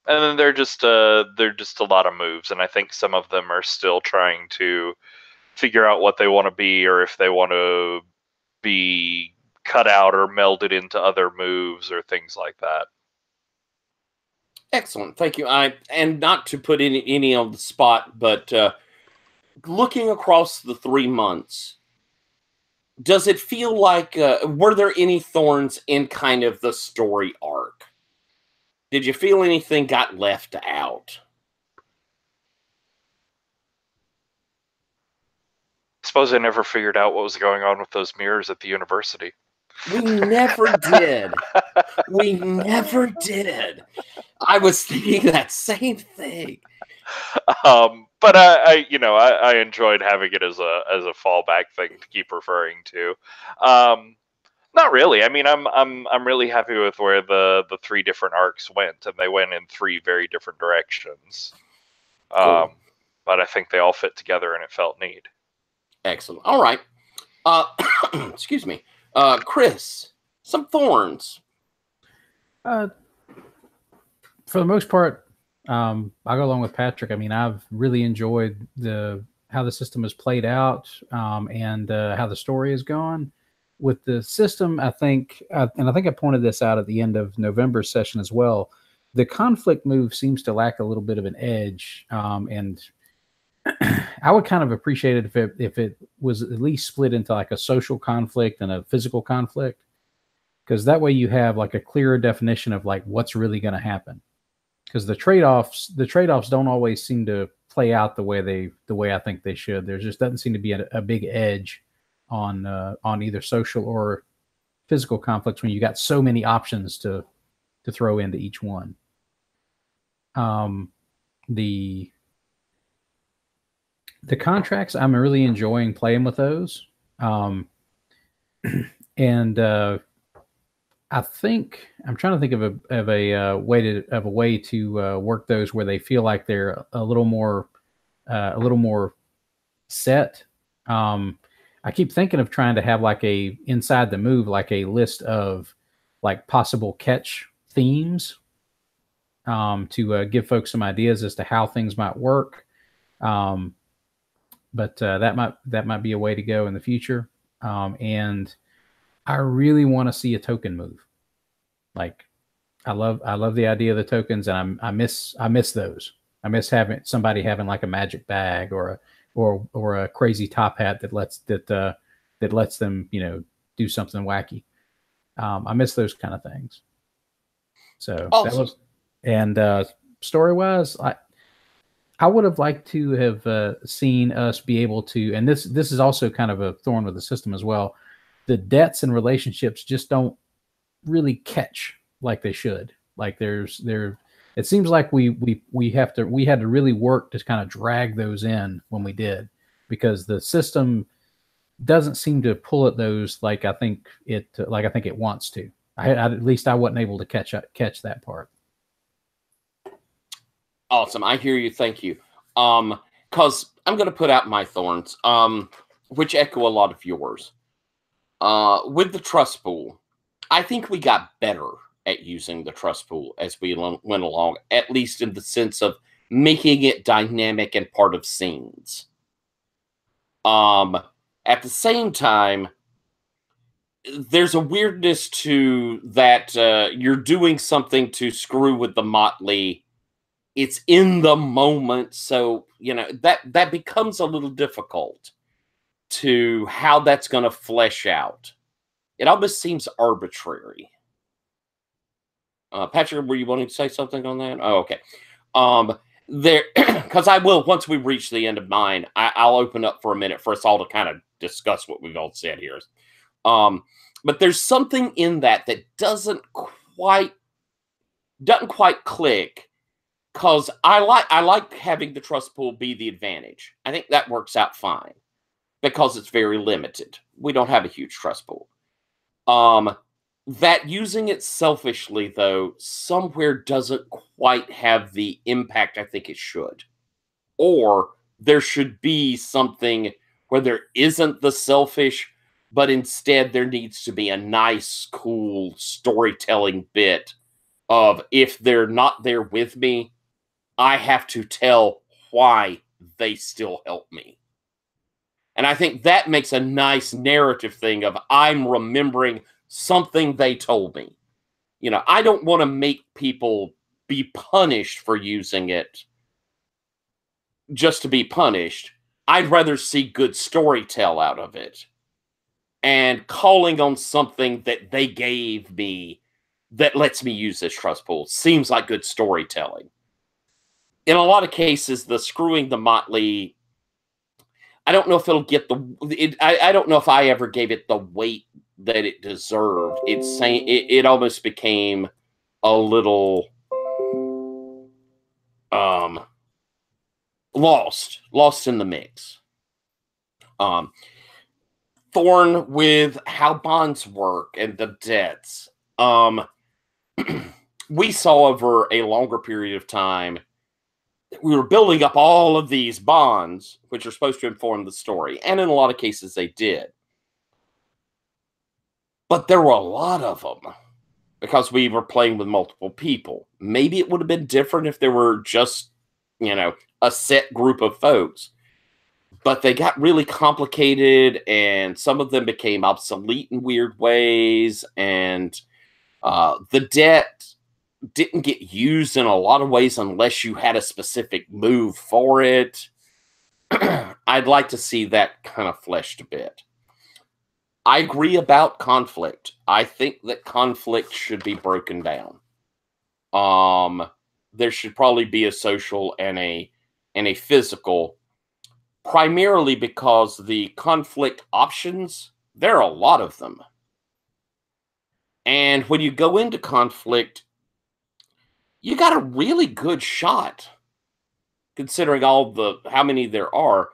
then they're just a lot of moves, and I think some of them are still trying to figure out what they want to be, or if they want to be cut out or melded into other moves or things like that. Excellent, thank you. And not to put any on the spot, but looking across the 3 months, does it feel like were there any thorns in kind of the story arc? Did you feel anything got left out? I suppose I never figured out what was going on with those mirrors at the university. We never did. We never did. I was thinking that same thing. But I enjoyed having it as a fallback thing to keep referring to. Not really. I mean, I'm really happy with where the 3 different arcs went, and they went in 3 very different directions. Cool. But I think they all fit together, and it felt neat. Excellent. All right. Excuse me. Chris, some thorns. For the most part, I'll go along with Patrick. I mean, I've really enjoyed how the system has played out, and how the story has gone. With the system, I think, and I think I pointed this out at the end of November's session as well, the conflict move seems to lack a little bit of an edge, and I would kind of appreciate it if it was at least split into like a social conflict and a physical conflict, because that way you have like a clearer definition of like what's really going to happen. Because the trade-offs don't always seem to play out the way I think they should. There just doesn't seem to be a big edge on either social or physical conflicts when you got so many options to throw into each one. The contracts, I'm really enjoying playing with those, and I think I'm trying to think of a way to work those where they feel like they're a little more set. I keep thinking of trying to have like inside the move, like a list of like possible catch themes to give folks some ideas as to how things might work. But that might be a way to go in the future. And I really want to see a token move. Like, I love the idea of the tokens, and I miss those. I miss having somebody having like a magic bag or a crazy top hat that lets them, you know, do something wacky. I miss those kind of things. So awesome. That was, and story wise, I would have liked to have seen us be able to, and this is also kind of a thorn with the system as well. The debts and relationships just don't really catch like they should. Like it seems like we had to really work to kind of drag those in when we did, because the system doesn't seem to pull at those like I think it wants to. At least I wasn't able to catch that part. Awesome. I hear you. Thank you. Because I'm going to put out my thorns, which echo a lot of yours. With the trust pool, I think we got better at using the trust pool as we went along, at least in the sense of making it dynamic and part of scenes. At the same time, there's a weirdness to that. You're doing something to screw with the motley. It's in the moment, so you know that becomes a little difficult to how that's going to flesh out. It almost seems arbitrary. Patrick, were you wanting to say something on that? Oh, okay. There, because I will, once we reach the end of mine, I'll open up for a minute for us all to kind of discuss what we've all said here. But there's something in that doesn't quite click, because I like having the trust pool be the advantage. I think that works out fine because it's very limited. We don't have a huge trust pool. That using it selfishly, though, somewhere doesn't quite have the impact I think it should. Or there should be something where there isn't the selfish, but instead there needs to be a nice, cool storytelling bit of, if they're not there with me, I have to tell why they still help me. And I think that makes a nice narrative thing of, I'm remembering something they told me. You know, I don't want to make people be punished for using it just to be punished. I'd rather see good storytell out of it. And calling on something that they gave me that lets me use this trust pool seems like good storytelling. In a lot of cases, the screwing the motley, I don't know if it'll get I don't know if I ever gave it the weight that it deserved. It's saying it almost became a little lost in the mix. Thorn with how bonds work and the debts. We saw over a longer period of time, we were building up all of these bonds, which are supposed to inform the story. And in a lot of cases, they did. But there were a lot of them because we were playing with multiple people. Maybe it would have been different if there were just, you know, a set group of folks. But they got really complicated, and some of them became obsolete in weird ways. And the debt didn't get used in a lot of ways unless you had a specific move for it. I'd like to see that kind of fleshed a bit. I agree about conflict. I think that conflict should be broken down. There should probably be a social and a physical, primarily because the conflict options, there are a lot of them. And when you go into conflict, you got a really good shot, considering how many there are.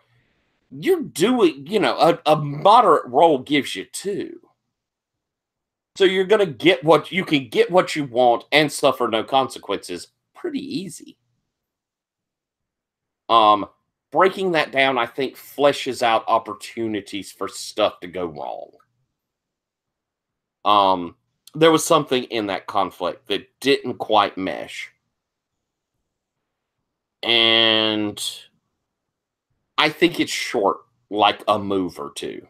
You're doing, you know, a moderate roll gives you 2. So you're going to get what you want and suffer no consequences pretty easy. Breaking that down, I think, fleshes out opportunities for stuff to go wrong. There was something in that conflict that didn't quite mesh. and I think it's short, like a move or two.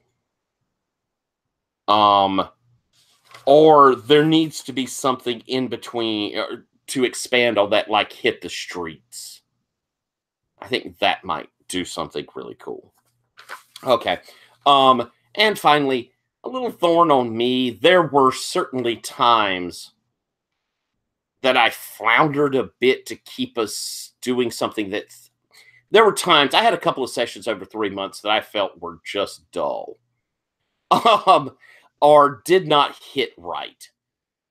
Or there needs to be something in between to expand on that, like hit the streets. I think that might do something really cool. Okay. And finally, a little thorn on me. There were certainly times that I floundered a bit to keep us doing something that there were times I had a couple of sessions over 3 months that I felt were just dull. Or did not hit right.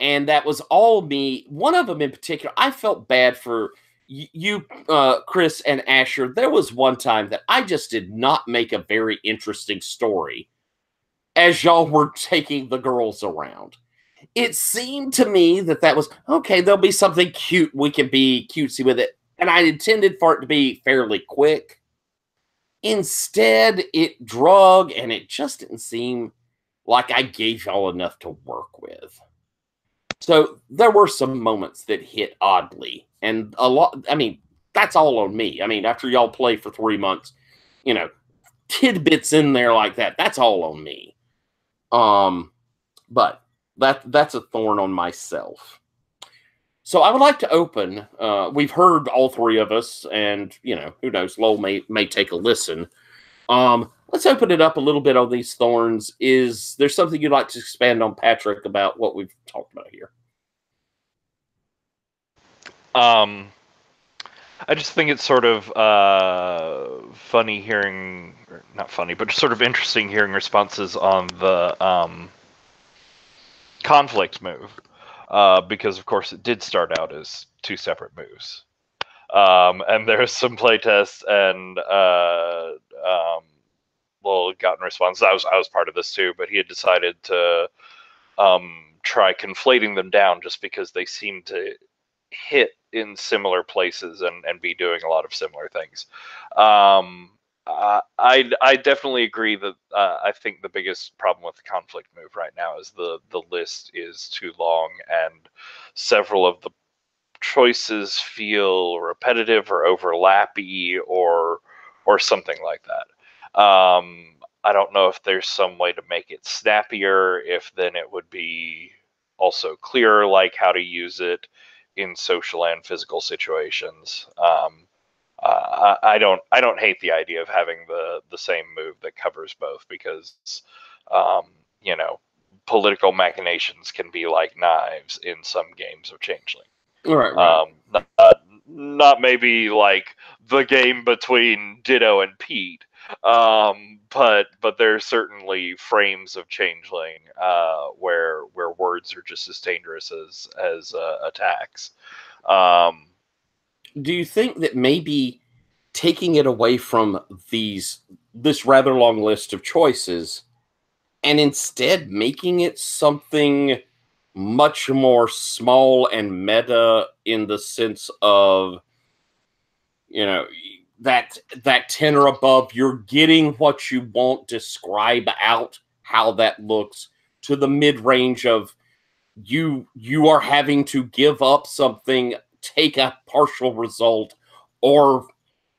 And that was all me. One of them in particular, I felt bad for you, Chris and Asher. There was one time that I just did not make a very interesting story as y'all were taking the girls around. It seemed to me that that was, okay, there'll be something cute. We can be cutesy with it. And I intended for it to be fairly quick. Instead, it drug, and it just didn't seem like I gave y'all enough to work with. So there were some moments that hit oddly, and a lot. I mean, that's all on me. I mean, after y'all play for 3 months, you know, tidbits in there like that. That's all on me. But that's a thorn on myself. So I would like to open. We've heard all three of us, and you know, who knows, Lowell may take a listen. Let's open it up a little bit on these thorns. Is there something you'd like to expand on, Patrick, about what we've talked about here? I just think it's sort of funny hearing, or not funny, but sort of interesting hearing responses on the conflict move, because of course it did start out as two separate moves. And there's some playtests and Lowell gotten responses. I was part of this too, but he had decided to try conflating them down just because they seem to hit in similar places and be doing a lot of similar things. I definitely agree that I think the biggest problem with the conflict move right now is the list is too long, and several of the choices feel repetitive or overlappy or something like that. I don't know if there's some way to make it snappier, if then it would be also clearer, like how to use it in social and physical situations. I don't hate the idea of having the same move that covers both, because you know, political machinations can be like knives in some games of Changeling. Right. Not maybe like the game between Ditto and Pete, but there's certainly frames of Changeling where words are just as dangerous as attacks. Do you think that maybe taking it away from this rather long list of choices and instead making it something much more small and meta, in the sense of, you know, that 10 or above, you're getting what you want, describe out how that looks, to the mid-range of you are having to give up something, take a partial result, or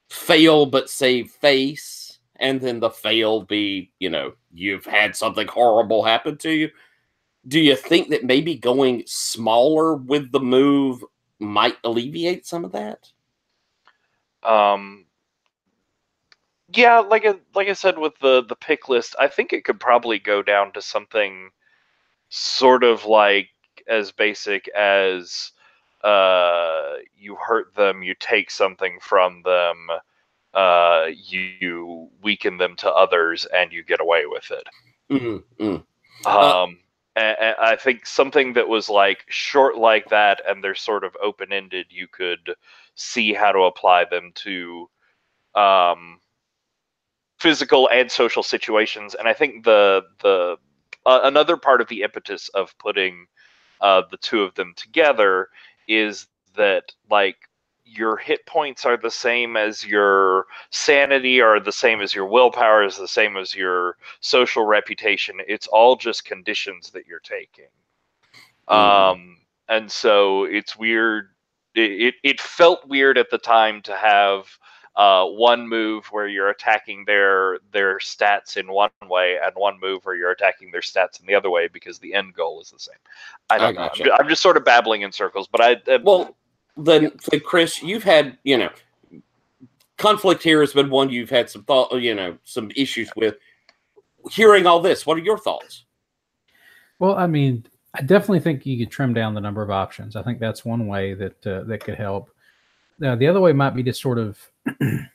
fail but save face, and then the fail be, you know, you've had something horrible happen to you. Do you think that maybe going smaller with the move might alleviate some of that? Yeah, like I said with the pick list, I think it could probably go down to something sort of like as basic as you hurt them, you take something from them, you weaken them to others, and you get away with it. Mm-hmm. And I think something that was like short like that, and they're sort of open ended, you could see how to apply them to physical and social situations. And I think the another part of the impetus of putting the two of them together is that, like, your hit points are the same as your sanity, are the same as your willpower, is the same as your social reputation. It's all just conditions that you're taking. Mm-hmm. And so it's weird. it felt weird at the time to have one move where you're attacking their stats in one way and one move where you're attacking their stats in the other way, because the end goal is the same. I don't know. Gotcha. I'm just sort of babbling in circles, but well, then, Chris, you've had, conflict here has been one you've had some thought, some issues with. Hearing all this, what are your thoughts? Well, I mean, I definitely think you could trim down the number of options. I think that's one way that that could help. The other way might be to sort of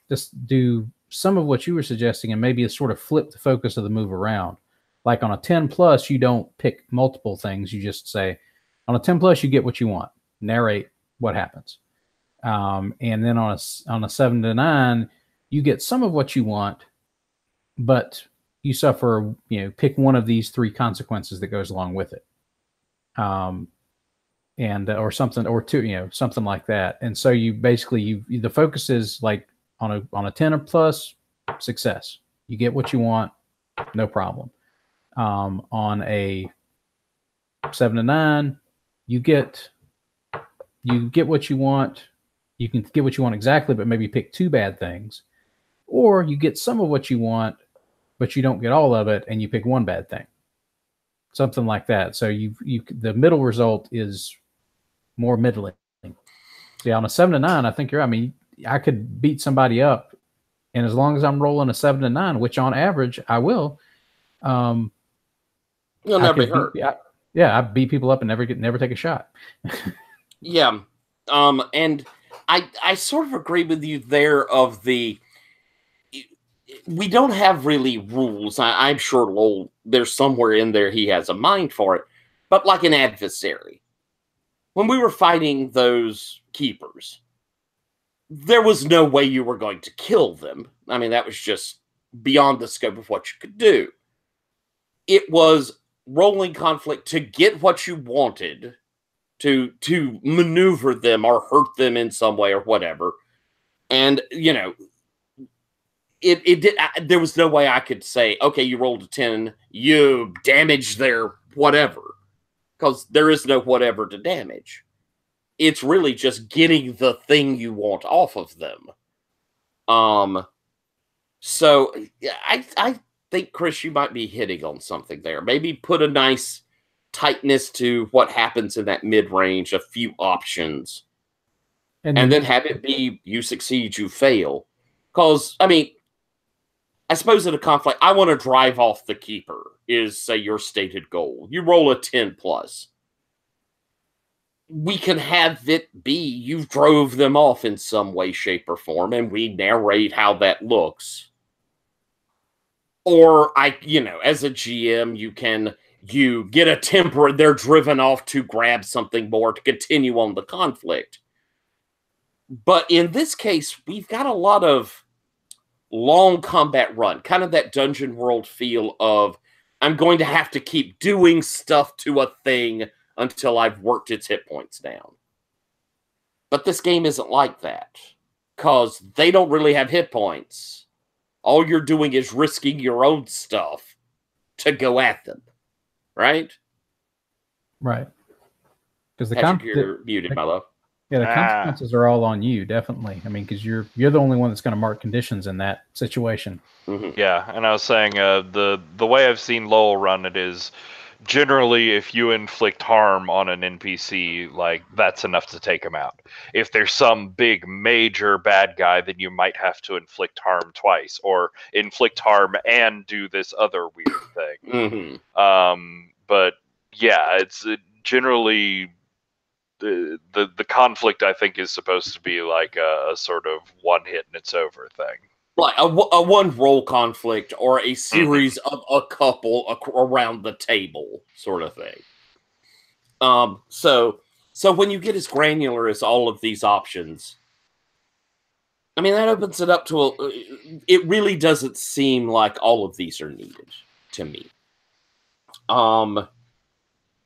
just do some of what you were suggesting and maybe sort of flip the focus of the move around. Like on a 10 plus, you don't pick multiple things. You just say, on a 10 plus, you get what you want. Narrate what happens. And then on a 7 to 9, you get some of what you want, but you suffer, pick one of these 3 consequences that goes along with it. And or something, or 2, something like that. And so you basically, the focus is like on a 10 or plus, success. You get what you want, no problem. On a 7 to 9, you get what you want. You can get what you want exactly, but maybe pick 2 bad things, or you get some of what you want, but you don't get all of it, and you pick 1 bad thing. Something like that. So the middle result is more middling. Yeah, on a 7 to 9, I think I could beat somebody up, and as long as I'm rolling a 7 to 9, which on average I will, you'll never be hurt. I beat people up and never take a shot. Yeah. And I sort of agree with you there we don't have really rules. I'm sure Lowell, there's somewhere in there he has a mind for it, but like an adversary. When we were fighting those keepers, there was no way you were going to kill them. I mean, that was just beyond the scope of what you could do. It was rolling conflict to get what you wanted, to maneuver them or hurt them in some way or whatever. And, there was no way I could say, okay, you rolled a 10, you damaged their whatever. Because there is no whatever to damage. It's really just getting the thing you want off of them. So I think, Chris, you might be hitting on something there. Maybe put a nice tightness to what happens in that mid-range, a few options. And then have it be you succeed, you fail. Because, I suppose in a conflict, I want to drive off the keeper is, say, your stated goal. You roll a 10 plus. We can have it be you drove them off in some way, shape, or form, and we narrate how that looks. Or, as a GM, you get a temper, they're driven off to grab something more to continue on the conflict. But in this case, we've got a lot of long combat run, kind of that dungeon world feel of, I'm going to have to keep doing stuff to a thing until I've worked its hit points down. But this game isn't like that, because they don't really have hit points. All you're doing is risking your own stuff to go at them, right? Right. Because you're muted, my love. Yeah, the consequences are all on you, definitely. Because you're the only one that's going to mark conditions in that situation. Mm-hmm. Yeah, and I was saying the way I've seen Lowell run it is generally if you inflict harm on an NPC, like that's enough to take him out. If there's some big major bad guy, then you might have to inflict harm twice, or inflict harm and do this other weird thing. Mm-hmm. But yeah, it's generally. The conflict, I think, is supposed to be like a sort of one hit and it's over thing. Like a one roll conflict or a series of a couple around the table sort of thing. So when you get as granular as all of these options, that opens it up to it really doesn't seem like all of these are needed to me.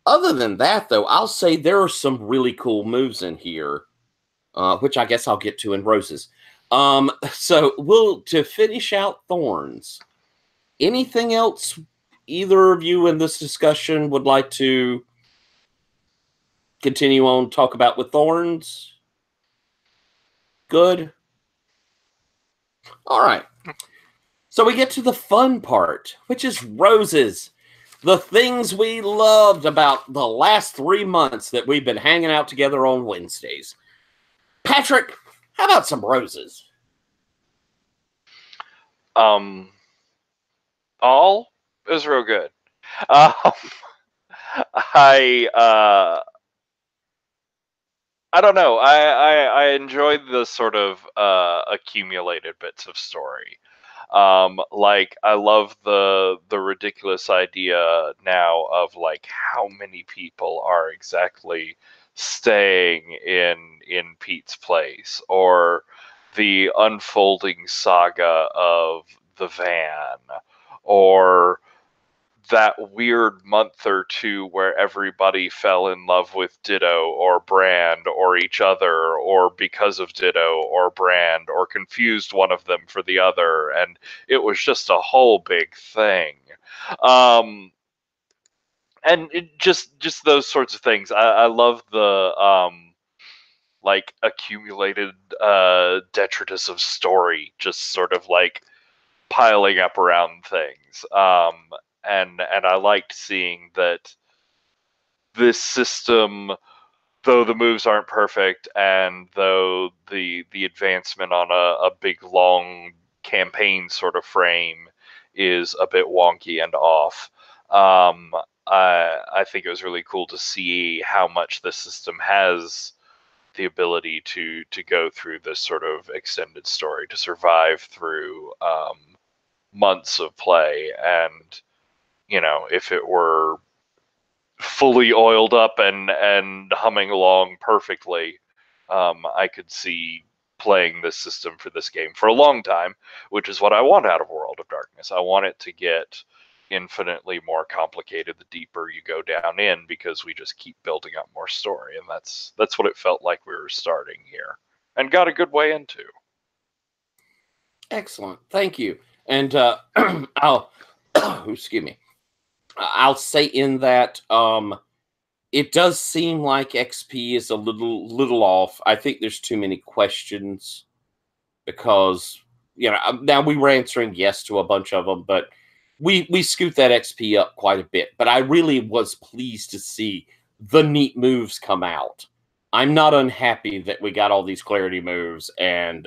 Other than that, though, I'll say there are some really cool moves in here, which I guess I'll get to in Roses. So to finish out Thorns, anything else either of you in this discussion would like to continue on talk about with Thorns? Good. All right. So we get to the fun part, which is roses. The things we loved about the last 3 months that we've been hanging out together on Wednesdays. Patrick, how about some roses? All is real good. Um, I don't know. I enjoyed the sort of accumulated bits of story. Like I love the ridiculous idea now of like how many people are exactly staying in Pete's place, or the unfolding saga of the van, or that weird month or two where everybody fell in love with Ditto or Brand or each other, or because of Ditto or Brand, or confused one of them for the other, and it was just a whole big thing. And it just those sorts of things. I love the like accumulated detritus of story, just sort of like piling up around things. And I liked seeing that this system, though the moves aren't perfect, and though the advancement on a big long campaign sort of frame is a bit wonky and off. I think it was really cool to see how much the system has the ability to go through this sort of extended story, to survive through months of play. And if it were fully oiled up and humming along perfectly, I could see playing this system for this game for a long time, which is what I want out of World of Darkness. I want it to get infinitely more complicated the deeper you go down in, because we just keep building up more story, and that's what it felt like we were starting here and got a good way into. Excellent. Thank you. And I'll excuse me. I'll say in that it does seem like XP is a little off. I think there's too many questions because now we were answering yes to a bunch of them, but we scoot that XP up quite a bit. But I really was pleased to see the neat moves come out. I'm not unhappy that we got all these clarity moves and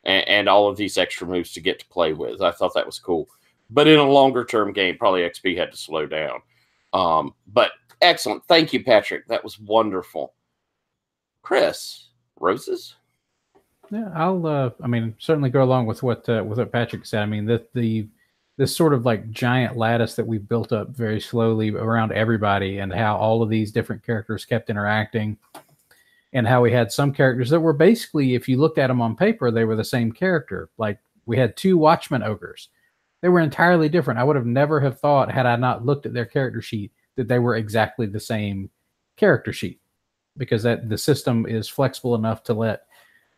all of these extra moves to get to play with. I thought that was cool. But in a longer term game, probably XP had to slow down. But excellent. Thank you, Patrick. That was wonderful. Chris, roses? Yeah, I'll. I mean, certainly go along with what Patrick said. I mean, this sort of like giant lattice that we've built up very slowly around everybody, and how all of these different characters kept interacting, and how we had some characters that were basically, if you looked at them on paper, they were the same character. Like we had 2 Watchmen ogres. They were entirely different. I would have never have thought, had I not looked at their character sheet, that they were exactly the same character sheet, because that the system is flexible enough to let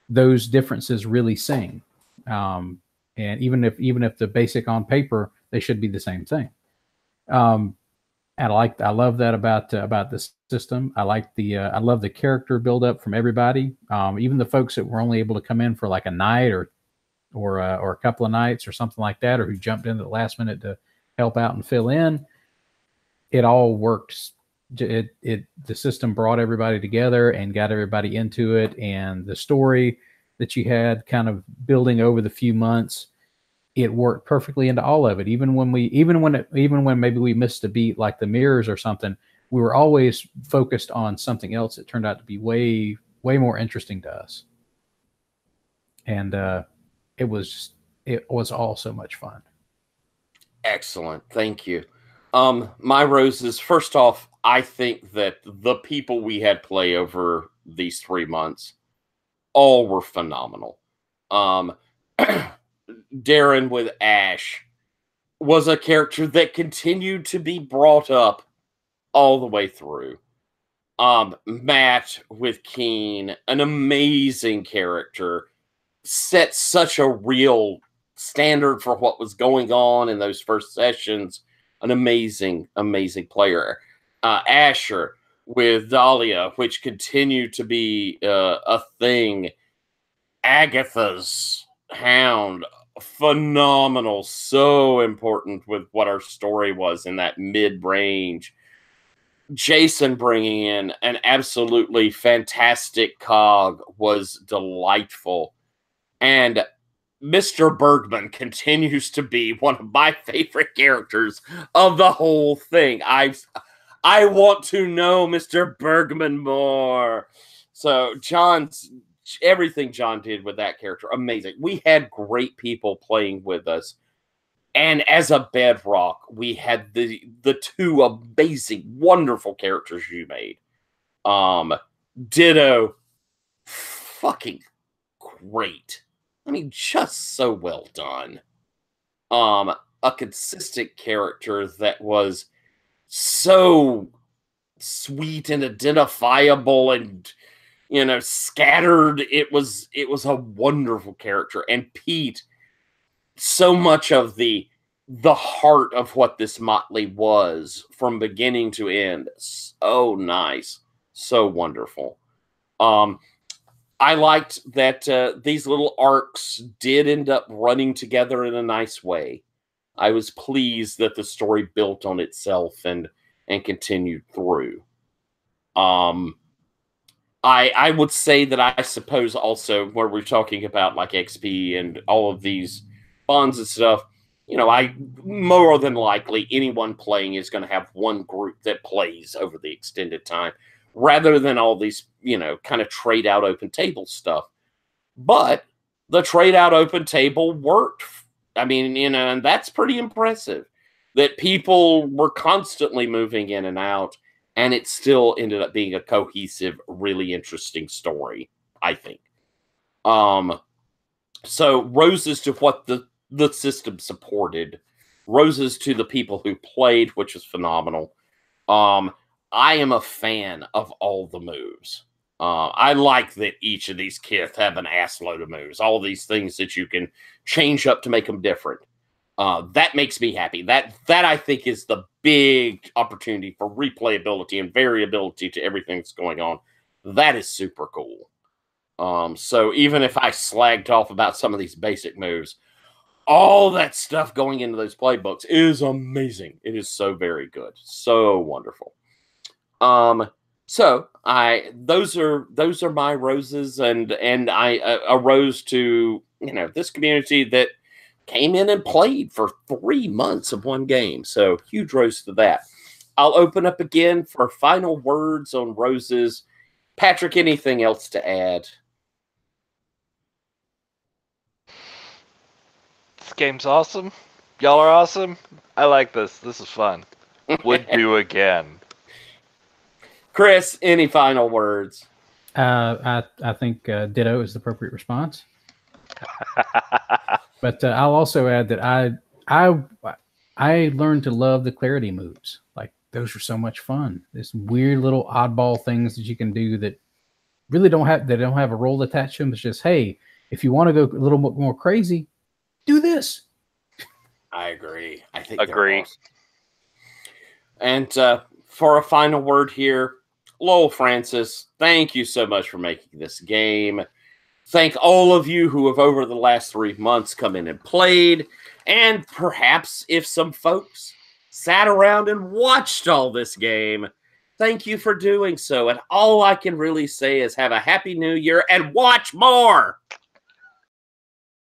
those differences really sing. And even if the basic on paper, they should be the same thing. And I love that about the system. I love the character build up from everybody. Even the folks that were only able to come in for like a night or a couple of nights or something like that, or who jumped in at the last minute to help out and fill in. It all worked. The system brought everybody together and got everybody into it, and the story that you had kind of building over the few months, it worked perfectly into all of it. Even when maybe we missed a beat, like the mirrors or something, we were always focused on something else that turned out to be way more interesting to us. And it was all so much fun. Excellent. Thank you. My roses, first off, I think that the people we had play over these 3 months all were phenomenal. Darren with Ash was a character that continued to be brought up all the way through. Matt with Keen, an amazing character, set such a real standard for what was going on in those first sessions. An amazing player. Asher with Dahlia, which continued to be a thing. Agatha's hound, phenomenal, so important with what our story was in that mid-range. Jason bringing in an absolutely fantastic cog was delightful. And Mr. Bergman continues to be one of my favorite characters of the whole thing. I want to know Mr. Bergman more. So everything John did with that character, amazing. We had great people playing with us. And as a bedrock, we had the two amazing, wonderful characters you made. Ditto, fucking great. I mean, just so well done. A consistent character that was so sweet and identifiable and, you know, scattered. It was a wonderful character. And Pete, so much of the heart of what this motley was from beginning to end. So nice. So wonderful. I liked that these little arcs did end up running together in a nice way. I was pleased that the story built on itself and continued through. I would say that I suppose also where we're talking about like XP and all of these bonds and stuff, you know, I more than likely anyone playing is going to have one group that plays over the extended time rather than all these, you know, kind of trade out open table stuff. But the trade out open table worked. I mean, you know, and that's pretty impressive that people were constantly moving in and out, and it still ended up being a cohesive, really interesting story, I think. So roses to what the system supported, roses to the people who played, which was phenomenal. I am a fan of all the moves. I like that each of these kits have an ass load of moves. All these things that you can change up to make them different. That makes me happy. That I think is the big opportunity for replayability and variability to everything that's going on. That is super cool. So even if I slagged off about some of these basic moves, all that stuff going into those playbooks is amazing. It is so very good. So wonderful. So those are my roses, and I a rose to, you know, this community that came in and played for 3 months of one game. So huge rose to that. I'll open up again for final words on roses. Patrick, anything else to add? This game's awesome. Y'all are awesome. I like this. This is fun. Would do again. Chris, any final words? I think ditto is the appropriate response. But I'll also add that I learned to love the clarity moves. Like, those are so much fun. This weird little oddball things that you can do that really don't have a role attached to them. It's just, hey, if you want to go a little more crazy, do this. I agree. I think agree. Awesome. And for a final word here, Lowell Francis, thank you so much for making this game. Thank all of you who have over the last 3 months come in and played, and perhaps if some folks sat around and watched all this game, thank you for doing so. And all I can really say is have a happy new year and watch more.